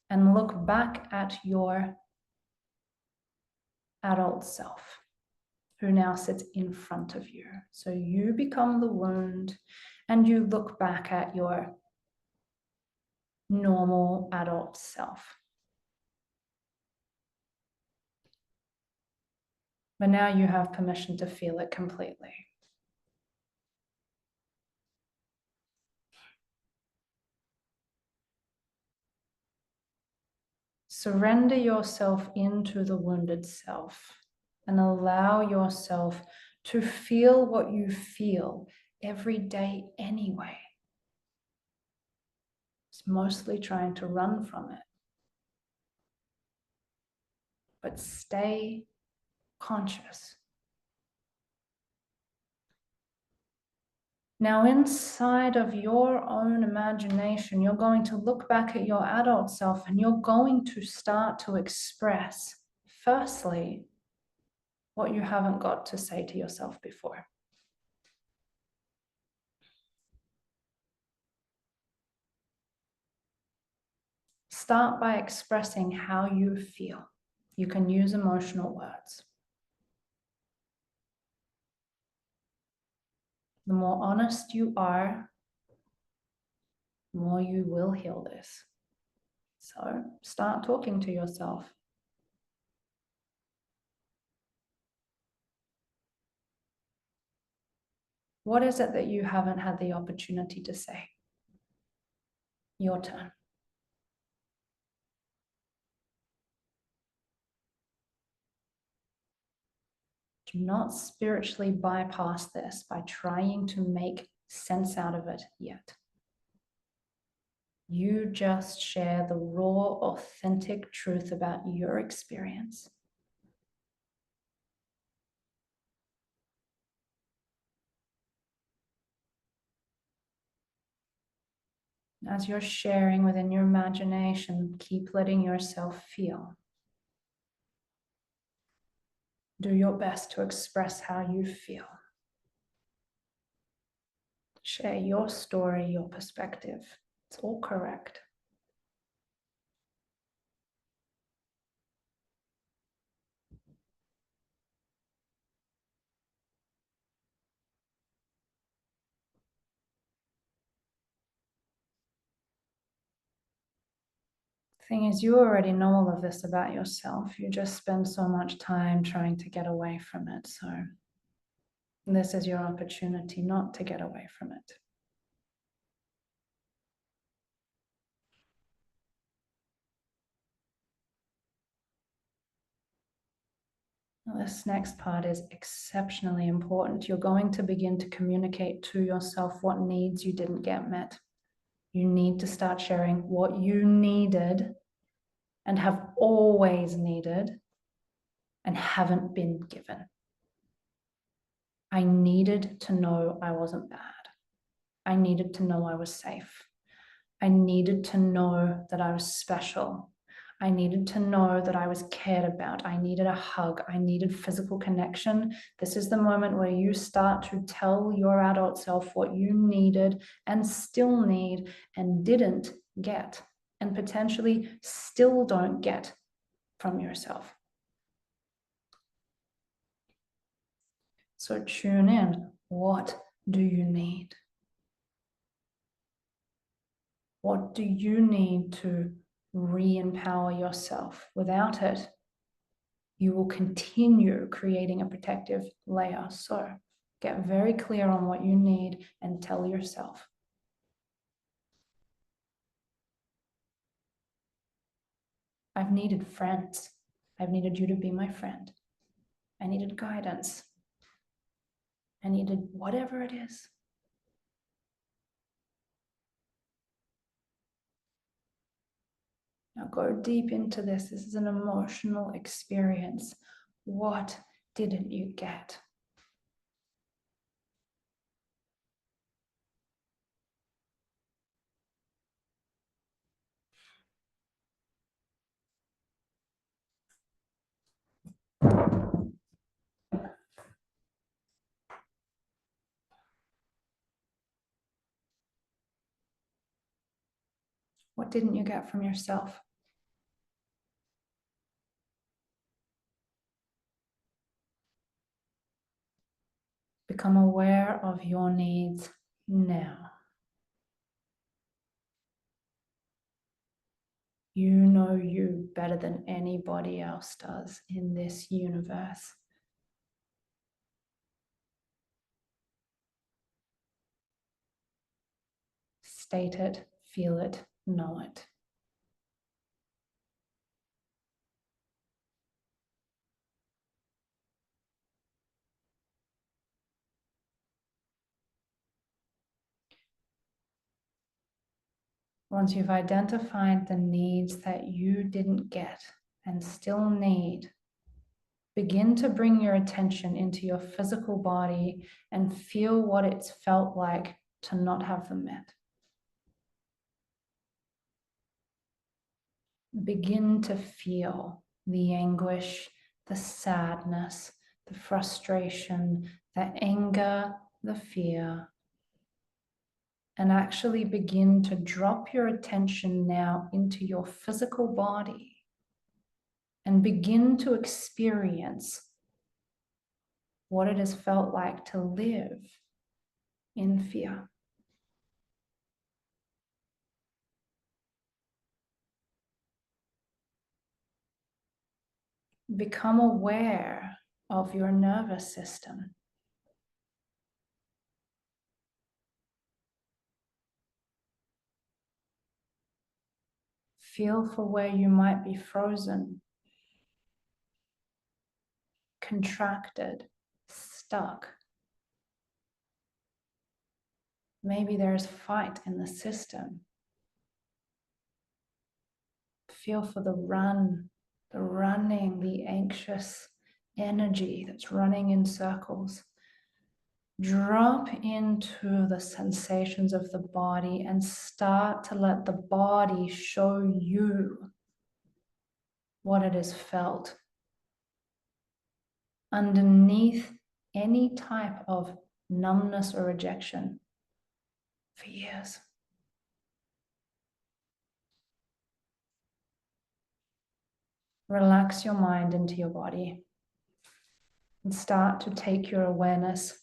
And look back at your adult self who now sits in front of you. So you become the wound and you look back at your normal adult self. But now you have permission to feel it completely. Surrender yourself into the wounded self and allow yourself to feel what you feel every day anyway. It's mostly trying to run from it. But stay conscious. Now, inside of your own imagination, you're going to look back at your adult self and you're going to start to express, firstly, what you haven't got to say to yourself before. Start by expressing how you feel. You can use emotional words. The more honest you are, the more you will heal this. So start talking to yourself. What is it that you haven't had the opportunity to say? Your turn. Do not spiritually bypass this by trying to make sense out of it yet. You just share the raw, authentic truth about your experience. As you're sharing within your imagination, keep letting yourself feel. Do your best to express how you feel. Share your story, your perspective. It's all correct. Thing is, you already know all of this about yourself. You just spend so much time trying to get away from it. So this is your opportunity not to get away from it. Now, this next part is exceptionally important. You're going to begin to communicate to yourself what needs you didn't get met. You need to start sharing what you needed and have always needed and haven't been given. I needed to know I wasn't bad. I needed to know I was safe. I needed to know that I was special. I needed to know that I was cared about. I needed a hug. I needed physical connection. This is the moment where you start to tell your adult self what you needed and still need and didn't get, and potentially still don't get from yourself. So tune in. What do you need? What do you need to re-empower yourself? Without it, you will continue creating a protective layer. So get very clear on what you need and tell yourself. I've needed friends. I've needed you to be my friend. I needed guidance. I needed whatever it is. Now go deep into this. This is an emotional experience. What didn't you get? What didn't you get from yourself? Become aware of your needs now. You know you better than anybody else does in this universe. State it, feel it, know it. Once you've identified the needs that you didn't get and still need, begin to bring your attention into your physical body and feel what it's felt like to not have them met. Begin to feel the anguish, the sadness, the frustration, the anger, the fear, and actually begin to drop your attention now into your physical body and begin to experience what it has felt like to live in fear. Become aware of your nervous system. Feel for where you might be frozen, contracted, stuck. Maybe there's fight in the system. Feel for the running, the anxious energy that's running in circles. Drop into the sensations of the body and start to let the body show you what it has felt underneath any type of numbness or rejection for years. Relax your mind into your body and start to take your awareness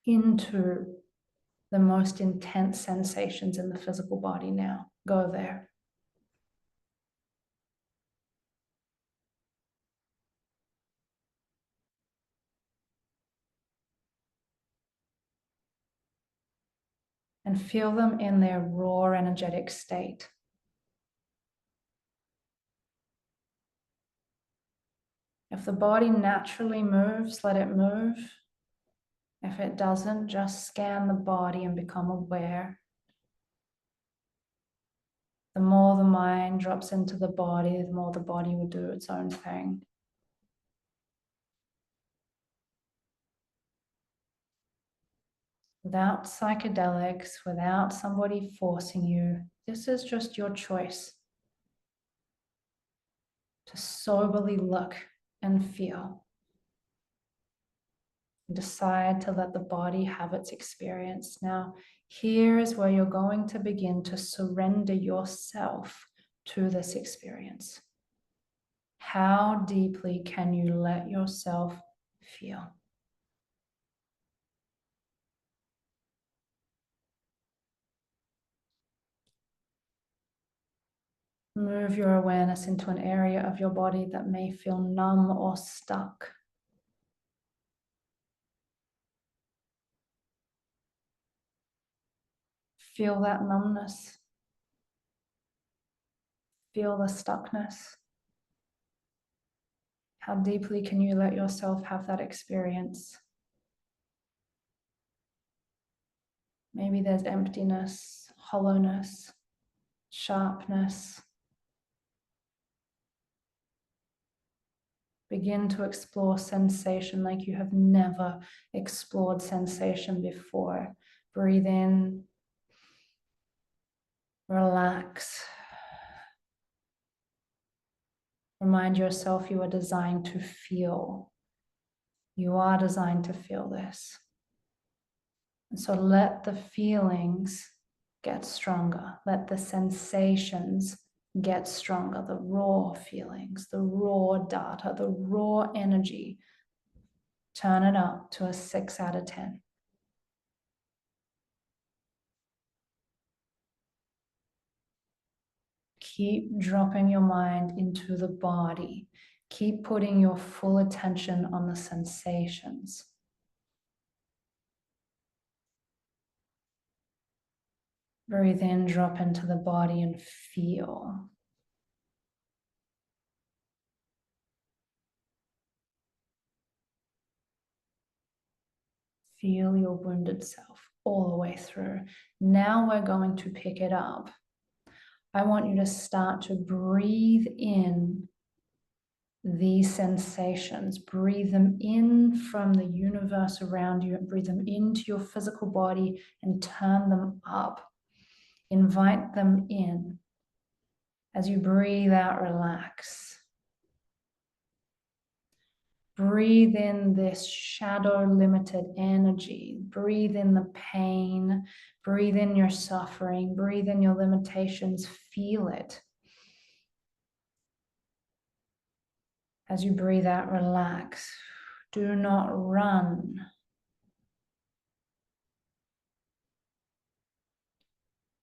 into the most intense sensations in the physical body now. Go there. And feel them in their raw energetic state. If the body naturally moves, let it move. If it doesn't, just scan the body and become aware. The more the mind drops into the body, the more the body will do its own thing. Without psychedelics, without somebody forcing you, this is just your choice to soberly look and feel. Decide to let the body have its experience. Now, here is where you're going to begin to surrender yourself to this experience. How deeply can you let yourself feel? Move your awareness into an area of your body that may feel numb or stuck. Feel that numbness. Feel the stuckness. How deeply can you let yourself have that experience? Maybe there's emptiness, hollowness, sharpness. Begin to explore sensation like you have never explored sensation before. Breathe in, relax. Remind yourself you are designed to feel. You are designed to feel this. And so let the feelings get stronger. Let the sensations get stronger. The raw feelings, the raw data, the raw energy. Turn it up to a 6 out of 10. Keep dropping your mind into the body. Keep putting your full attention on the sensations. Breathe in, drop into the body and feel. Feel your wounded self all the way through. Now we're going to pick it up. I want you to start to breathe in these sensations. Breathe them in from the universe around you and breathe them into your physical body and turn them up. Invite them in. As you breathe out, relax. Breathe in this shadow-limited energy. Breathe in the pain. Breathe in your suffering. Breathe in your limitations. Feel it. As you breathe out, relax. Do not run.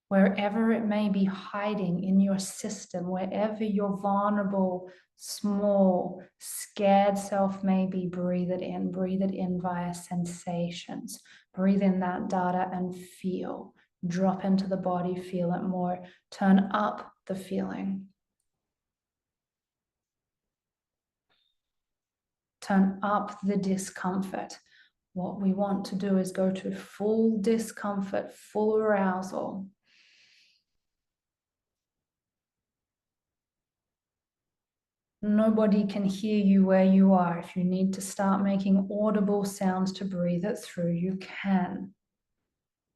Wherever it may be hiding in your system, wherever your vulnerable, small, scared self may be, breathe it in. Breathe it in via sensations. Breathe in that data and feel. Drop into the body, feel it more. Turn up the feeling. Turn up the discomfort. What we want to do is go to full discomfort, full arousal. Nobody can hear you where you are. If you need to start making audible sounds to breathe it through, you can.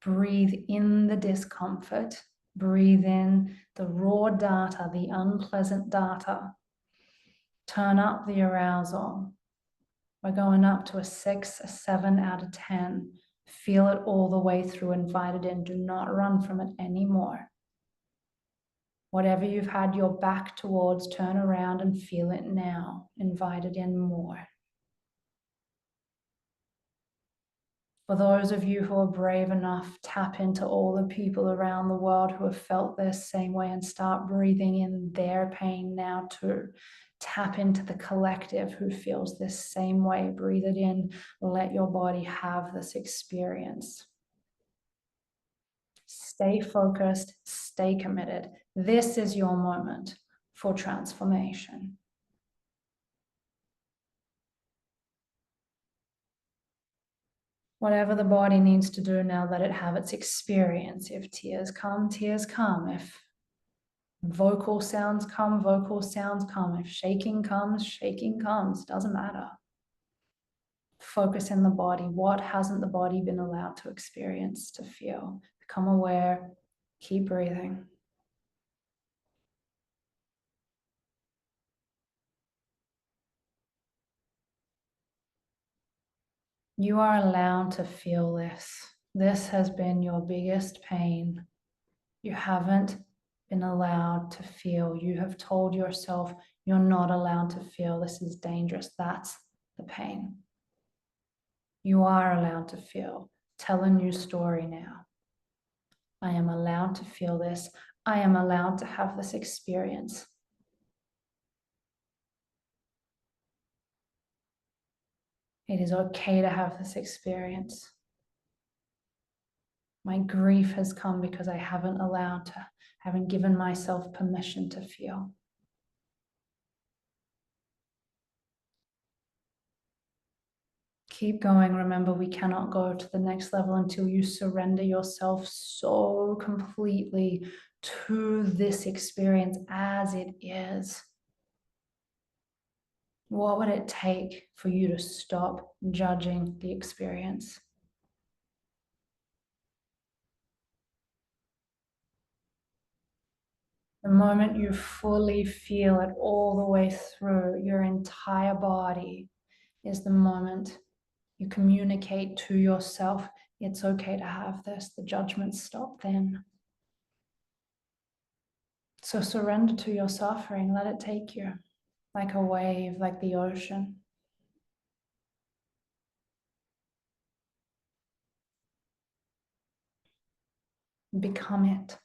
Breathe in the discomfort. Breathe in the raw data, the unpleasant data. Turn up the arousal. We're going up to a 6, a 7 out of 10. Feel it all the way through, invite it in. Do not run from it anymore. Whatever you've had your back towards, turn around and feel it now. Invite it in more. For those of you who are brave enough, tap into all the people around the world who have felt this same way and start breathing in their pain now too. Tap into the collective who feels this same way. Breathe it in. Let your body have this experience. Stay focused, stay committed. This is your moment for transformation. Whatever the body needs to do now, let it have its experience. If tears come, tears come. If vocal sounds come, vocal sounds come. If shaking comes, shaking comes. Doesn't matter. Focus in the body. What hasn't the body been allowed to experience, to feel? Become aware. Keep breathing. You are allowed to feel this. This has been your biggest pain. You haven't been allowed to feel. You have told yourself you're not allowed to feel. This is dangerous. That's the pain. You are allowed to feel. Tell a new story now. I am allowed to feel this. I am allowed to have this experience. It is okay to have this experience. My grief has come because I haven't given myself permission to feel. Keep going. Remember, we cannot go to the next level until you surrender yourself so completely to this experience as it is. What would it take for you to stop judging the experience? The moment you fully feel it all the way through your entire body is the moment you communicate to yourself, it's okay to have this. The judgments stop then. So surrender to your suffering. Let it take you like a wave, like the ocean. Become it.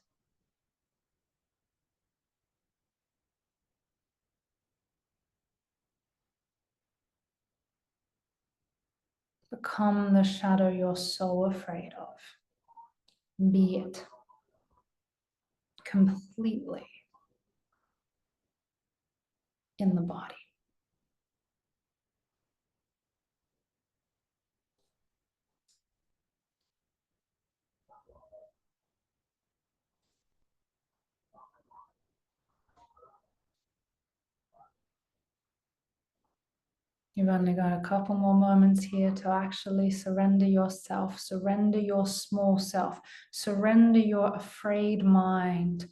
Become the shadow you're so afraid of. Be it completely in the body. You've only got a couple more moments here to actually surrender yourself, surrender your small self, surrender your afraid mind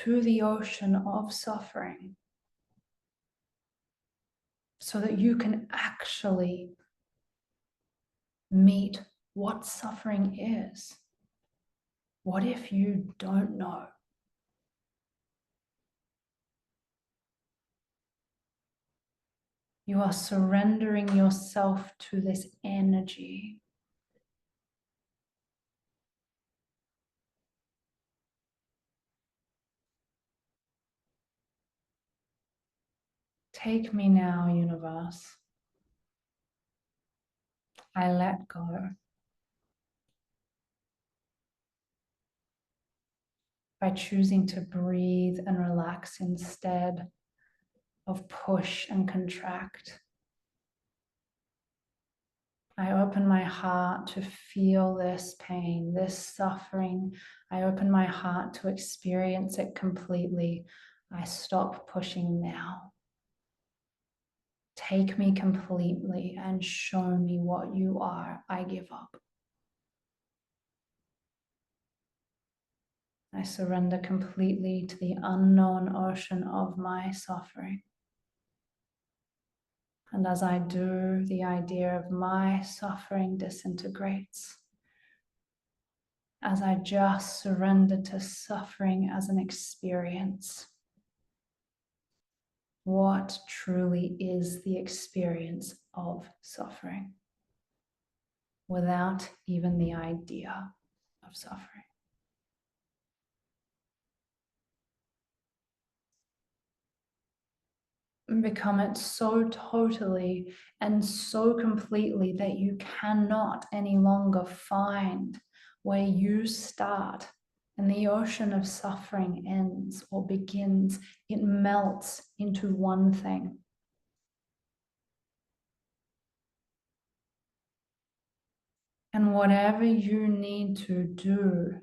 to the ocean of suffering so that you can actually meet what suffering is. What if you don't know? You are surrendering yourself to this energy. Take me now, universe. I let go. by choosing to breathe and relax instead of push and contract. I open my heart to feel this pain, this suffering. I open my heart to experience it completely. I stop pushing now. Take me completely and show me what you are. I give up. I surrender completely to the unknown ocean of my suffering. And as I do, the idea of my suffering disintegrates. As I just surrender to suffering as an experience. What truly is the experience of suffering without even the idea of suffering? And become it so totally and so completely that you cannot any longer find where you start and the ocean of suffering ends or begins. It melts into one thing. And whatever you need to do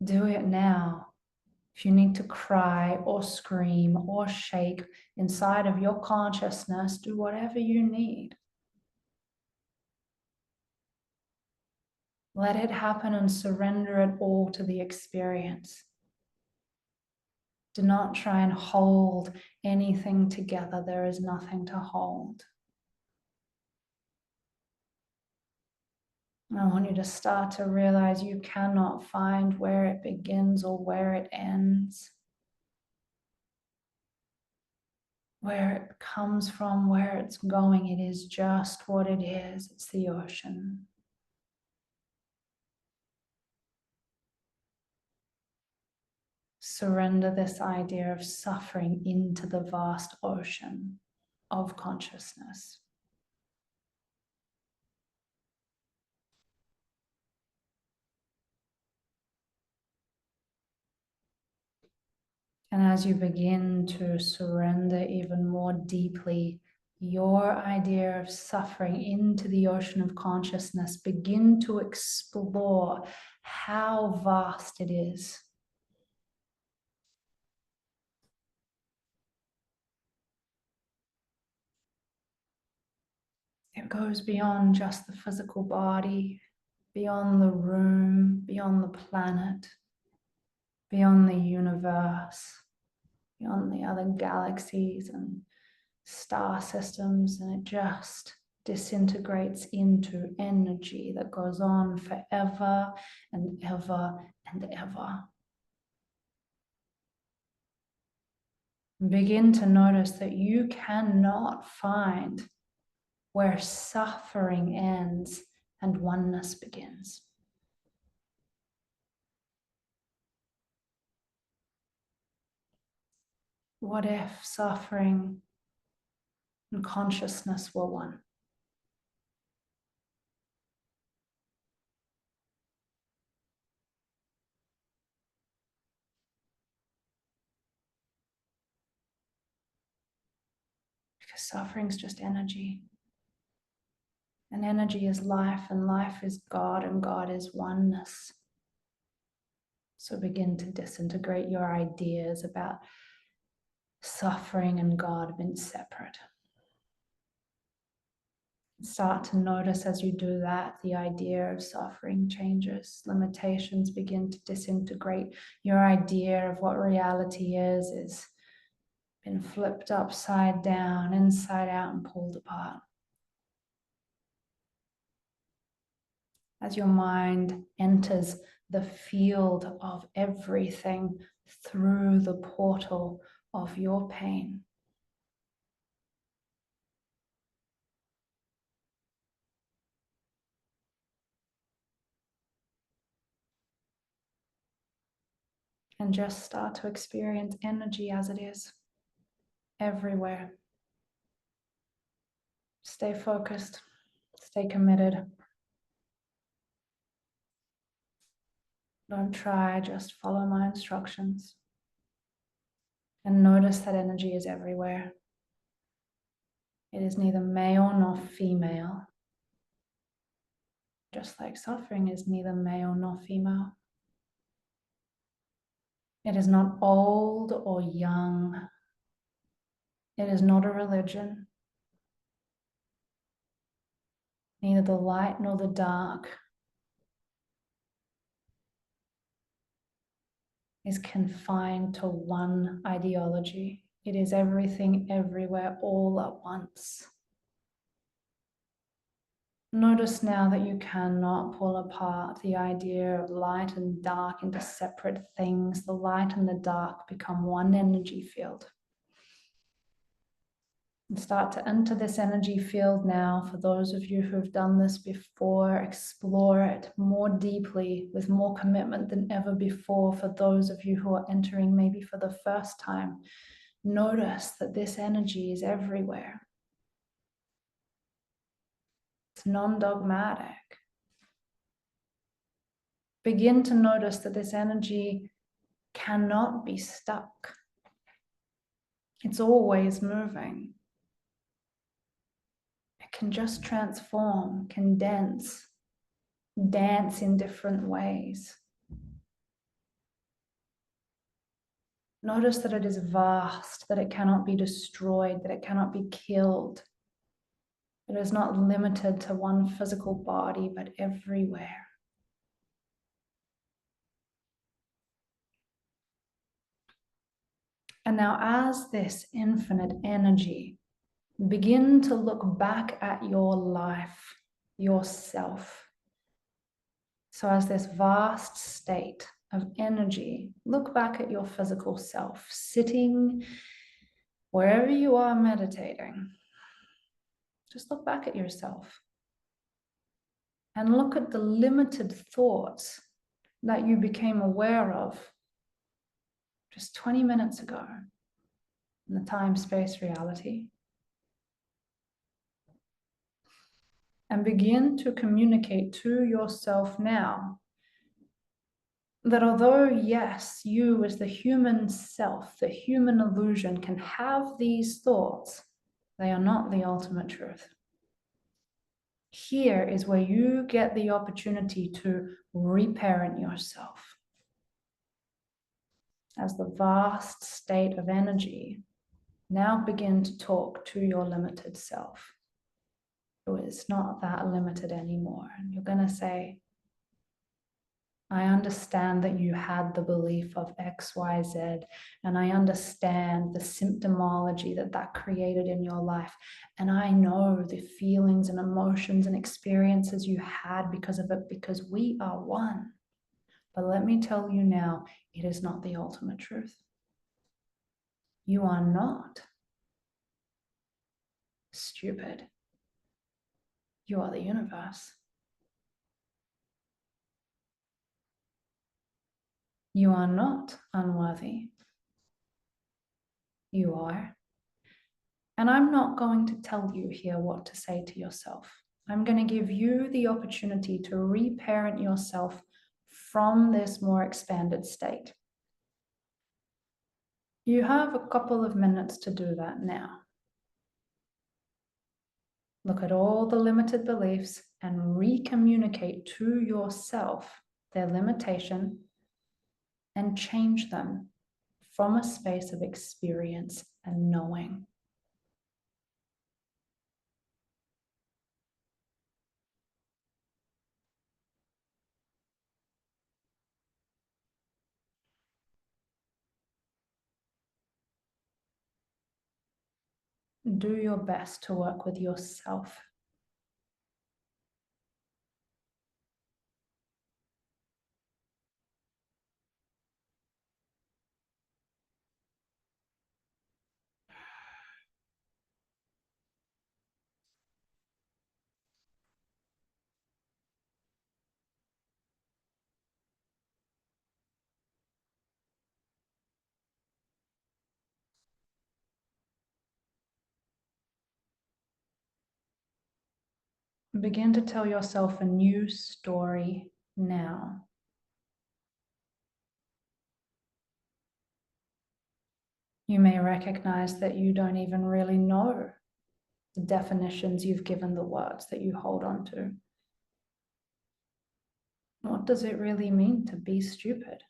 it now. If you need to cry or scream or shake inside of your consciousness, do whatever you need. Let it happen and surrender it all to the experience. Do not try and hold anything together. There is nothing to hold. I want you to start to realize you cannot find where it begins or where it ends, where it comes from, where it's going. It is just what it is. It's the ocean. Surrender this idea of suffering into the vast ocean of consciousness. And as you begin to surrender even more deeply your idea of suffering into the ocean of consciousness, begin to explore how vast it is. It goes beyond just the physical body, beyond the room, beyond the planet, beyond the universe, beyond the other galaxies and star systems, and it just disintegrates into energy that goes on forever and ever and ever. Begin to notice that you cannot find where suffering ends and oneness begins. What if suffering and consciousness were one? Because suffering is just energy. And energy is life, and life is God, and God is oneness. So begin to disintegrate your ideas about suffering and God being separate. Start to notice as you do that, the idea of suffering changes. Limitations begin to disintegrate. Your idea of what reality is been flipped upside down, inside out, and pulled apart. As your mind enters the field of everything through the portal of your pain. And just start to experience energy as it is, everywhere. Stay focused, stay committed. Don't try, just follow my instructions. And notice that energy is everywhere. It is neither male nor female. Just like suffering is neither male nor female. It is not old or young. It is not a religion. Neither the light nor the dark is confined to one ideology. It is everything, everywhere, all at once. Notice now that you cannot pull apart the idea of light and dark into separate things. The light and the dark become one energy field. And start to enter this energy field now. For those of you who have done this before, explore it more deeply with more commitment than ever before. For those of you who are entering maybe for the first time, notice that this energy is everywhere. It's non-dogmatic. Begin to notice that this energy cannot be stuck. It's always moving. It can just transform, condense, dance in different ways. Notice that it is vast, that it cannot be destroyed, that it cannot be killed. It is not limited to one physical body, but everywhere. And now, as this infinite energy, begin to look back at your life, yourself. So as this vast state of energy, look back at your physical self, sitting wherever you are meditating. Just look back at yourself and look at the limited thoughts that you became aware of just 20 minutes ago in the time-space reality. And begin to communicate to yourself now that although, yes, you as the human self, the human illusion, can have these thoughts, they are not the ultimate truth. Here is where you get the opportunity to reparent yourself. As the vast state of energy, now begin to talk to your limited self, who is not that limited anymore. And you're going to say, I understand that you had the belief of X, Y, Z, and I understand the symptomology that that created in your life. And I know the feelings and emotions and experiences you had because of it, because we are one. But let me tell you now, it is not the ultimate truth. You are not stupid. You are the universe. You are not unworthy. You are. And I'm not going to tell you here what to say to yourself. I'm going to give you the opportunity to reparent yourself from this more expanded state. You have a couple of minutes to do that now. Look at all the limited beliefs and recommunicate to yourself their limitation and change them from a space of experience and knowing. Do your best to work with yourself. Begin to tell yourself a new story now. You may recognize that you don't even really know the definitions you've given the words that you hold on to. What does it really mean to be stupid?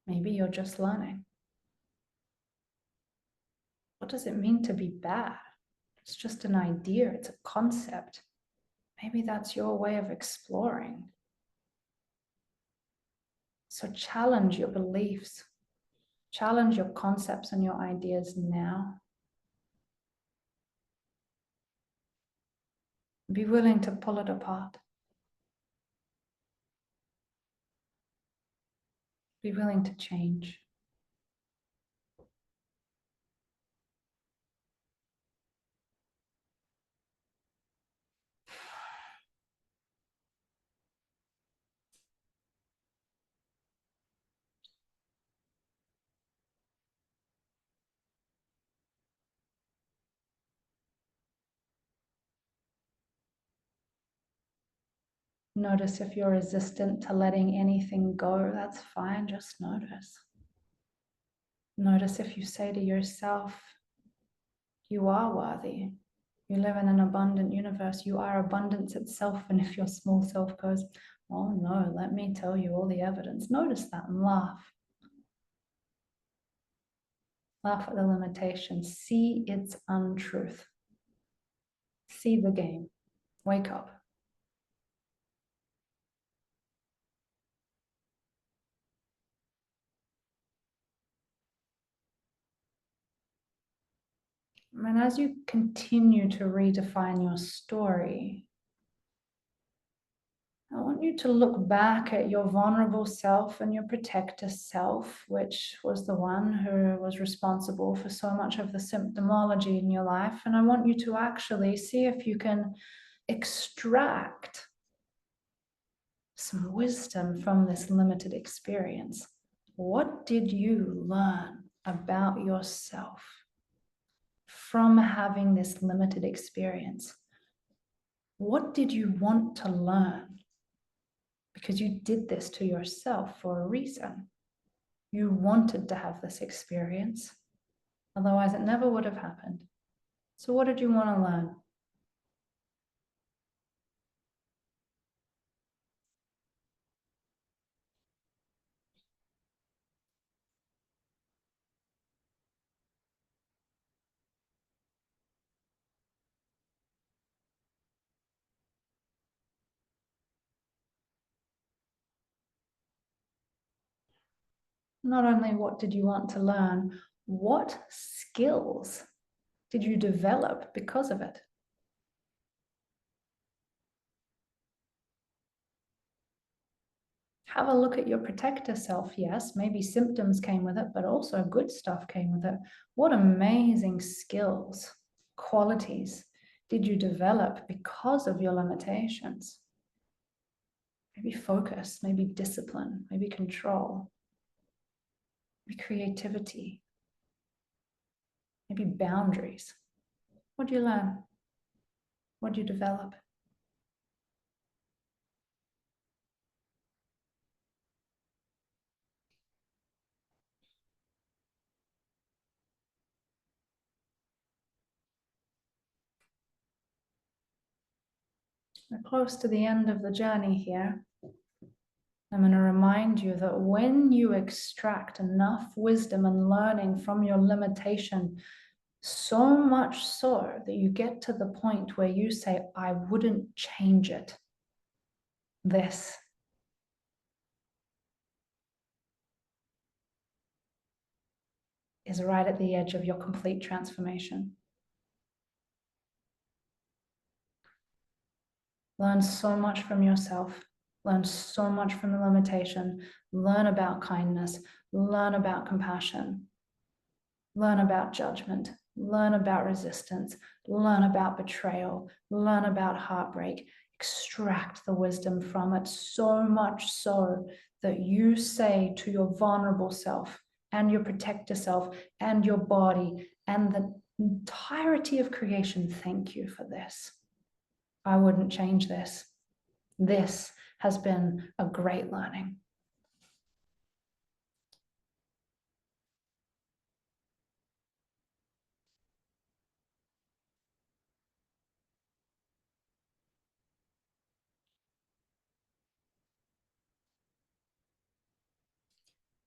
Maybe you're just learning. What does it mean to be bad? It's just an idea, it's a concept. Maybe that's your way of exploring. So challenge your beliefs, challenge your concepts and your ideas now. Be willing to pull it apart. Be willing to change. Notice if you're resistant to letting anything go, that's fine, just notice. Notice if you say to yourself, you are worthy. You live in an abundant universe. You are abundance itself. And if your small self goes, oh no, let me tell you all the evidence. Notice that and laugh. Laugh at the limitations. See its untruth. See the game. Wake up. And as you continue to redefine your story, I want you to look back at your vulnerable self and your protector self, which was the one who was responsible for so much of the symptomology in your life. And I want you to actually see if you can extract some wisdom from this limited experience. What did you learn about yourself from having this limited experience? What did you want to learn? Because you did this to yourself for a reason. You wanted to have this experience. Otherwise, it never would have happened. So what did you want to learn? Not only what did you want to learn, what skills did you develop because of it? Have a look at your protector self. Yes, maybe symptoms came with it, but also good stuff came with it. What amazing skills, qualities did you develop because of your limitations? Maybe focus, maybe discipline, maybe control, maybe creativity, maybe boundaries. What do you learn? What do you develop? We're close to the end of the journey here. I'm going to remind you that when you extract enough wisdom and learning from your limitation, so much so that you get to the point where you say, I wouldn't change it. This is right at the edge of your complete transformation. Learn so much from yourself. Learn so much from the limitation. Learn about kindness. Learn about compassion. Learn about judgment. Learn about resistance. Learn about betrayal. Learn about heartbreak. Extract the wisdom from it, so much so that you say to your vulnerable self and your protector self and your body and the entirety of creation, thank you for this. I wouldn't change this. This has been a great learning.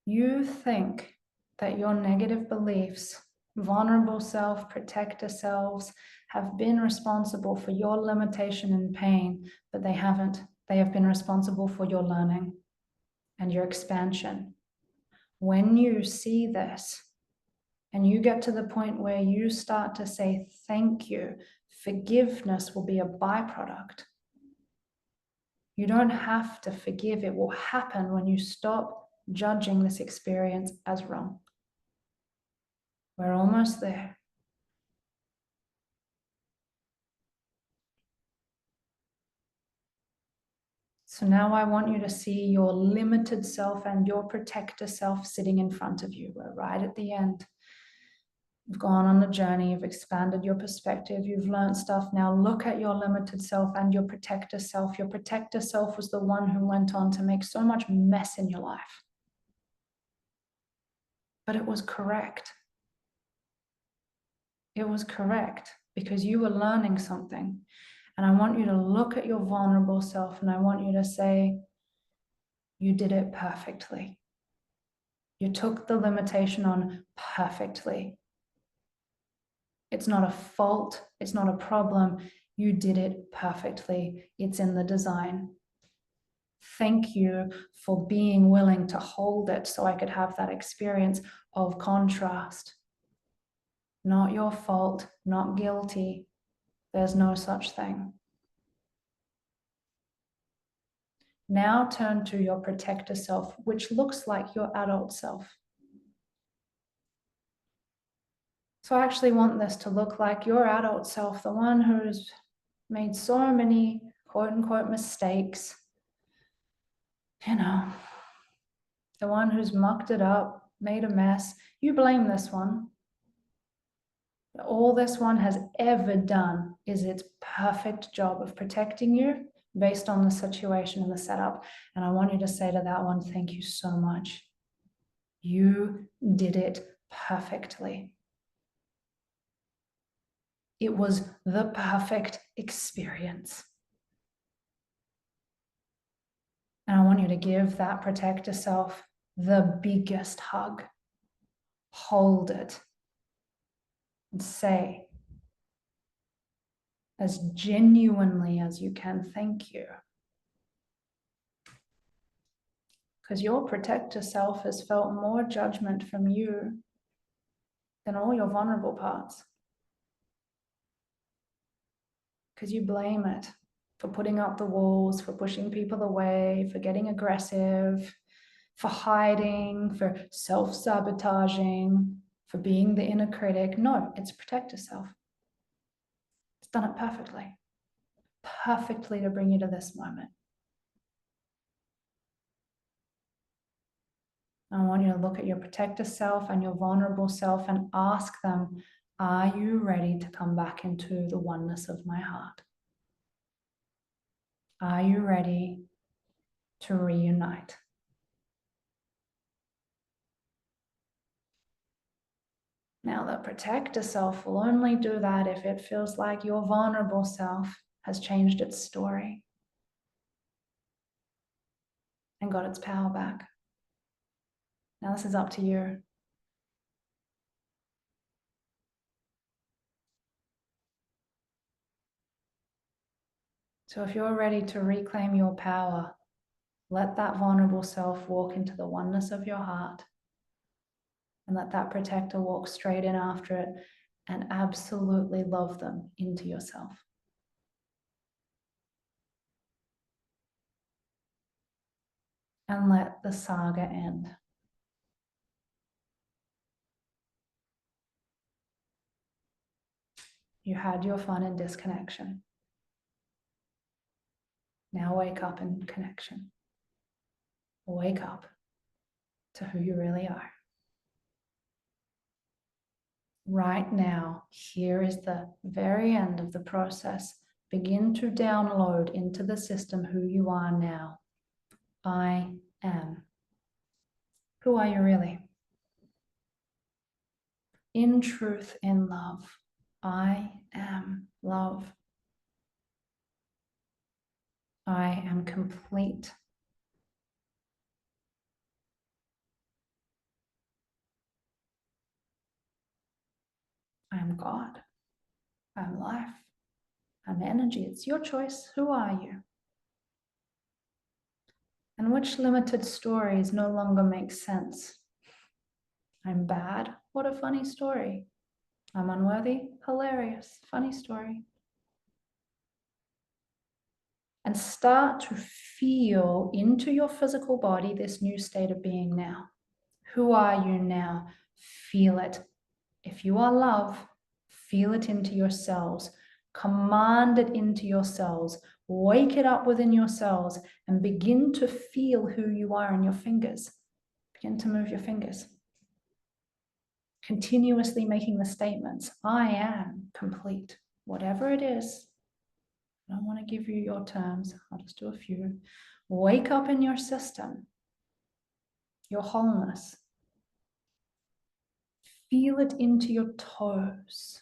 You think that your negative beliefs, vulnerable self, protector selves, have been responsible for your limitation and pain, but they haven't. They have been responsible for your learning and your expansion. When you see this, and you get to the point where you start to say thank you, forgiveness will be a byproduct. You don't have to forgive. It will happen when you stop judging this experience as wrong. We're almost there. So now I want you to see your limited self and your protector self sitting in front of you. We're right at the end. You've gone on the journey, you've expanded your perspective, you've learned stuff. Now look at your limited self and your protector self. Your protector self was the one who went on to make so much mess in your life. But it was correct. It was correct because you were learning something. And I want you to look at your vulnerable self and I want you to say, you did it perfectly. You took the limitation on perfectly. It's not a fault. It's not a problem. You did it perfectly. It's in the design. Thank you for being willing to hold it so I could have that experience of contrast. Not your fault, not guilty. There's no such thing. Now turn to your protector self, which looks like your adult self. So I actually want this to look like your adult self, the one who's made so many quote unquote mistakes, you know, the one who's mucked it up, made a mess. You blame this one. All this one has ever done is its perfect job of protecting you based on the situation and the setup. And I want you to say to that one, thank you so much. You did it perfectly. It was the perfect experience. And I want you to give that protector self the biggest hug. Hold it and say, as genuinely as you can, thank you. Because your protector self has felt more judgment from you than all your vulnerable parts. Because you blame it for putting up the walls, for pushing people away, for getting aggressive, for hiding, for self-sabotaging, for being the inner critic. No, it's protector self. It's done it perfectly. Perfectly to bring you to this moment. I want you to look at your protector self and your vulnerable self and ask them, are you ready to come back into the oneness of my heart? Are you ready to reunite? Now, the protector self will only do that if it feels like your vulnerable self has changed its story and got its power back. Now, this is up to you. So if you're ready to reclaim your power, let that vulnerable self walk into the oneness of your heart and let that protector walk straight in after it and absolutely love them into yourself. And let the saga end. You had your fun in disconnection. Now wake up in connection. Wake up to who you really are. Right now, here is the very end of the process. Begin to download into the system who you are now. I am. Who are you really? In truth, in love. I am love. I am complete. I'm God. I'm life. I'm energy. It's your choice. Who are you? And which limited stories no longer make sense? I'm bad. What a funny story. I'm unworthy. Hilarious. Funny story. And start to feel into your physical body this new state of being now. Who are you now? Feel it. If you are love, feel it into your cells. Command it into your cells. Wake it up within your cells and begin to feel who you are in your fingers. Begin to move your fingers. Continuously making the statements, I am complete. Whatever it is, I don't want to give you your terms. I'll just do a few. Wake up in your system, your wholeness. Feel it into your toes.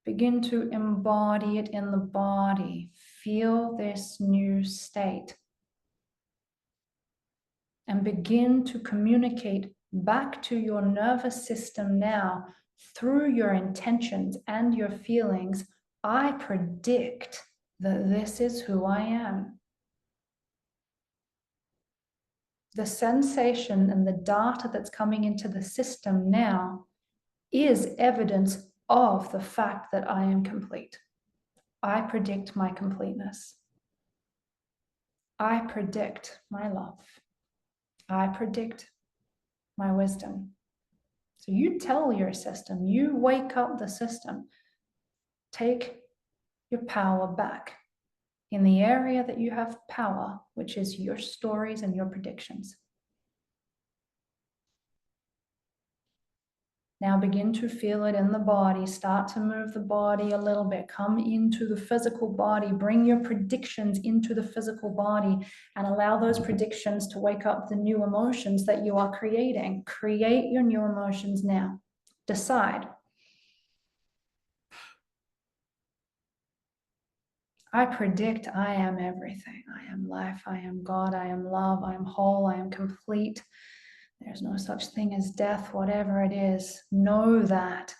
Begin to embody it in the body. Feel this new state. And begin to communicate back to your nervous system now through your intentions and your feelings. I predict that this is who I am. The sensation and the data that's coming into the system now is evidence of the fact that I am complete. I predict my completeness. I predict my love. I predict my wisdom. So you tell your system, you wake up the system, take your power back in the area that you have power, which is your stories and your predictions. Now begin to feel it in the body. Start to move the body a little bit. Come into the physical body. Bring your predictions into the physical body and allow those predictions to wake up the new emotions that you are creating. Create your new emotions now. Decide. I predict I am everything. I am life. I am God. I am love. I am whole. I am complete. There's no such thing as death, whatever it is. Know that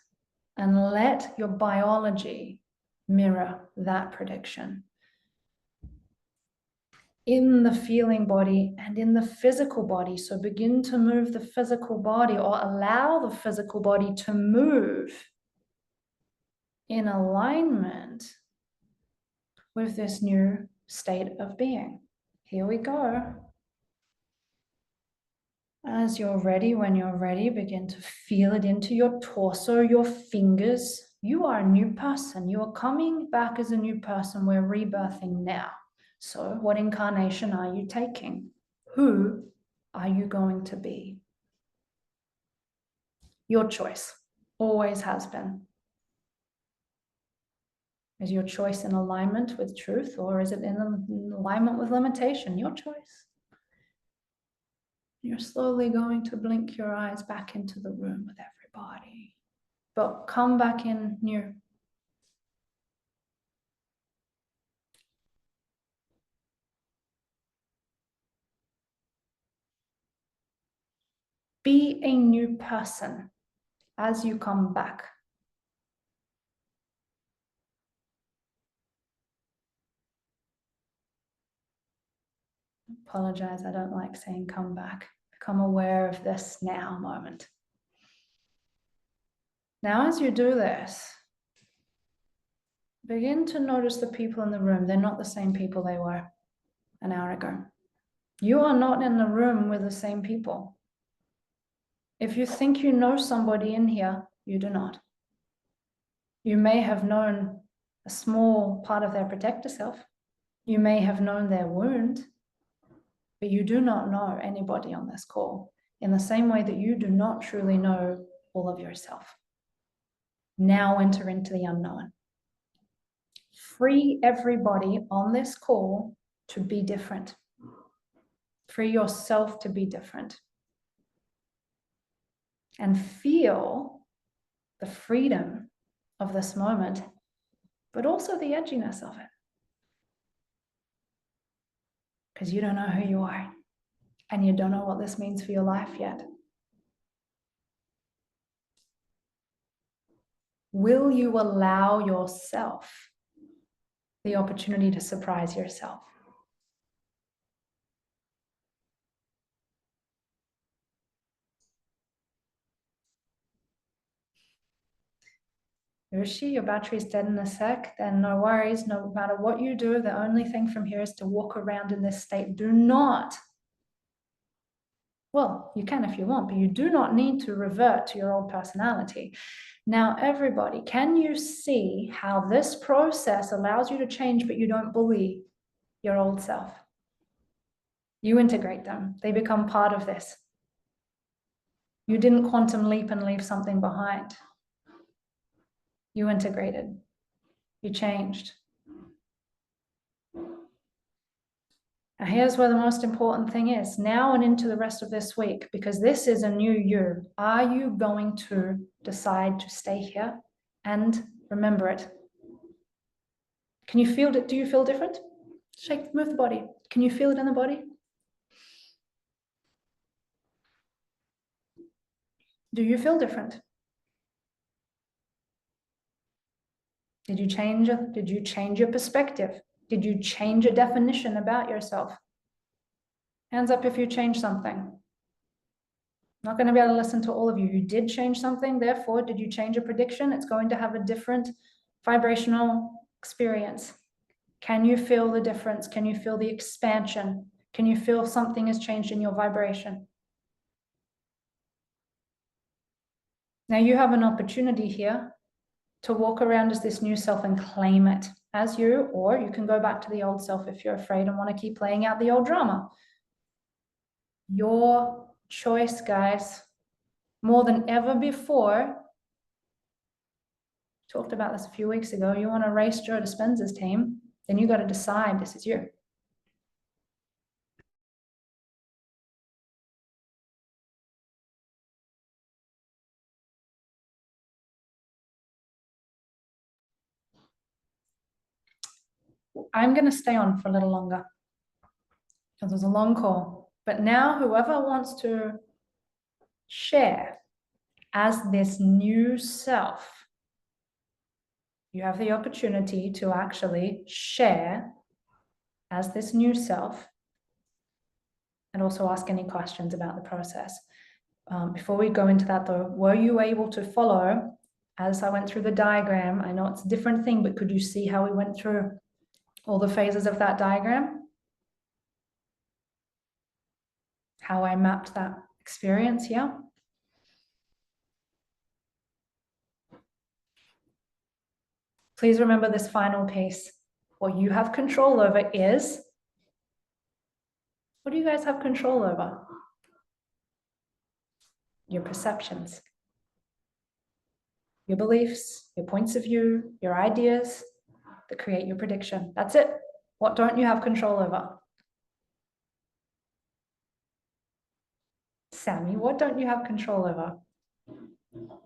and let your biology mirror that prediction. In the feeling body and in the physical body. So begin to move the physical body or allow the physical body to move in alignment with this new state of being. Here we go. As you're ready, when you're ready, begin to feel it into your torso, your fingers. You are a new person. You are coming back as a new person. We're rebirthing now. So what incarnation are you taking? Who are you going to be? Your choice. Always has been. Is your choice in alignment with truth, or is it in alignment with limitation? Your choice. You're slowly going to blink your eyes back into the room with everybody. But come back in new. Be a new person as you come back. Apologize, I don't like saying come back. Become aware of this now moment. Now, as you do this, begin to notice the people in the room. They're not the same people they were an hour ago. You are not in the room with the same people. If you think you know somebody in here, you do not. You may have known a small part of their protector self. You may have known their wound, but you do not know anybody on this call in the same way that you do not truly know all of yourself. Now enter into the unknown. Free everybody on this call to be different. Free yourself to be different. And feel the freedom of this moment, but also the edginess of it. Because you don't know who you are, and you don't know what this means for your life yet. Will you allow yourself the opportunity to surprise yourself? Rishi, your battery's dead in a sec, then no worries. No matter what you do, the only thing from here is to walk around in this state. Do not, well, you can if you want, but you do not need to revert to your old personality. Now, everybody, can you see how this process allows you to change, but you don't bully your old self? You integrate them. They become part of this. You didn't quantum leap and leave something behind. You integrated. You changed. Now, here's where the most important thing is. Now and into the rest of this week, because this is a new you. Are you going to decide to stay here and remember it? Can you feel it? Do you feel different? Shake, move the body. Can you feel it in the body? Do you feel different? Did you change your perspective? Did you change your definition about yourself? Hands up if you changed something. I'm not going to be able to listen to all of you. You did change something, therefore, did you change a prediction? It's going to have a different vibrational experience. Can you feel the difference? Can you feel the expansion? Can you feel something has changed in your vibration? Now you have an opportunity here to walk around as this new self and claim it as you, or you can go back to the old self if you're afraid and want to keep playing out the old drama. Your choice, guys. More than ever before, talked about this a few weeks ago, you want to race Joe Dispenza's team, then you got to decide this is you. I'm going to stay on for a little longer because it was a long call. But now whoever wants to share as this new self, you have the opportunity to actually share as this new self and also ask any questions about the process. Before we go into that though, were you able to follow as I went through the diagram? I know it's a different thing, but could you see how we went through all the phases of that diagram? How I mapped that experience here? Please remember this final piece. What you have control over is, what do you guys have control over? Your perceptions, your beliefs, your points of view, your ideas that create your prediction. That's it. What don't you have control over? Sammy, what don't you have control over?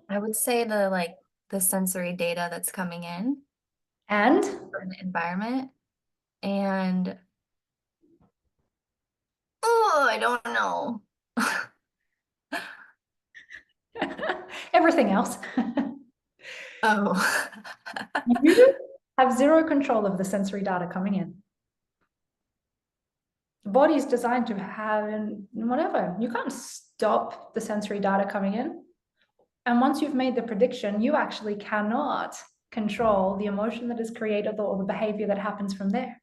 I would say the sensory data that's coming in
And
from the environment. And oh, I don't know.
everything else.
Oh.
You have zero control of the sensory data coming in. The body is designed to have whatever. You can't stop the sensory data coming in. And once you've made the prediction, you actually cannot control the emotion that is created or the behavior that happens from there.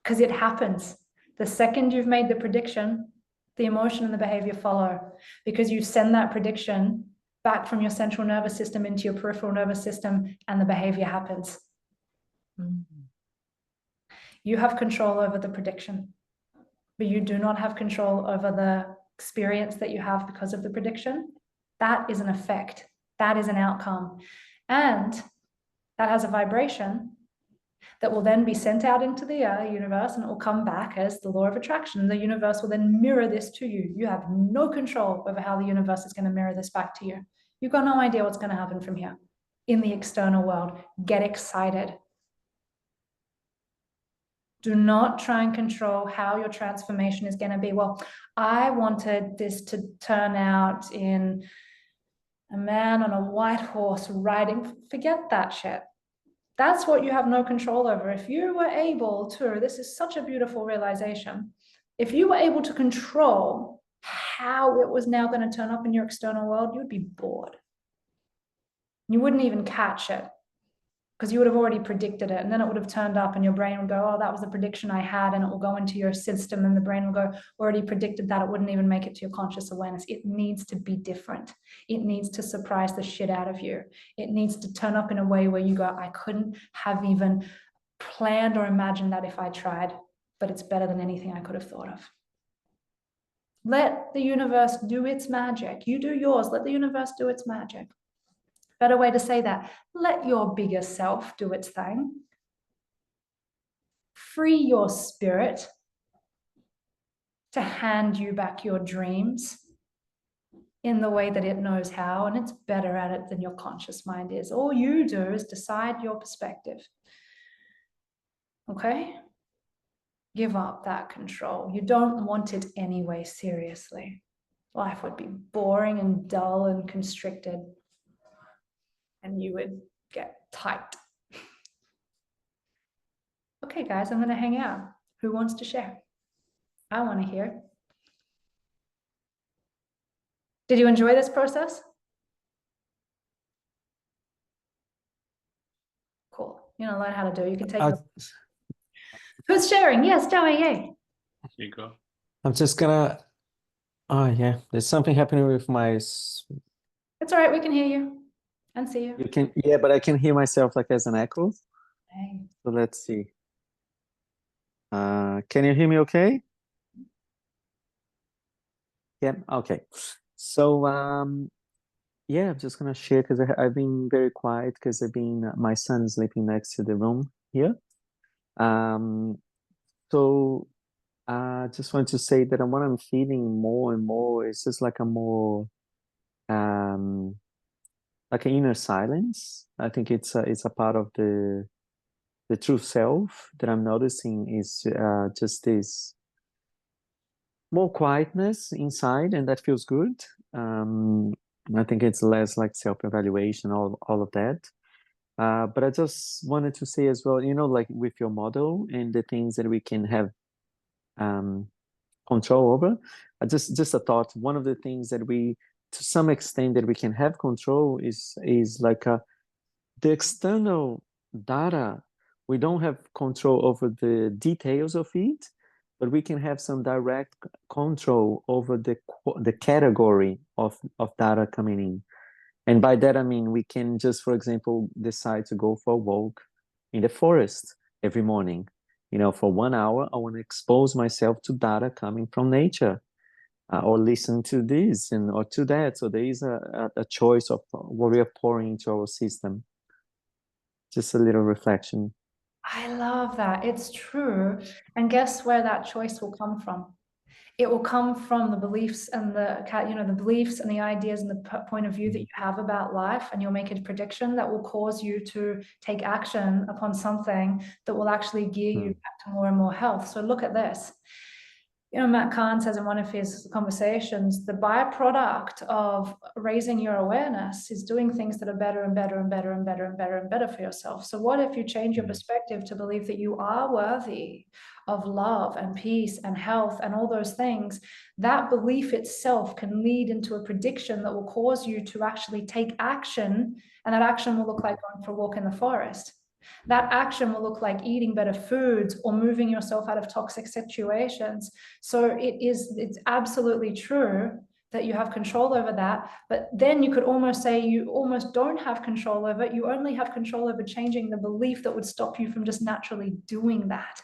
Because it happens. The second you've made the prediction, the emotion and the behavior follow, because you send that prediction back from your central nervous system into your peripheral nervous system and the behavior happens.
Mm-hmm.
You have control over the prediction, but you do not have control over the experience that you have because of the prediction. That is an effect. That is an outcome. And that has a vibration that will then be sent out into the universe, and it will come back as the law of attraction. The universe will then mirror this to you. You have no control over how the universe is going to mirror this back to you. You've got no idea what's going to happen from here in the external world. Get excited. Do not try and control how your transformation is going to be. Well, I wanted this to turn out in A man on a white horse riding, forget that shit. That's what you have no control over. If you were able to, this is such a beautiful realization, if you were able to control how it was now going to turn up in your external world, you'd be bored. You wouldn't even catch it because you would have already predicted it, and then it would have turned up and your brain would go, oh, that was the prediction I had, and it will go into your system and the brain will go, already predicted that. It wouldn't even make it to your conscious awareness. It needs to be different. It needs to surprise the shit out of you. It needs to turn up in a way where you go, I couldn't have even planned or imagined that if I tried, but it's better than anything I could have thought of. Let the universe do its magic. You do yours. Let the universe do its magic. Better way to say that, let your bigger self do its thing. Free your spirit to hand you back your dreams in the way that it knows how, and it's better at it than your conscious mind is. All you do is decide your perspective. Okay? Give up that control. You don't want it anyway, seriously. Life would be boring and dull and constricted, and you would get tight. Okay, guys, I'm going to hang out. Who wants to share? I want to hear. Did you enjoy this process? Cool. You know, learn how to do it. You can take it. Who's sharing? Yes, Joey, yay.
Here you go.
I'm just gonna. Oh yeah, there's something happening with my.
It's all right. We can hear you and see you.
You can, yeah, but I can hear myself like as an echo.
Hey.
So let's see. Can you hear me okay? Yeah, okay. So yeah, I'm just gonna share because I've been very quiet because I've been my son is sleeping next to the room here. So I just want to say that what I'm feeling more and more is just like a more like an inner silence. I think it's a part of the true self that I'm noticing is just this more quietness inside, and that feels good. I think it's less like self-evaluation, all of that. But I just wanted to say as well, you know, like with your model and the things that we can have control over. Just a thought. One of the things that we, to some extent, that we can have control is like the external data. We don't have control over the details of it, but we can have some direct control over the category of data coming in. And by that, I mean, we can just, for example, decide to go for a walk in the forest every morning. You know, for 1 hour, I want to expose myself to data coming from nature, or listen to this or to that. So there is a choice of what we are pouring into our system. Just a little reflection.
I love that. It's true. And guess where that choice will come from? It will come from the beliefs and the beliefs and the ideas and the point of view that you have about life, and you'll make a prediction that will cause you to take action upon something that will actually gear you back to more and more health. So look at this. You know, Matt Kahn says in one of his conversations, the byproduct of raising your awareness is doing things that are better and better and better and better and better and better for yourself. So what if you change your perspective to believe that you are worthy of love and peace and health and all those things? That belief itself can lead into a prediction that will cause you to actually take action, and that action will look like going for a walk in the forest. That action will look like eating better foods or moving yourself out of toxic situations. So it's absolutely true that you have control over that. But then you could almost say you almost don't have control over it. You only have control over changing the belief that would stop you from just naturally doing that.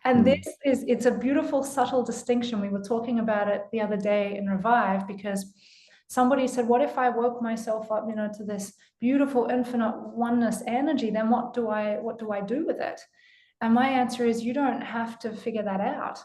And it's a beautiful, subtle distinction. We were talking about it the other day in Revive, because somebody said, what if I woke myself up, you know, to this beautiful infinite oneness energy? Then what do I do with it? And my answer is, you don't have to figure that out.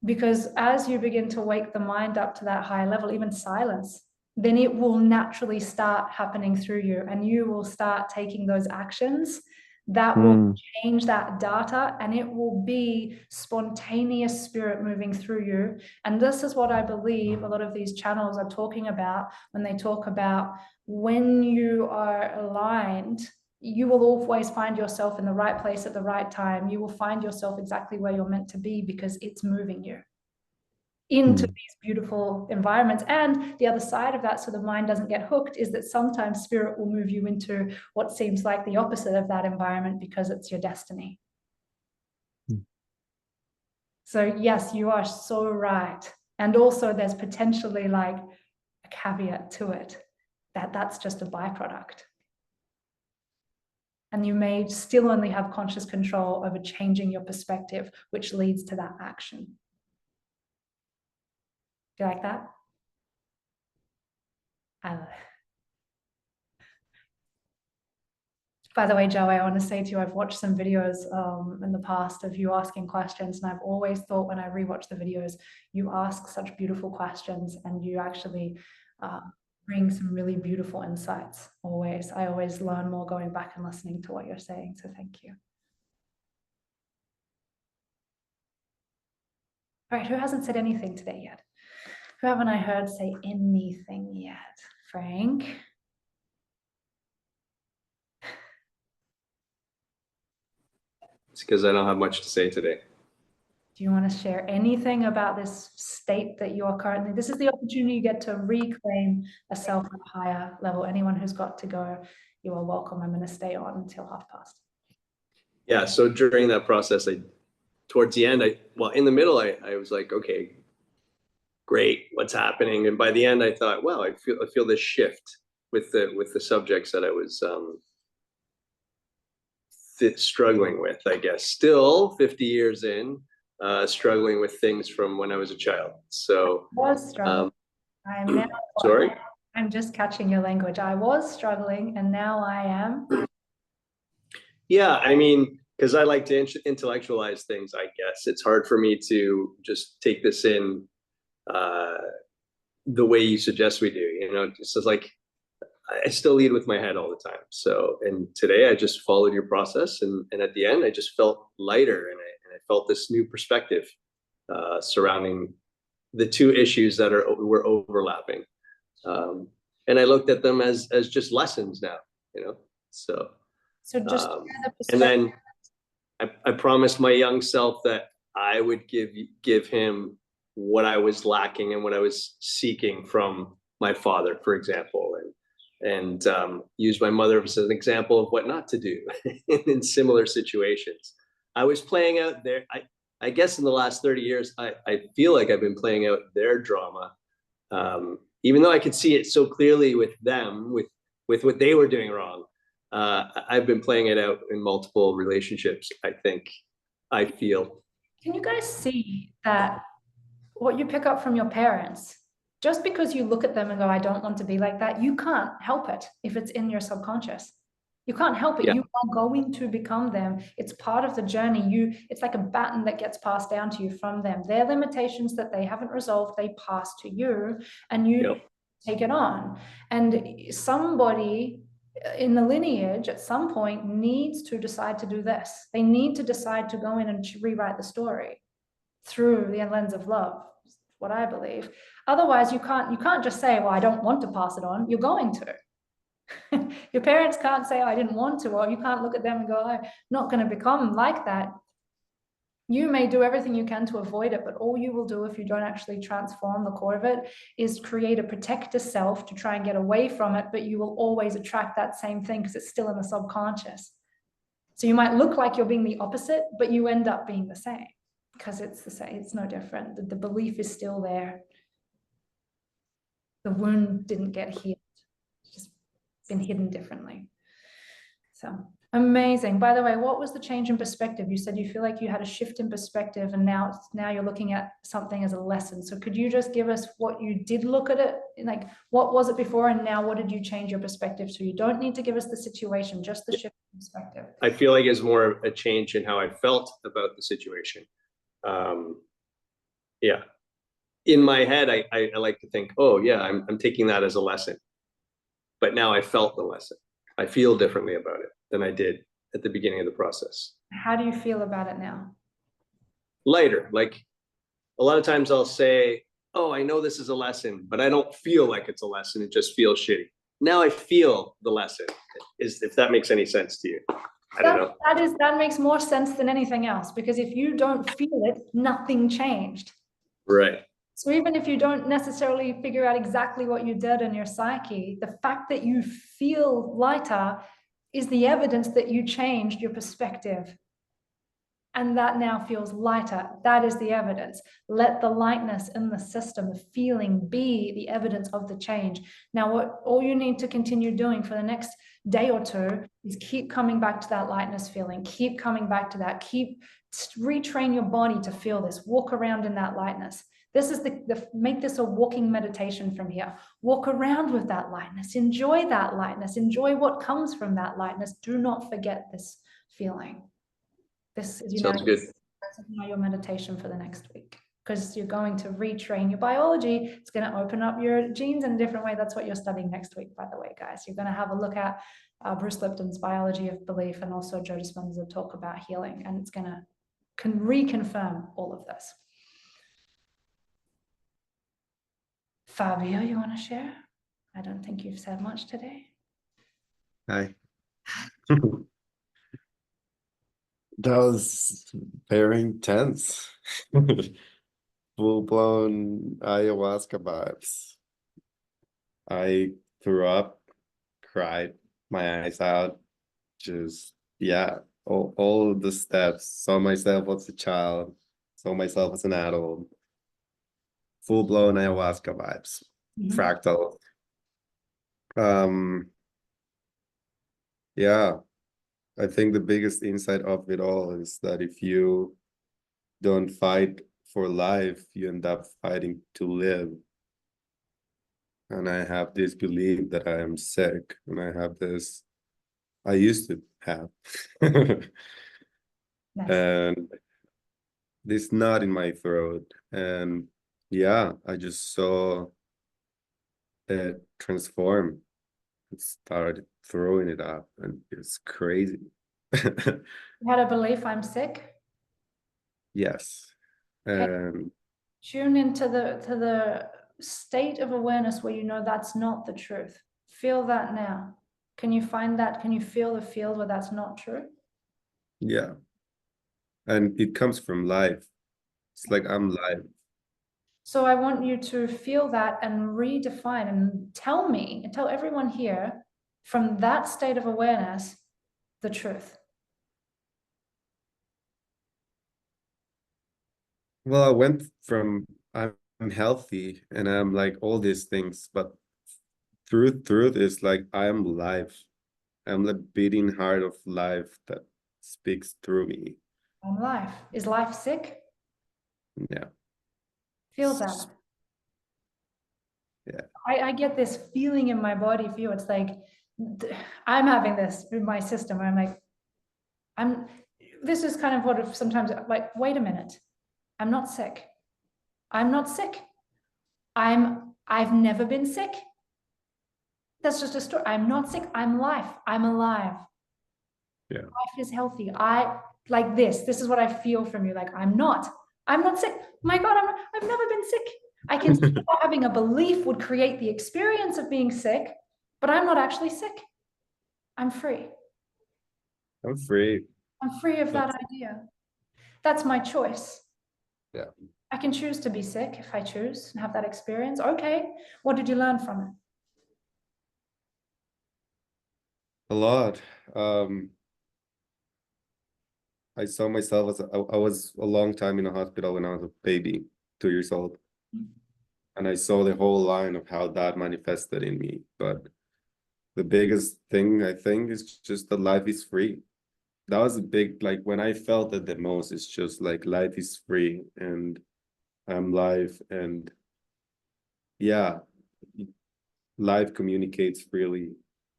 Because as you begin to wake the mind up to that higher level, even silence, then it will naturally start happening through you, and you will start taking those actions that will change that data, and it will be spontaneous spirit moving through you. And this is what I believe a lot of these channels are talking about when they talk about when you are aligned, you will always find yourself in the right place at the right time. You will find yourself exactly where you're meant to be because it's moving you into these beautiful environments. And the other side of that, so the mind doesn't get hooked, is that sometimes spirit will move you into what seems like the opposite of that environment because it's your destiny. So yes, you are so right. And also there's potentially like a caveat to it, that that's just a byproduct. And you may still only have conscious control over changing your perspective, which leads to that action. Do you like that? I love it. By the way, Joe, I want to say to you, I've watched some videos in the past of you asking questions, and I've always thought when I rewatch the videos, you ask such beautiful questions and you actually bring some really beautiful insights always. I always learn more going back and listening to what you're saying, so thank you. All right, who hasn't said anything today yet? Who haven't I heard say anything yet? Frank?
It's because I don't have much to say today.
Do you want to share anything about this state that you are currently? This is the opportunity you get to reclaim a self at a higher level. Anyone who's got to go, you are welcome. I'm going to stay on until past.
Yeah, so during that process, towards the end, well, in the middle, I was like, okay, great, what's happening? And by the end, I thought, wow, I feel this shift with the subjects that I was struggling with, I guess. Still 50 years in, struggling with things from when I was a child. So
I was struggling. I'm now,
sorry?
I'm just catching your language. I was struggling and now I am.
Yeah, I mean, because I like to intellectualize things, I guess. It's hard for me to just take this in the way you suggest we do, you know, just as like, I still lead with my head all the time. So, and today I just followed your process, and at the end I just felt lighter, and I felt this new perspective surrounding the two issues that were overlapping, and I looked at them as just lessons now, you know. So
just
and then I promised my young self that I would give him what I was lacking and what I was seeking from my father, for example, and use my mother as an example of what not to do in similar situations. I was playing out there. I guess in the last 30 years, I feel like I've been playing out their drama, even though I could see it so clearly with them, with what they were doing wrong. I've been playing it out in multiple relationships, I feel.
Can you guys see that what you pick up from your parents, just because you look at them and go, I don't want to be like that, you can't help it if it's in your subconscious. You can't help it. Yeah. You are going to become them. It's part of the journey. It's like a baton that gets passed down to you from them. Their limitations that they haven't resolved, they pass to you, and you take it on. And somebody in the lineage at some point needs to decide to do this. They need to decide to go in and rewrite the story through the lens of love, what I believe. Otherwise, you can't just say, well, I don't want to pass it on. You're going to. Your parents can't say, oh, I didn't want to, or you can't look at them and go, I'm not going to become like that. You may do everything you can to avoid it, but all you will do if you don't actually transform the core of it is create a protector self to try and get away from it, but you will always attract that same thing because it's still in the subconscious. So you might look like you're being the opposite, but you end up being the same because it's the same. It's no different. The belief is still there. The wound didn't get healed. It's just been hidden differently. So amazing. By the way, what was the change in perspective? You said you feel like you had a shift in perspective and now you're looking at something as a lesson. So could you just give us what you did look at it? Like, what was it before and now what did you change your perspective to? You don't need to give us the situation, just the shift in perspective.
I feel like it's more of a change in how I felt about the situation. Yeah. In my head, I like to think, oh yeah, I'm taking that as a lesson. But now I felt the lesson. I feel differently about it than I did at the beginning of the process.
How do you feel about it now?
Lighter. Like a lot of times I'll say, oh, I know this is a lesson, but I don't feel like it's a lesson. It just feels shitty. Now I feel the lesson, if that makes any sense to you. I don't know.
That makes more sense than anything else, because if you don't feel it, nothing changed.
Right.
So even if you don't necessarily figure out exactly what you did in your psyche, the fact that you feel lighter is the evidence that you changed your perspective. And that now feels lighter. That is the evidence. Let the lightness in the system, the feeling, be the evidence of the change. Now, all you need to continue doing for the next day or two is keep coming back to that lightness feeling. Keep coming back to that. Retrain your body to feel this. Walk around in that lightness. This is make this a walking meditation from here. Walk around with that lightness. Enjoy that lightness. Enjoy what comes from that lightness. Do not forget this feeling. This is
Sounds good.
your meditation for the next week, because you're going to retrain your biology. It's going to open up your genes in a different way. That's what you're studying next week, by the way, guys. You're going to have a look at Bruce Lipton's biology of belief, and also Joe Dispenza's talk about healing, and it's going to reconfirm all of this. Fabio, you want to share? I don't think you've said much today.
Hi. That was very intense. Full-blown ayahuasca vibes. I threw up, cried my eyes out. Just, yeah, all of the steps. Saw myself as a child, saw myself as an adult. Full-blown ayahuasca vibes. Fractal. Yeah. I think the biggest insight of it all is that if you don't fight for life, you end up fighting to live. And I have this belief that I am sick, and I used to have. And this knot in my throat. And yeah, I just saw it transform. It started throwing it up, and it's crazy.
You had a belief, I'm sick?
Yes. And
tune into the state of awareness where you know that's not the truth. Feel that now. Can you find that? Can you feel the field where that's not true?
yeah. And it comes from life. It's like I'm live.
So I want you to feel that and redefine and tell me and tell everyone here from that state of awareness the truth.
Well, I went from I'm healthy and I'm like all these things, but truth is like I am life. I'm the beating heart of life that speaks through me.
I'm life. Is life sick?
Yeah.
Feel that.
Yeah.
I get this feeling in my body for you. It's like I'm having this in my system where I'm like, this is kind of what sometimes like, wait a minute. I'm not sick. I'm not sick. I've never been sick. That's just a story. I'm not sick. I'm life. I'm alive.
Yeah.
Life is healthy. I like this. This is what I feel from you. Like I'm not sick. My God, I've never been sick. I can see how having a belief would create the experience of being sick, but I'm not actually sick. I'm free.
I'm free.
I'm free of that idea. That's my choice.
Yeah.
I can choose to be sick if I choose and have that experience. Okay. What did you learn from it?
A lot. I saw myself as I was a long time in a hospital when I was a baby, 2 years old. And I saw the whole line of how that manifested in me. But the biggest thing I think is just that life is free. That was a big, like when I felt it the most, it's just like life is free and I'm live, and yeah, life communicates freely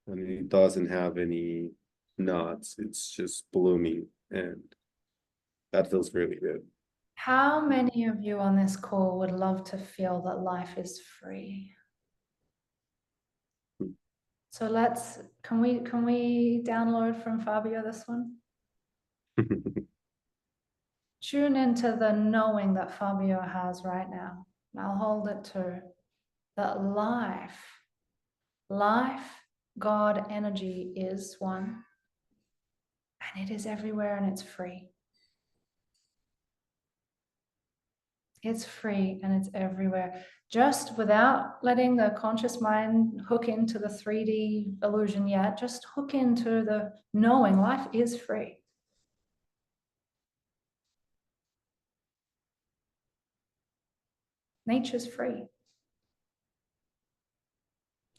and it doesn't have any knots. It's just blooming, and that feels really good.
How many of you on this call would love to feel that life is free? So can we download from Fabio this one? Tune into the knowing that Fabio has right now. I'll hold it to that life, God, energy is one, and it is everywhere and it's free. It's free and it's everywhere. Just without letting the conscious mind hook into the 3D illusion yet, just hook into the knowing life is free. Nature's free.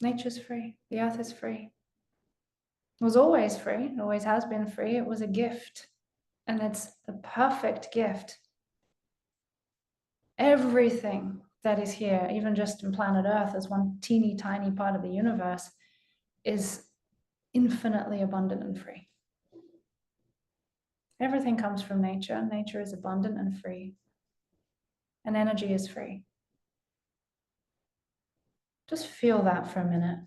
Nature's free. The earth is free. It was always free. It always has been free. It was a gift. And it's the perfect gift. Everything that is here, even just in planet Earth as one teeny tiny part of the universe, is infinitely abundant and free. Everything comes from nature. Nature is abundant and free. And energy is free. Just feel that for a minute.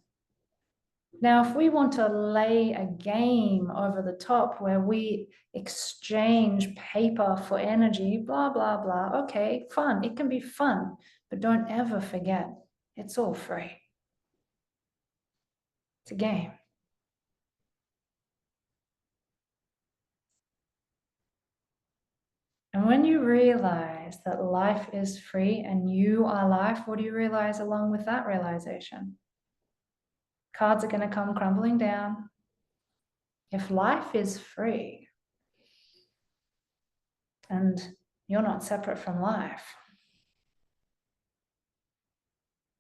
Now, if we want to lay a game over the top where we exchange paper for energy, blah, blah, blah, okay, fun. It can be fun, but don't ever forget, it's all free. It's a game. And when you realize that life is free and you are life, what do you realize along with that realization? Cards are going to come crumbling down. If life is free and you're not separate from life,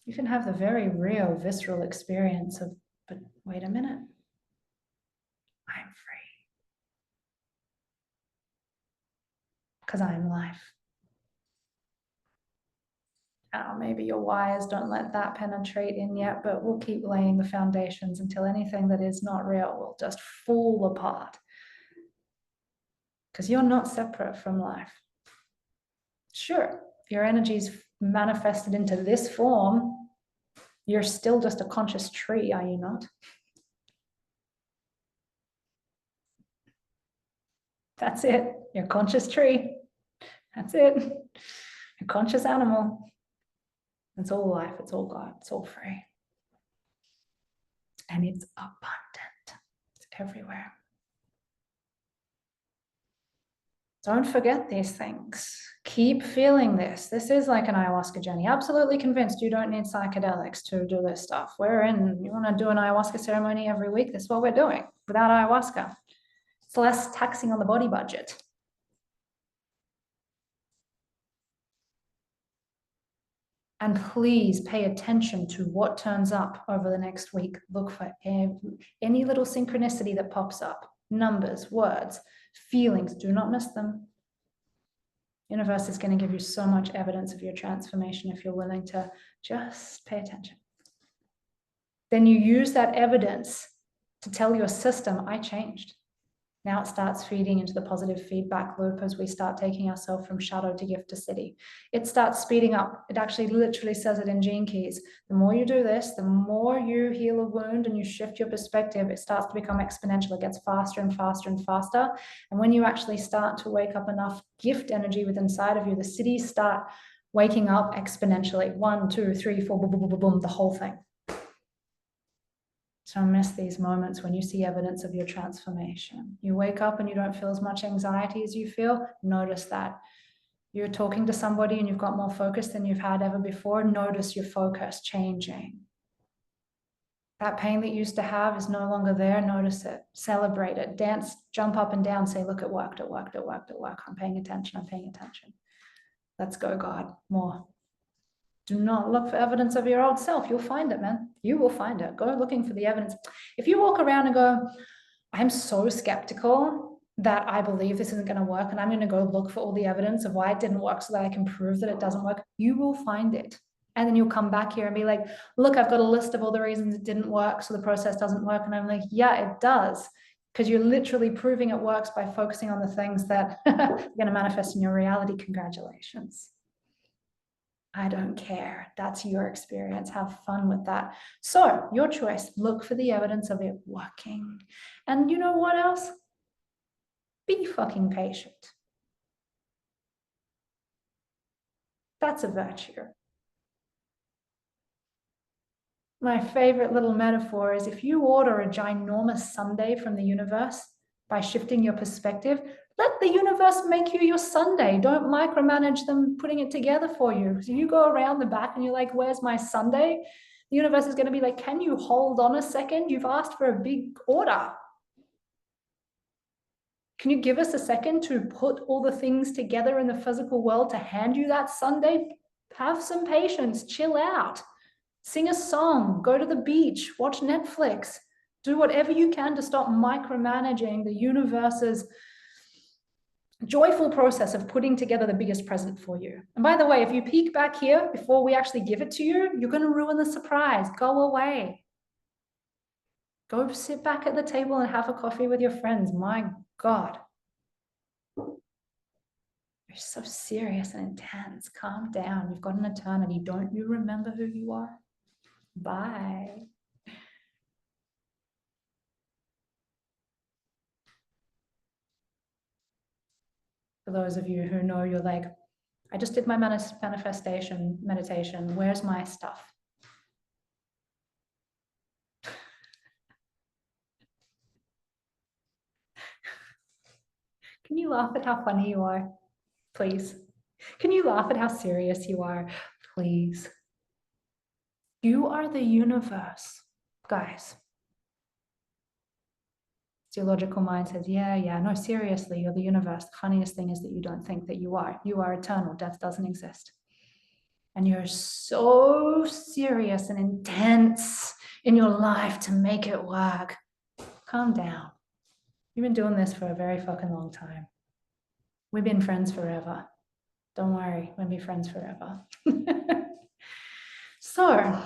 you can have the very real, visceral experience of, but wait a minute, I'm free. Because I'm life. Maybe your wires don't let that penetrate in yet, but we'll keep laying the foundations until anything that is not real will just fall apart. Because you're not separate from life. Sure, your energy's manifested into this form. You're still just a conscious tree, are you not? That's it. You're a conscious tree. That's it. A conscious animal. It's all life. It's all God. It's all free. And it's abundant. It's everywhere. Don't forget these things. Keep feeling this. This is like an ayahuasca journey. Absolutely convinced you don't need psychedelics to do this stuff. You want to do an ayahuasca ceremony every week? That's what we're doing without ayahuasca. It's less taxing on the body budget. And please pay attention to what turns up over the next week. Look for any little synchronicity that pops up. Numbers, words, feelings. Do not miss them. Universe is going to give you so much evidence of your transformation if you're willing to just pay attention. Then you use that evidence to tell your system, I changed. Now it starts feeding into the positive feedback loop as we start taking ourselves from shadow to gift to city. It starts speeding up. It actually literally says it in Gene Keys. The more you do this, the more you heal a wound and you shift your perspective, it starts to become exponential. It gets faster and faster and faster. And when you actually start to wake up enough gift energy within inside of you, the cities start waking up exponentially. 1, 2, 3, 4, boom, boom, boom, boom, the whole thing. So miss these moments when you see evidence of your transformation. You wake up and you don't feel as much anxiety as you feel. Notice that. You're talking to somebody and you've got more focus than you've had ever before. Notice your focus changing. That pain that you used to have is no longer there. Notice it. Celebrate it. Dance, jump up and down. Say, look, it worked, it worked, it worked, it worked. I'm paying attention, I'm paying attention. Let's go, God, more. Do not look for evidence of your old self. You'll find it, man. You will find it. Go looking for the evidence. If you walk around and go, I'm so skeptical that I believe this isn't going to work, and I'm going to go look for all the evidence of why it didn't work so that I can prove that it doesn't work, you will find it. And then you'll come back here and be like, look, I've got a list of all the reasons it didn't work, so the process doesn't work. And I'm like, yeah, it does. Because you're literally proving it works by focusing on the things that are going to manifest in your reality. Congratulations. I don't care. That's your experience. Have fun with that. So, your choice. Look for the evidence of it working. And you know what else? Be fucking patient. That's a virtue. My favorite little metaphor is if you order a ginormous sundae from the universe, by shifting your perspective, let the universe make you your sundae. Don't micromanage them putting it together for you. So you go around the back and you're like, where's my sundae? The universe is going to be like, can you hold on a second? You've asked for a big order. Can you give us a second to put all the things together in the physical world to hand you that sundae? Have some patience, chill out. Sing a song, go to the beach, watch Netflix, do whatever you can to stop micromanaging the universe's joyful process of putting together the biggest present for you. And by the way, if you peek back here before we actually give it to you, you're going to ruin the surprise. Go away. Go sit back at the table and have a coffee with your friends. My God. You're so serious and intense. Calm down. You've got an eternity. Don't you remember who you are? Bye. For those of you who know, you're like, I just did my manifestation meditation. Where's my stuff? Can you laugh at how funny you are? Please. Can you laugh at how serious you are? Please. You are the universe, guys. Your logical mind says, yeah, no, seriously, you're the universe. The funniest thing is that you don't think that you are. You are eternal. Death doesn't exist. And you're so serious and intense in your life to make it work. Calm down. You've been doing this for a very fucking long time. We've been friends forever. Don't worry, we'll be friends forever. So,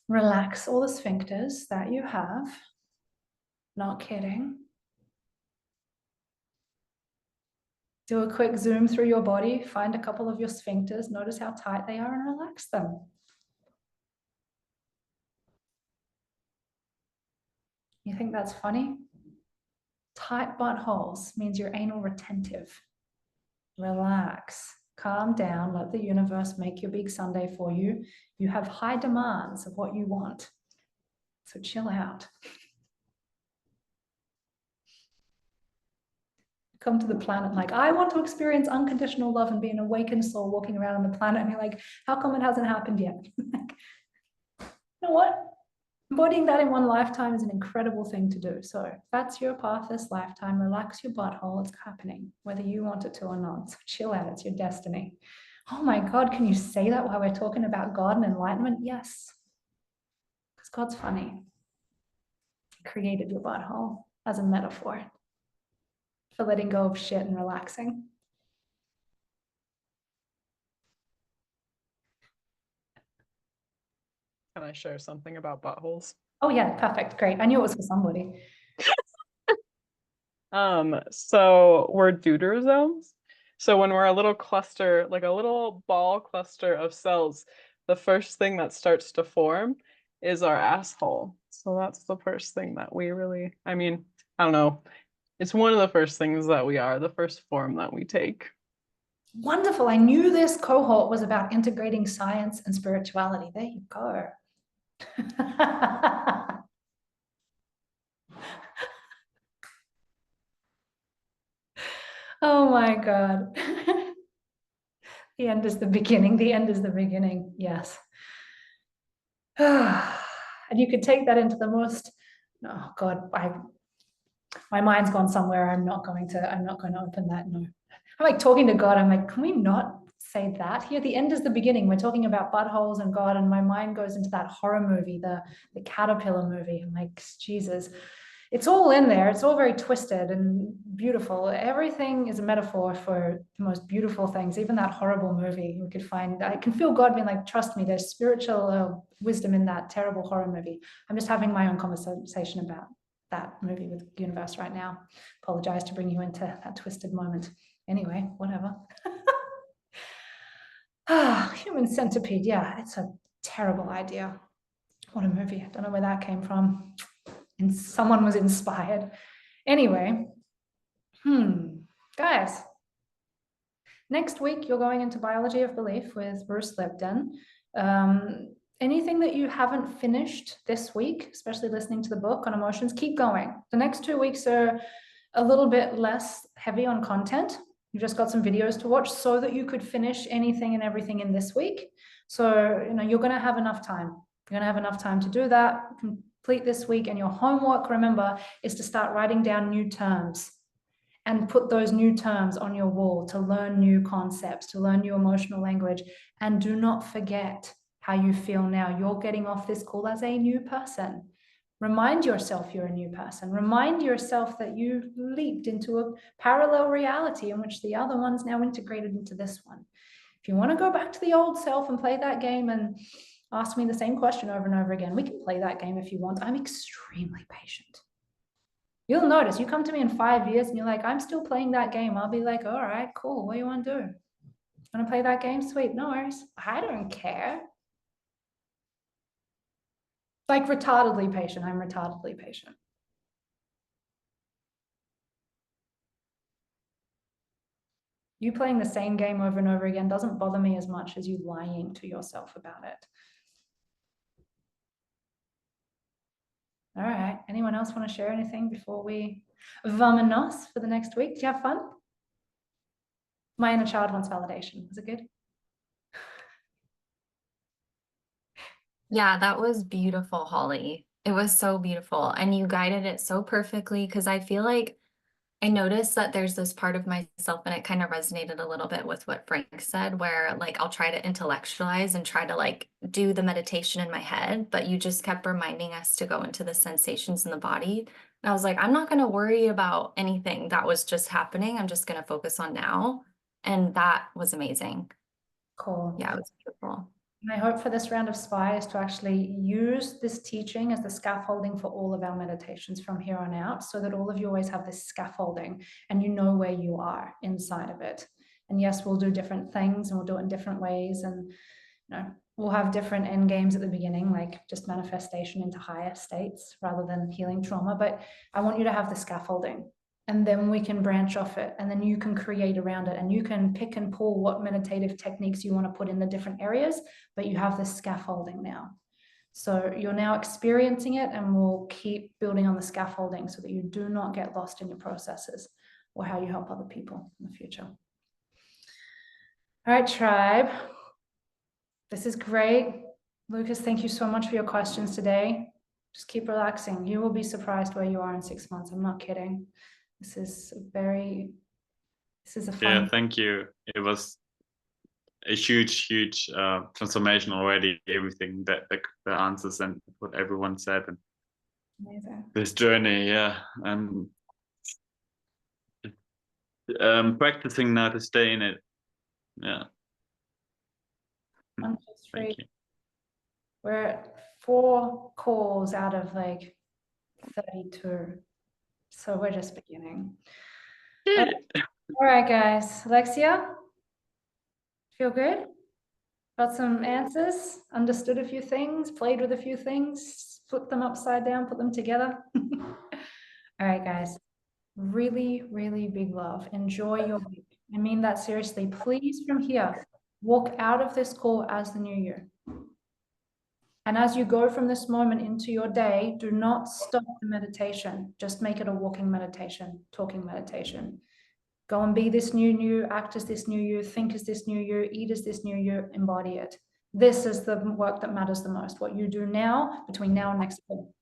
relax all the sphincters that you have. Not kidding. Do a quick zoom through your body, find a couple of your sphincters, notice how tight they are and relax them. You think that's funny? Tight buttholes means you're anal retentive. Relax, calm down, let the universe make your big sundae for you. You have high demands of what you want. So chill out. Come to the planet like, I want to experience unconditional love and be an awakened soul walking around on the planet. And you're like, how come it hasn't happened yet? Like, you know what? Embodying that in one lifetime is an incredible thing to do. So if that's your path this lifetime, relax your butthole. It's happening, whether you want it to or not. So chill out. It's your destiny. Oh my God, can you say that while we're talking about God and enlightenment? Yes. Because God's funny. He created your butthole as a metaphor for letting go of shit and relaxing.
Can I share something about buttholes?
Oh yeah, perfect, great. I knew it was for somebody.
So we're deuterosomes. So when we're a little cluster, like a little ball cluster of cells, the first thing that starts to form is our asshole. So that's the first thing that we really, I mean, I don't know. It's one of the first things that we are, the first form that we take.
Wonderful. I knew this cohort was about integrating science and spirituality. There you go. Oh my God. The end is the beginning. The end is the beginning. Yes. And you could take that into the most, oh God, my mind's gone somewhere. I'm not going to open that. No. I'm like talking to God. I'm like, can we not say that here? The end is the beginning. We're talking about buttholes and God, and my mind goes into that horror movie, the caterpillar movie. I'm like, Jesus, it's all in there. It's all very twisted and beautiful. Everything is a metaphor for the most beautiful things. Even that horrible movie, we could find, I can feel God being like, trust me, there's spiritual wisdom in that terrible horror movie. I'm just having my own conversation about that movie with the universe right now. Apologize to bring you into that twisted moment. Anyway, whatever. Human Centipede. Yeah, it's a terrible idea. What a movie. I don't know where that came from. And someone was inspired. Anyway, guys, next week you're going into Biology of Belief with Bruce Lipton. Anything that you haven't finished this week, especially listening to the book on emotions, keep going. The next 2 weeks are a little bit less heavy on content. You just got some videos to watch so that you could finish anything and everything in this week. So, you're going to have enough time. You're going to have enough time to do that, complete this week. And your homework, remember, is to start writing down new terms and put those new terms on your wall to learn new concepts, to learn new emotional language. And do not forget how you feel now. You're getting off this call as a new person. Remind yourself you're a new person. Remind yourself that you leaped into a parallel reality in which the other one's now integrated into this one. If you want to go back to the old self and play that game and ask me the same question over and over again, we can play that game if you want. I'm extremely patient. You'll notice, you come to me in 5 years and you're like, I'm still playing that game. I'll be like, all right, cool. What do you want to do? Want to play that game? Sweet. No worries. I don't care. Like retardedly patient. I'm retardedly patient. You playing the same game over and over again doesn't bother me as much as you lying to yourself about it. All right. Anyone else want to share anything before we vamonos for the next week? Did you have fun? My inner child wants validation. Was it good?
Yeah, that was beautiful, Holly. It was so beautiful. And you guided it so perfectly because I feel like I noticed that there's this part of myself, and it kind of resonated a little bit with what Frank said, where like I'll try to intellectualize and try to like do the meditation in my head, but you just kept reminding us to go into the sensations in the body. And I was like, I'm not going to worry about anything that was just happening. I'm just going to focus on now. And that was amazing.
Cool.
Yeah, it was beautiful.
My hope for this round of SPY is to actually use this teaching as the scaffolding for all of our meditations from here on out, so that all of you always have this scaffolding and you know where you are inside of it. And yes, we'll do different things and we'll do it in different ways. And we'll have different end games at the beginning, like just manifestation into higher states rather than healing trauma. But I want you to have the scaffolding. And then we can branch off it, and then you can create around it, and you can pick and pull what meditative techniques you want to put in the different areas, but you have the scaffolding now. So you're now experiencing it, and we'll keep building on the scaffolding so that you do not get lost in your processes or how you help other people in the future. All right, tribe. This is great. Lucas, thank you so much for your questions today. Just keep relaxing. You will be surprised where you are in 6 months. I'm not kidding. This is a fun.
Yeah, thank you. It was a huge transformation already. Everything that the answers and what everyone said, and
amazing.
This journey, yeah, and practicing now to stay in it. Yeah.
Thank you. We're at 4 calls out of like 32. So we're just beginning. All right, guys. Alexia, feel good? Got some answers? Understood a few things? Played with a few things? Flipped them upside down? Put them together? All right, guys. Really, really big love. Enjoy your week. I mean that seriously. Please, from here, walk out of this call as the new you. And as you go from this moment into your day, do not stop the meditation. Just make it a walking meditation, talking meditation. Go and be this new you, act as this new you, think as this new you, eat as this new you, embody it. This is the work that matters the most, what you do now, between now and next call.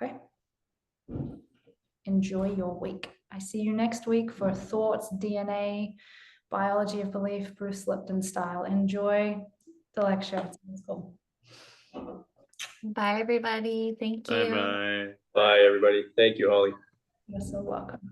Okay? Enjoy your week. I see you next week for Thoughts, DNA, Biology of Belief, Bruce Lipton style. Enjoy the lecture. It's cool.
Bye, everybody. Thank you.
Bye-bye.
Bye, everybody. Thank you, Holly.
You're so welcome.